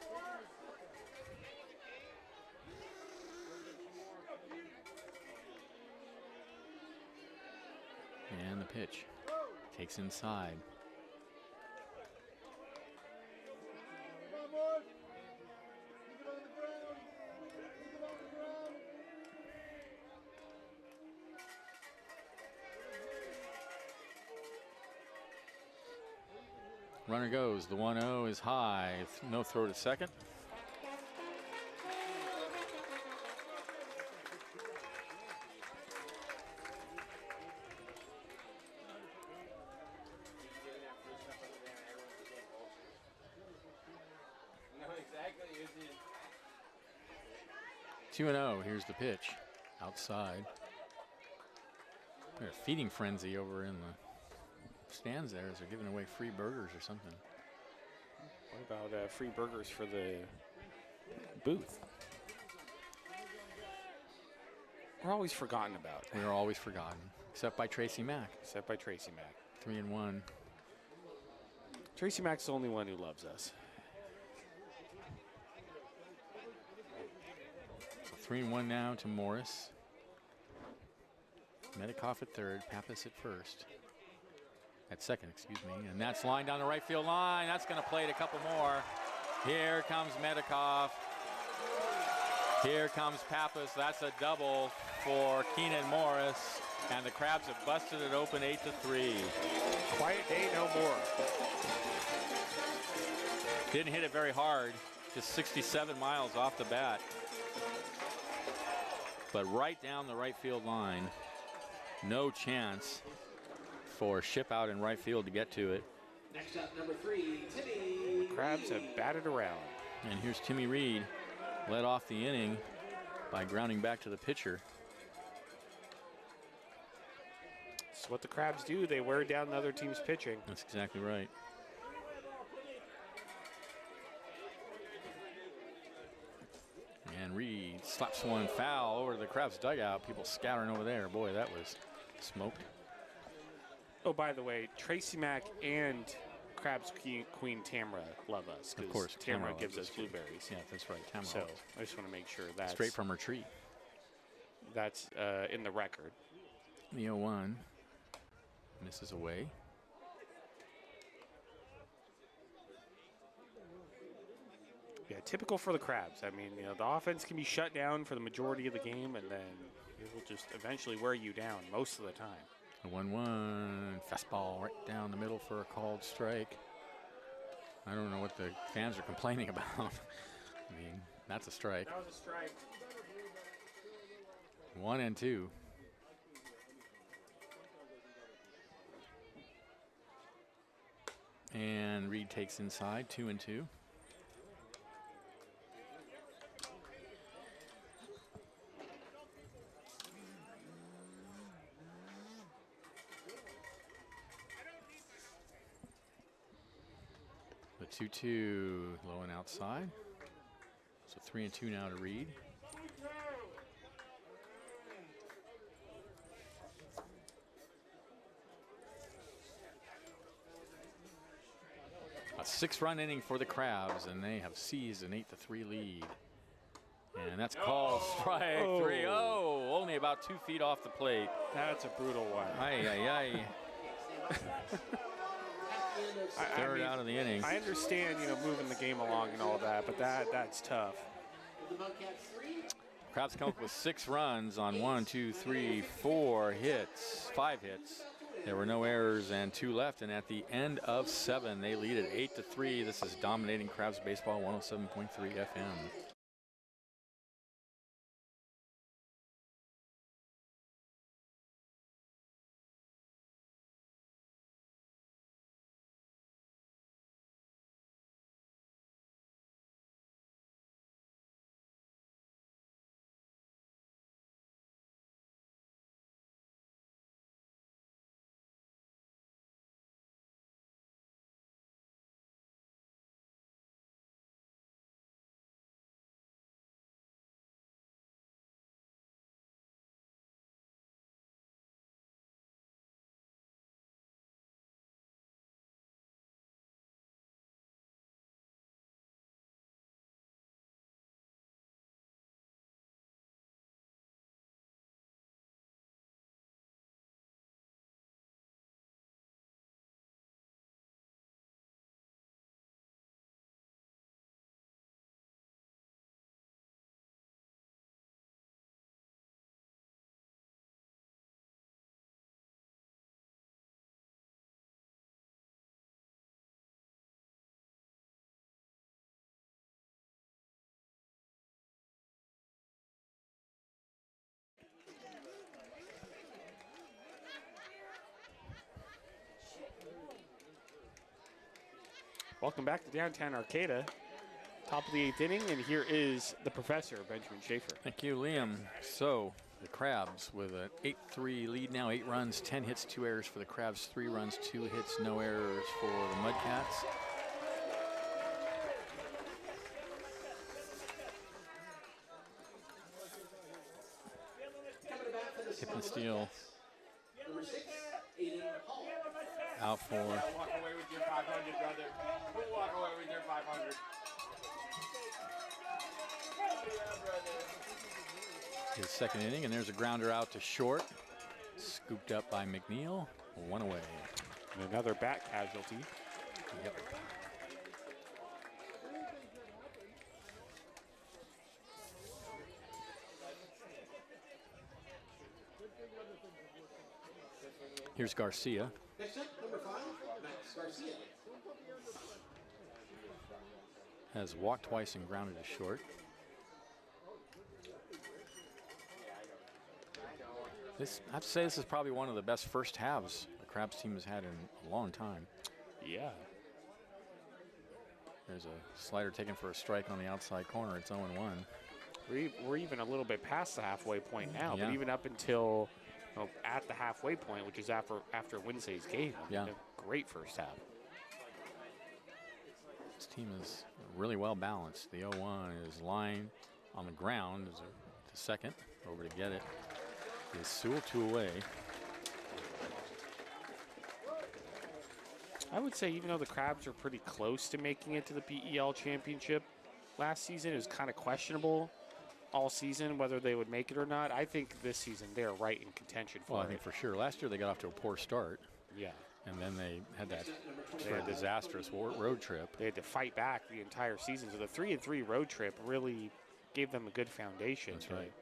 And the pitch. Takes inside. Come on, boys. Keep it on the ground. Keep it on the ground. Runner goes. The 1-0 is high. No throw to second. No, exactly. It was 2-0. Here's the pitch. Outside. They're a feeding frenzy over in the stands there as they're giving away free burgers or something. What about free burgers for the booth? We're always forgotten about. We are always forgotten, except by Tracy Mack. Except by Tracy Mack. 3-1. Tracy Mack's the only one who loves us. So 3-1 now to Morris. Medikoff at third, Pappas at first. At second, excuse me. And that's lined down the right field line. That's going to plate a couple more. Here comes Medikoff. Here comes Pappas. That's a double for Keenan Morris. And the Crabs have busted it open 8-3. Quiet day, no more. Didn't hit it very hard. to 67 miles off the bat. But right down the right field line. No chance for Ship out in right field to get to it. Next up, number 3, Timmy. Crabs have batted around. And here's Timmy Reed, led off the inning by grounding back to the pitcher. It's what the Crabs do. They wear down the other team's pitching. That's exactly right. And Reed slaps one foul over to the Crabs dugout. People scattering over there. Boy, that was smoked. Oh, by the way, Tracy Mack and Crabs Queen Tamara love us. Of course, Tamara Tamara gives loves us us too. blueberries. Yeah, that's right. Tamara. So I just want to make sure that's straight from her tree. That's in the record. The 0-1 misses away. Yeah, typical for the Crabs. I mean, the offense can be shut down for the majority of the game, and then it will just eventually wear you down most of the time. The 1-1 fastball right down the middle for a called strike. I don't know what the fans are complaining about. I mean, that's a strike. That was a strike. 1-2. And Reed takes inside, 2-2. The 2-2 low and outside. So 3-2 now to Reed. A 6-run inning for the Crabs, and they have seized an 8-3 lead. And that's called strike 3. Oh, only about 2 feet off the plate. That's a brutal one. Aye. Third out of the inning. I understand, moving the game along and all that, but that's tough. The Mudcats 3. Crabs come up with 6 runs on 5 hits. There were no errors and 2 left, and at the end of 7, they lead at 8-3. This is Dominating Crabs Baseball, 107.3 FM. Welcome back to Downtown Arcata. Top of the 8th inning, and here is the professor, Benjamin Schaefer. Thank you, Liam. So the Crabs with an 8-3 lead now, 8 runs, 10 hits, 2 errors for the Crabs, 3 runs, 2 hits, no errors for the Mudcats. Hip and steal. Number 6, Aiden Hall. Out for Walk away with your 500, brother. Don't walk away with your 500. his second inning, and there's a grounder out to short. Scooped up by McNeil. 1 away. And another bat casualty. Yep. Here's Garcia. Next up, number 5, Max Garcia. has walked twice and grounded to short. I have to say this is probably one of the best first halves the Crabs team has had in a long time. Yeah. There's a slider taken for a strike on the outside corner. It's 0-1. We're even a little bit past the halfway point now, Yeah. but even up until at the halfway point, which is after Wednesday's game, Yeah. a great first half. This team is really well balanced. The 0-1 is lying on the ground as to second. Over to get it is Sewell, 2 away. I would say even though the Crabs are pretty close to making it to the PEL championship last season, it was kind of questionable all season whether they would make it or not. I think this season they're right in contention for Well, I it. think for sure. Last year they got off to a poor start, Yeah. and then they had that sort of disastrous road trip. They had to fight back the entire season. So the 3-3 road trip really gave them a good foundation That's to right.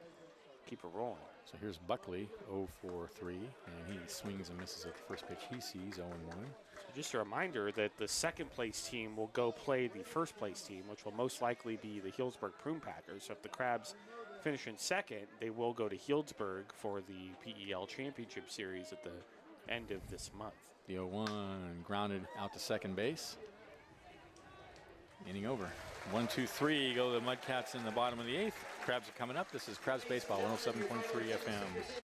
keep it rolling. So here's Buckley, 0-for-3, and he swings and misses at the first pitch he sees, 0-1. Just a reminder that the second place team will go play the first place team, which will most likely be the Healdsburg Prune Packers. So if the Crabs finish in second, they will go to Healdsburg for the PEL Championship Series at the end of this month. The 0-1 grounded out to second base. Inning over. 1-2-3 go the Mudcats in the bottom of the 8th. Crabs are coming up. This is Crabs Baseball, 107.3 FM.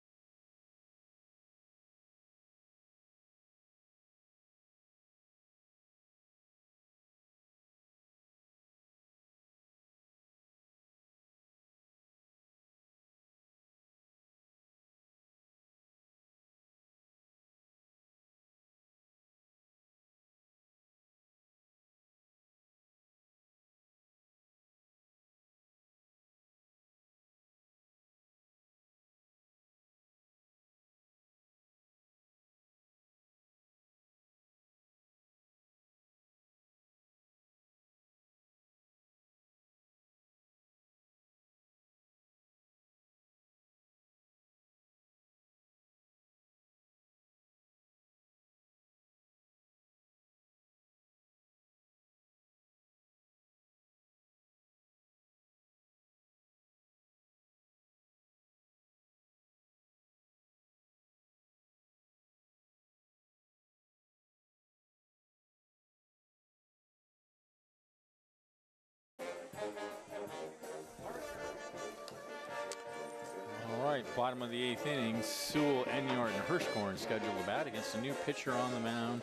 All right, bottom of the 8th inning, Sewell, Enyart, and Hirschkorn scheduled to bat against a new pitcher on the mound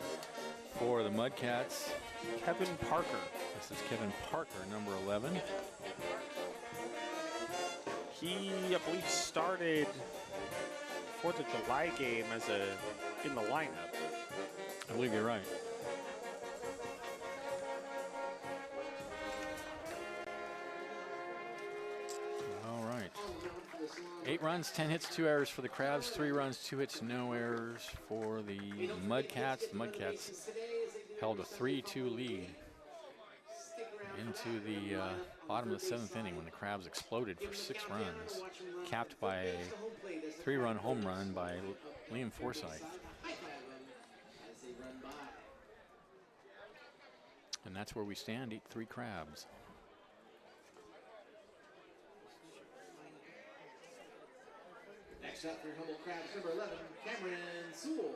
for the Mudcats. Kevin Parker. This is Kevin Parker, number 11. He, I believe, started 4th of July game as in the lineup. I believe you're right. All right. 8 runs, 10 hits, 2 errors for the Crabs. 3 runs, 2 hits, no errors for the Mudcats. The Mudcats held a 3-2 lead into the bottom of the 7th inning when the Crabs exploded for 6 runs, capped by a 3-run home run by Liam Forsythe. And that's where we stand, 8-3 Crabs. Next up for Humboldt Crabs, number 11, Cameron Sewell.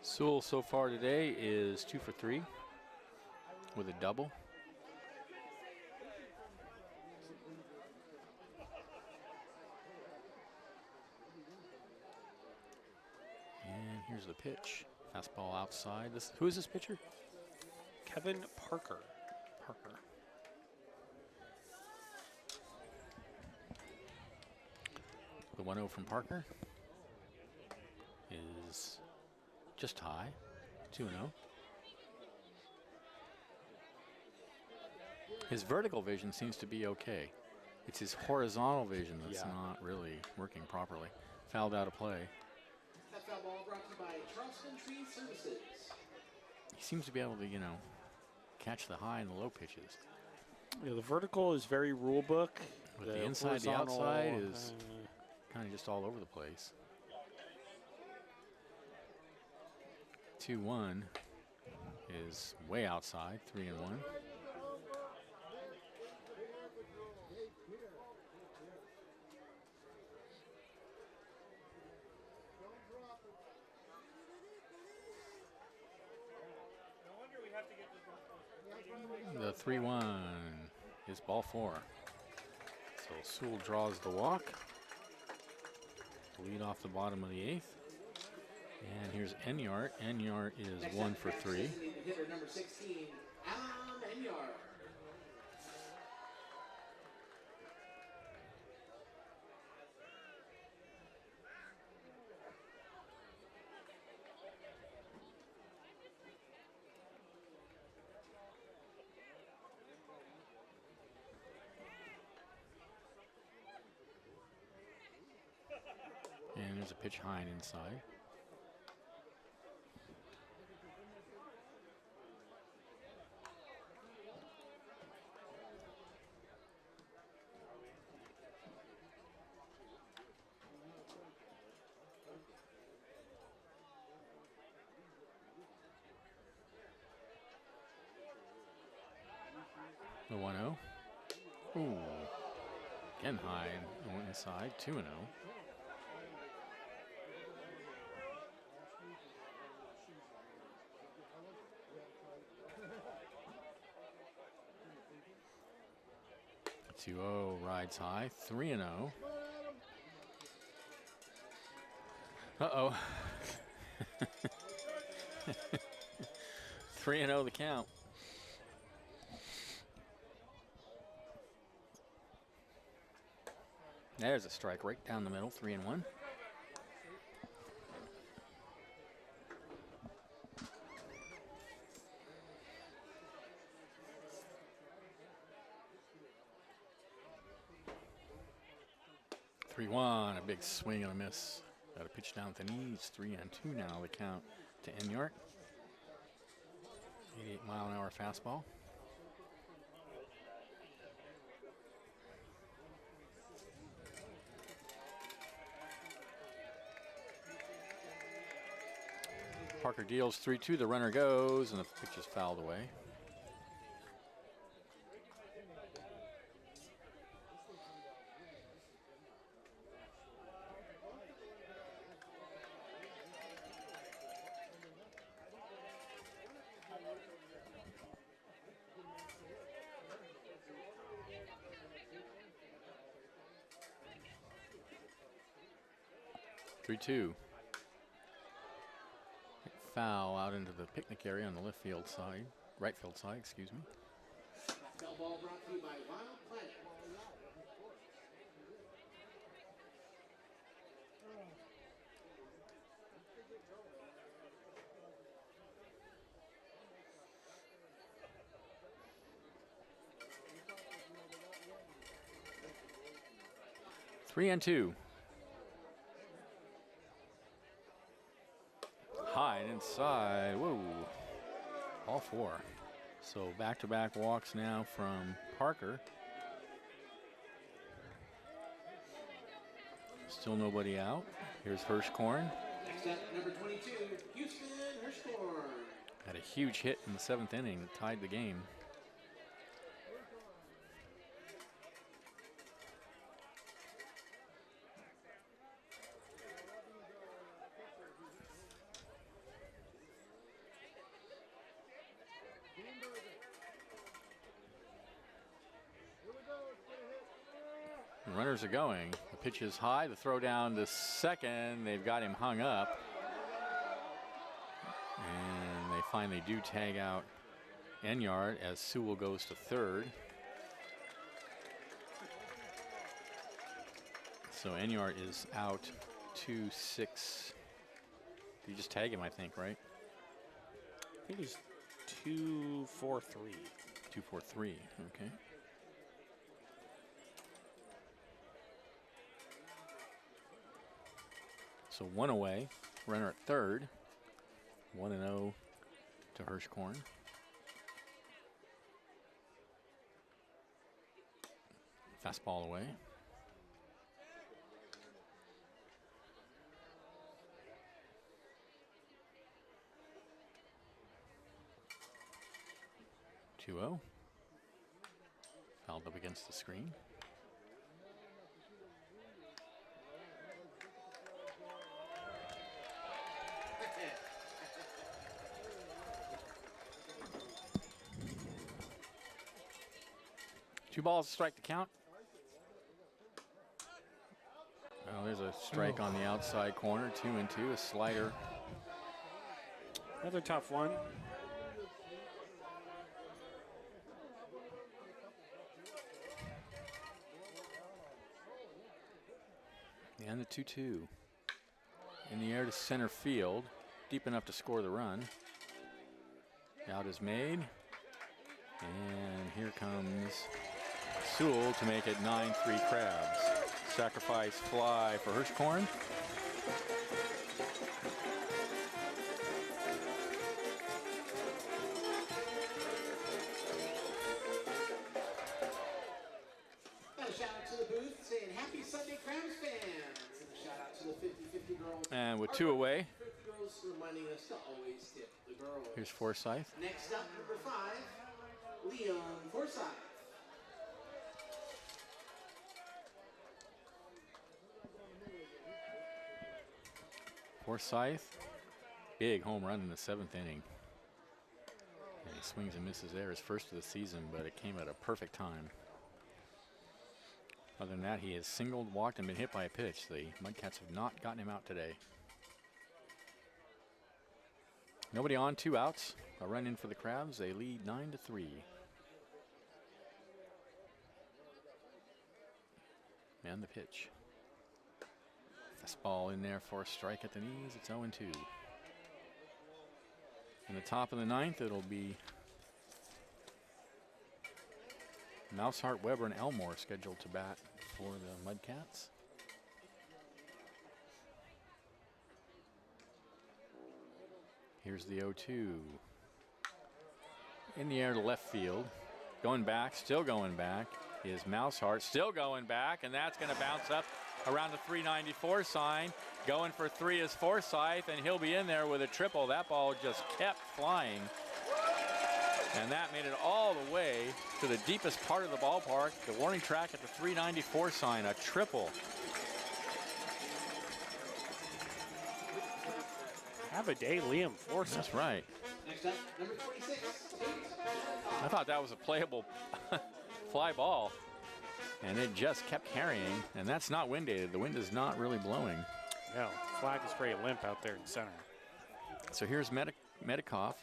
Sewell so far today is 2 for 3 with a double. And here's the pitch. Fastball outside. Who is this pitcher? Kevin Parker. Parker. The 1-0 from Parker is just high, 2-0. His vertical vision seems to be okay. It's his horizontal vision that's not really working properly. Fouled out of play. That foul ball brought to you by Charleston Tree Services. He seems to be able to, catch the high and the low pitches. Yeah, the vertical is very rule book. But the inside, the outside is kind of just all over the place. 2-1 is way outside, 3-1. The 3-1 is ball 4. So Sewell draws the walk. Lead off the bottom of the 8th. And here's Enyart. Enyart is 1 for 3. Hitter number 16, Enyart. And there's a pitch high and inside. The 1-0. Ooh. Again high and went inside. 2-0. Rides high. 3-0. Uh-oh. 3-0 the count. There's a strike right down the middle. 3-1. A big swing and a miss. Got a pitch down at the knees. 3-2 now. The count to Enyart. 88-mile-an-hour fastball. Parker deals 3-2. The runner goes, and the pitch is fouled away. Foul out into the picnic area on the left field side, right field side, excuse me. Foul ball brought to you by Wild Planet. Three and two. High and inside. Whoa. All 4. So back-to-back walks now from Parker. Still nobody out. Here's Hirschkorn. Next up, number 22, Houston Hirschkorn. Had a huge hit in the 7th inning that tied the game. Runners are going. The pitch is high. The throw down to second. They've got him hung up. And they finally do tag out Enyart as Sewell goes to third. So Enyart is out 2-6. You just tag him, I think, right? I think he's 2-4-3. 2-4-3, okay. So 1 away, runner at third. 1-0 to Hirschkorn. Fastball away. Two-0. Fouled up against the screen. 2 balls to strike the count. Oh, there's a strike on the outside corner. 2-2, a slider. Another tough one. And the 2-2. In the air to center field. Deep enough to score the run. Out is made. And here comes Sewell to make it 9-3 Crabs. Sacrifice fly for Hirschkorn. And a shout out to the booth saying happy Sunday Crabs fans. And a shout out to the 50-50 girls. And with 2 away, 50 girls reminding us to always tip the girls. here's Forsythe. Next up, number 5, Leon Forsythe. Forsythe, big home run in the 7th inning. And he swings and misses there, his first of the season, but it came at a perfect time. Other than that, he has singled, walked, and been hit by a pitch. The Mudcats have not gotten him out today. Nobody on, 2 outs. A run in for the Crabs. They lead 9-3. And the pitch. Fastball in there for a strike at the knees. It's 0-2. In the top of the 9th, it'll be Mousehart, Weber, and Elmore scheduled to bat for the Mudcats. Here's the 0-2. In the air to left field. Going back, still going back, is Mousehart. Still going back, and that's going to bounce up around the 394 sign. Going for 3 is Forsythe, and he'll be in there with a triple. That ball just kept flying. And that made it all the way to the deepest part of the ballpark, the warning track at the 394 sign, a triple. Have a day, Liam Forsythe. That's right. Next up, number 46. I thought that was a playable fly ball, and it just kept carrying, and that's not wind aided. The wind is not really blowing. No, flag is very limp out there in center. So here's Medikoff.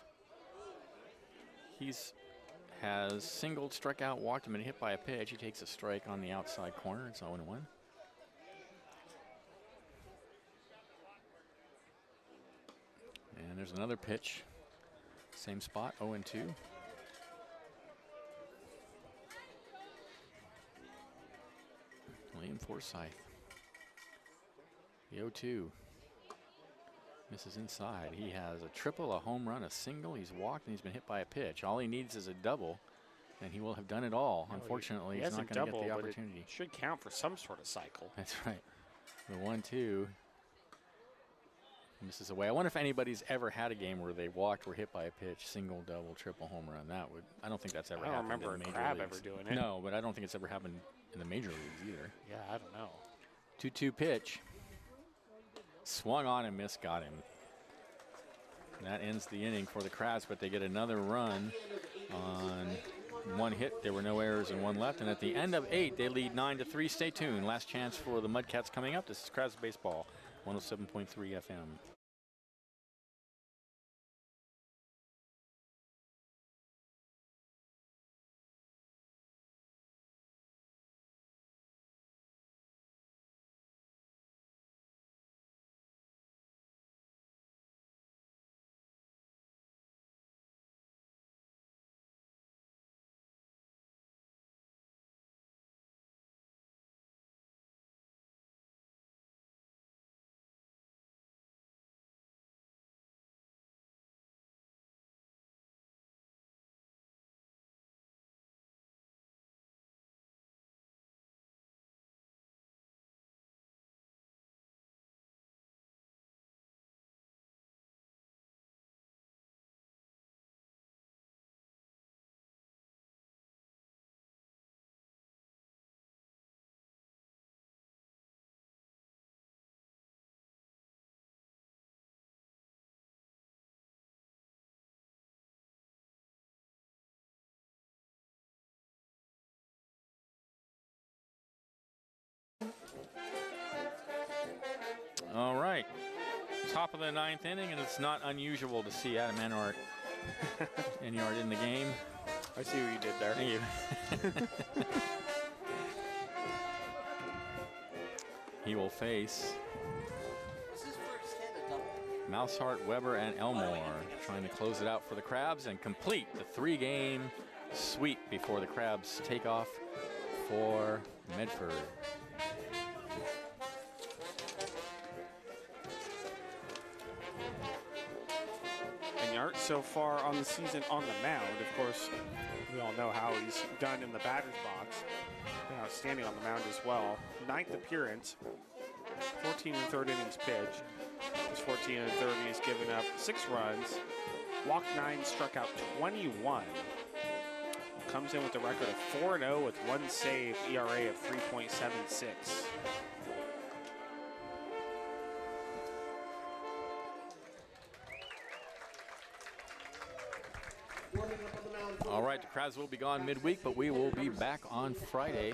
He's has singled, struck out, walked him, and hit by a pitch. He takes a strike on the outside corner. It's 0-1. And there's another pitch. Same spot, 0-2. Liam Forsythe. The 0-2. Misses inside. He has a triple, a home run, a single. He's walked and he's been hit by a pitch. All he needs is a double, and he will have done it all. Unfortunately, he's not going to get the opportunity. It should count for some sort of cycle. That's right. The 1-2. Misses away. I wonder if anybody's ever had a game where they walked, were hit by a pitch, single, double, triple, home run. That would. I don't think that's ever happened. I don't remember in a the Crab major leagues. ever doing it. No, but I don't think it's ever happened in the major leagues either. Yeah, I don't know. 2-2 pitch. Swung on and missed, got him. And that ends the inning for the Crabs, but they get another run on 1 hit. There were no errors and 1 left. And at the end of 8, they lead 9-3. Stay tuned. Last chance for the Mudcats coming up. This is Crabs Baseball, 107.3 FM. right. Top of the 9th inning, and it's not unusual to see Adam Enyart in the game. I see what you did there. Thank you. He will face Was his first hit a double? Mousehart, Weber, and Elmore, trying to close it out for the Crabs and complete the 3-game sweep before the Crabs take off for Medford. Enyart so far on the season on the mound. Of course, we all know how he's done in the batter's box. Been outstanding on the mound as well. 9th appearance, 14 and third innings pitched. His 14 and third, he's given up 6 runs, walked 9, struck out 21. Comes in with a record of 4-0 with 1 save, ERA of 3.76. All right, the Crabs will be gone midweek, but we will be back on Friday.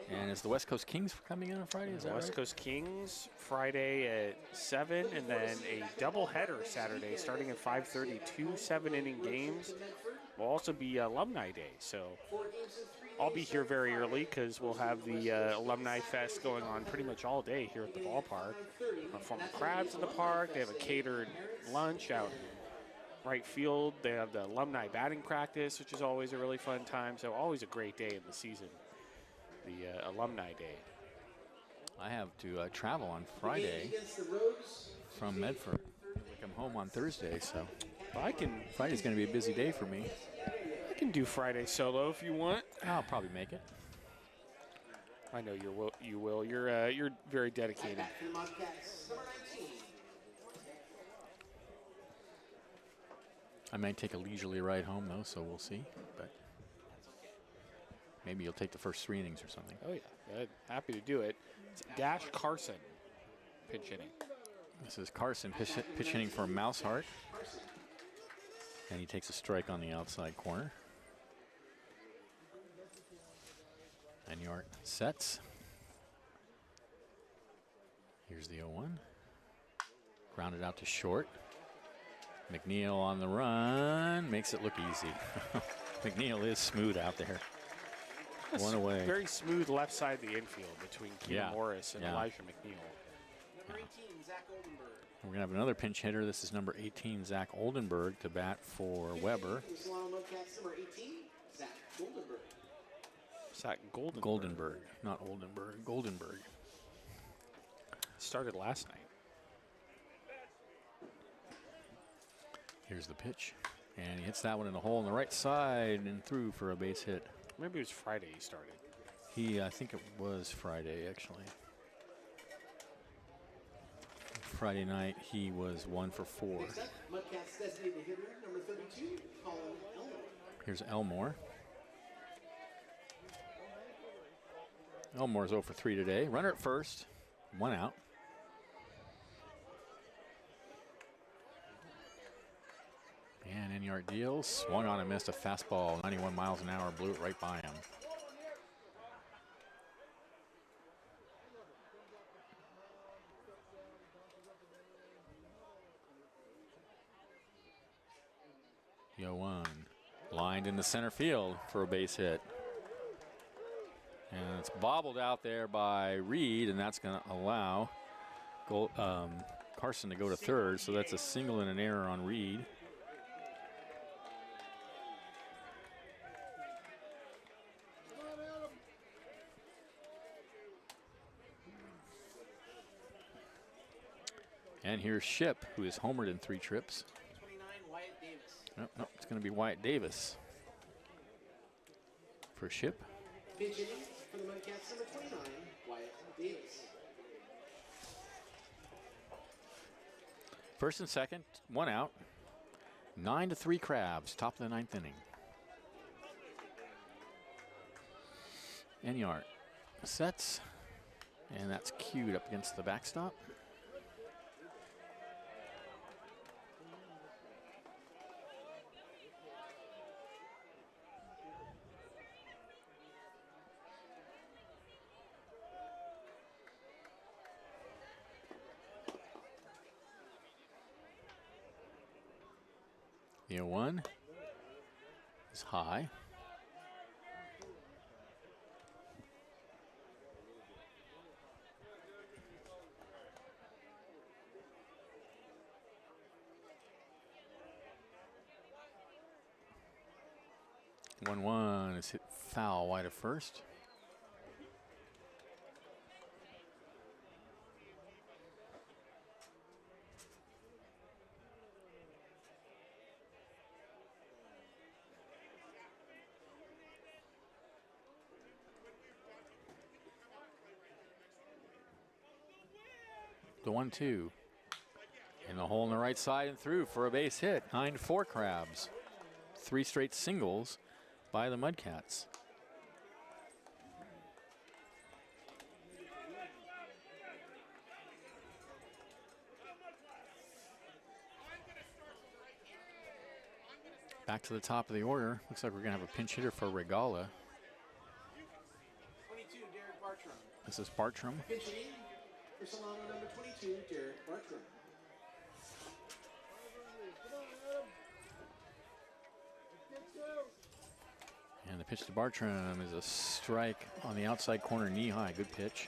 And is the West Coast Kings coming in on Friday? Is that West right? Coast Kings Friday at 7, and then a doubleheader Saturday starting at 5:30. 2 7-inning games. Will also be Alumni Day, so I'll be here very early because we'll have the Alumni Fest going on pretty much all day here at the ballpark. Former Crabs in the park. They have a catered lunch out in right field. They have the alumni batting practice, which is always a really fun time. So always a great day in the season, the Alumni Day. I have to travel on Friday from Medford. I come home on Thursday, so Friday's going to be a busy day for me. I can do Friday solo if you want. I'll probably make it. I know you will. You're very dedicated. I might take a leisurely ride home, though, so we'll see. But maybe you'll take the first 3 innings or something. Oh, yeah. Happy to do it. It's Dash Carson pinch hitting. This is Carson pitch hitting for Mousehart. And he takes a strike on the outside corner. Enyart sets. Here's the 0-1. Grounded out to short. McNeil on the run. Makes it look easy. McNeil is smooth out there. One away. Very smooth left side of the infield between Keenan Morris and Elijah McNeil. Number 18, Zach Oldenburg. We're going to have another pinch hitter. This is number 18, Zach Oldenburg, to bat for Weber. Solano Mudcats, number 18, Zach Goldenberg. Zach Goldenberg. Goldenberg, not Oldenburg. Goldenberg. Started last night. Here's the pitch. And he hits that one in the hole on the right side and through for a base hit. Maybe it was Friday he started. I think it was Friday, actually. Friday night, he was 1 for 4. Next up, Mudcats designated hitter, number 32, Colin Elmore. Here's Elmore. Elmore's 0 for 3 today. Runner at first, 1 out. And Enyart deals, swung on and missed a fastball, 91 miles an hour, blew it right by him. Yo one, lined into center field for a base hit. And it's bobbled out there by Reed, and that's going to allow Carson to go to third, so that's a single and an error on Reed. And here's Ship, who is homered in 3 trips. 29, Wyatt Davis. Nope, it's going to be Wyatt Davis for Ship. Pinch hitting for the Mudcats, number 29, Wyatt Davis. First and second, 1 out. 9-3 Crabs, top of the 9th inning. Enyart sets, and that's cued up against the backstop. The 0-1 is high. The 1-1 is hit foul wide of first. The 1-2. In the hole on the right side and through for a base hit. 9-4 Crabs. 3 straight singles by the Mudcats. Back to the top of the order. Looks like we're going to have a pinch hitter for Regala. 22, Derek Bartram. This is Bartram. Pinch hitting for Solano, number 22, Derek Bartram. And the pitch to Bartram is a strike on the outside corner, knee high. Good pitch.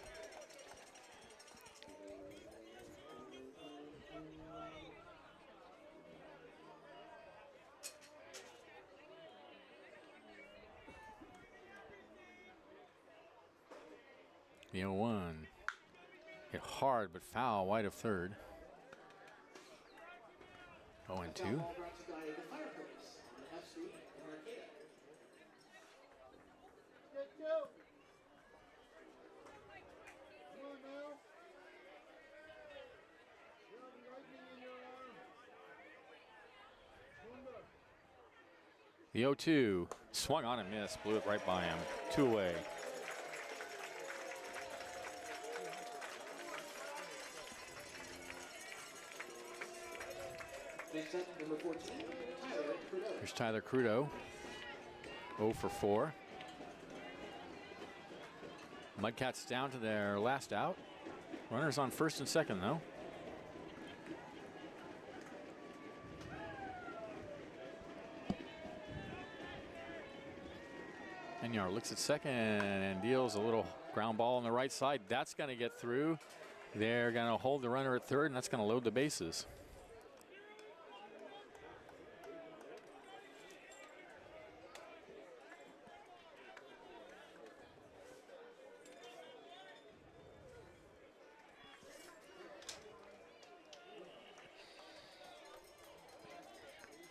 The 0-1. Hit hard but foul, wide of third. 0-2. Ball brought to you by the Fireplace on F Street in Arcata. Get go. Come on now. You have lightning in your arm. Bunda. The 0-2 swung on and missed, blew it right by him. 2 away. Next up, number 14, Tyler Trudeau. Here's Tyler Crudo. 0 for 4. Mudcats down to their last out. Runners on first and second, though. Enyar looks at second and deals a little ground ball on the right side. That's going to get through. They're going to hold the runner at third, and that's going to load the bases.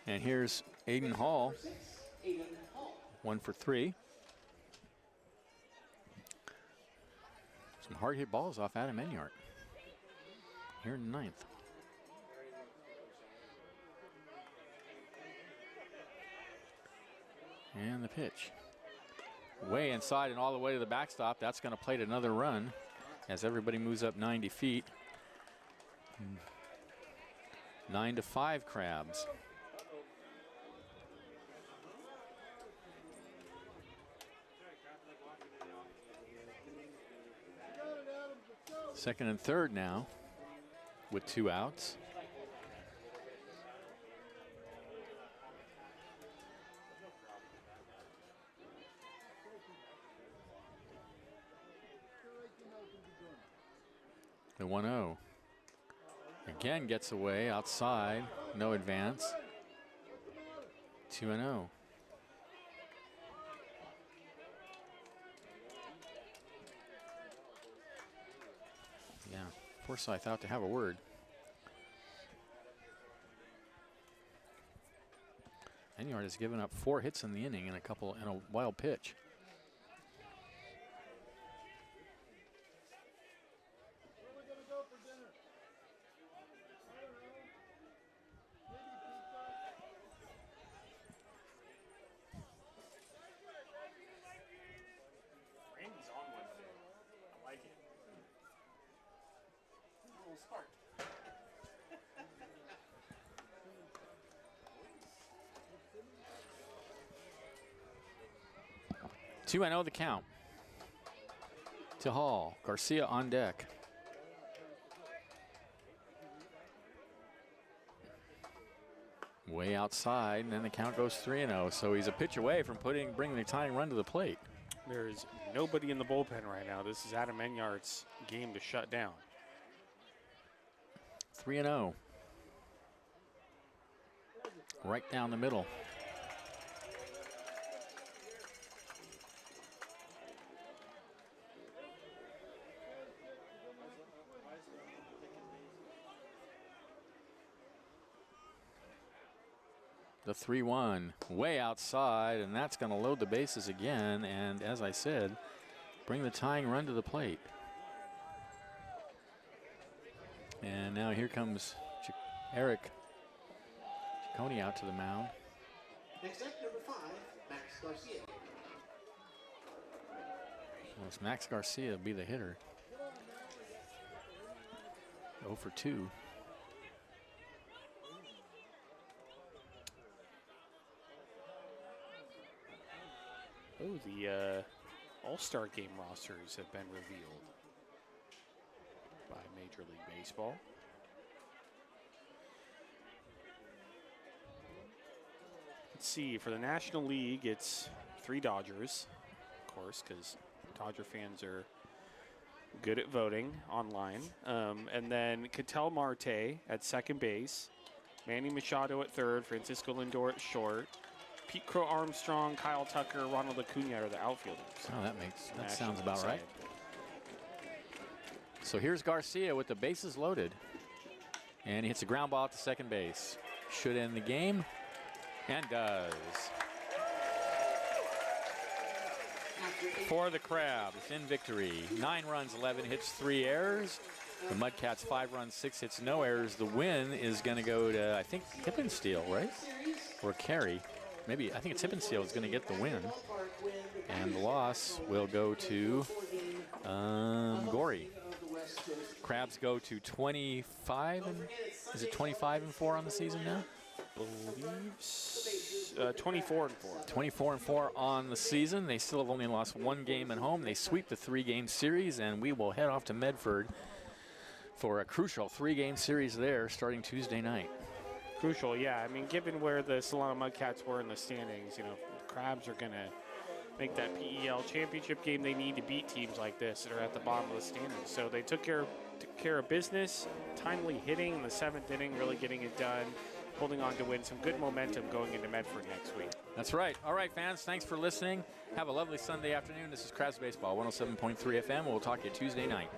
And here's Aiden Hall. 1 for 3. Some hard hit balls off Adam Enyart here in the 9th. And the pitch. Way inside and all the way to the backstop. That's going to plate another run as everybody moves up 90 feet. 9-5 Crabs. Second and third now with 2 outs. The 1-0 again gets away outside, no advance. 2-0. Yeah, Forsyth out to have a word. Enyart has given up 4 hits in the inning and a wild pitch. Where are we gonna go for dinner? I don't know. Maybe pizza. Randy's on one today. I like it. A little spark. 2-0 the count. To Hall. Garcia on deck. Way outside, and then the count goes 3-0. So he's a pitch away from bringing the tying run to the plate. There's nobody in the bullpen right now. This is Adam Enyart's game to shut down. 3-0. Right down the middle. The 3-1 way outside, and that's going to load the bases again. And as I said, bring the tying run to the plate. And now here comes Eric Ciccone out to the mound. Next up, number 5, Max Garcia. Well, it's Max Garcia be the hitter. 0 for 2. Oh, the All-Star Game rosters have been revealed by Major League Baseball. Let's see, for the National League, it's 3 Dodgers, of course, because Dodger fans are good at voting online. And then Ketel Marte at second base, Manny Machado at third, Francisco Lindor at short, Pete Crow Armstrong, Kyle Tucker, Ronald Acuna are the outfielders. Oh, that National sounds about League right. side. So here's Garcia with the bases loaded. And he hits a ground ball at the second base. Should end the game. And does. For the Crabs in victory. 9 runs, 11 hits, 3 errors. The Mudcats 5 runs, 6 hits, no errors. The win is going to go to, I think, Hippensteel, right? Or Carey. Maybe, I think it's Hippensteel is going to get the win. And the loss will go to Gorey. Crabs go to 25 and is it 25-4 on the season now? Believes 24-4. 24-4 on the season. They still have only lost 1 game at home. They sweep the 3-game series, and we will head off to Medford for a crucial 3-game series there starting Tuesday night. Crucial, yeah. I mean, given where the Solano Mudcats were in the standings, you know, the Crabs are going to make that PEL championship game. They need to beat teams like this that are at the bottom of the standings. So they took care of business, timely hitting in the 7th inning, really getting it done, holding on to win. Some good momentum going into Medford next week. That's right. All right, fans, thanks for listening. Have a lovely Sunday afternoon. This is Crabs Baseball, 107.3 FM. We'll talk to you Tuesday night.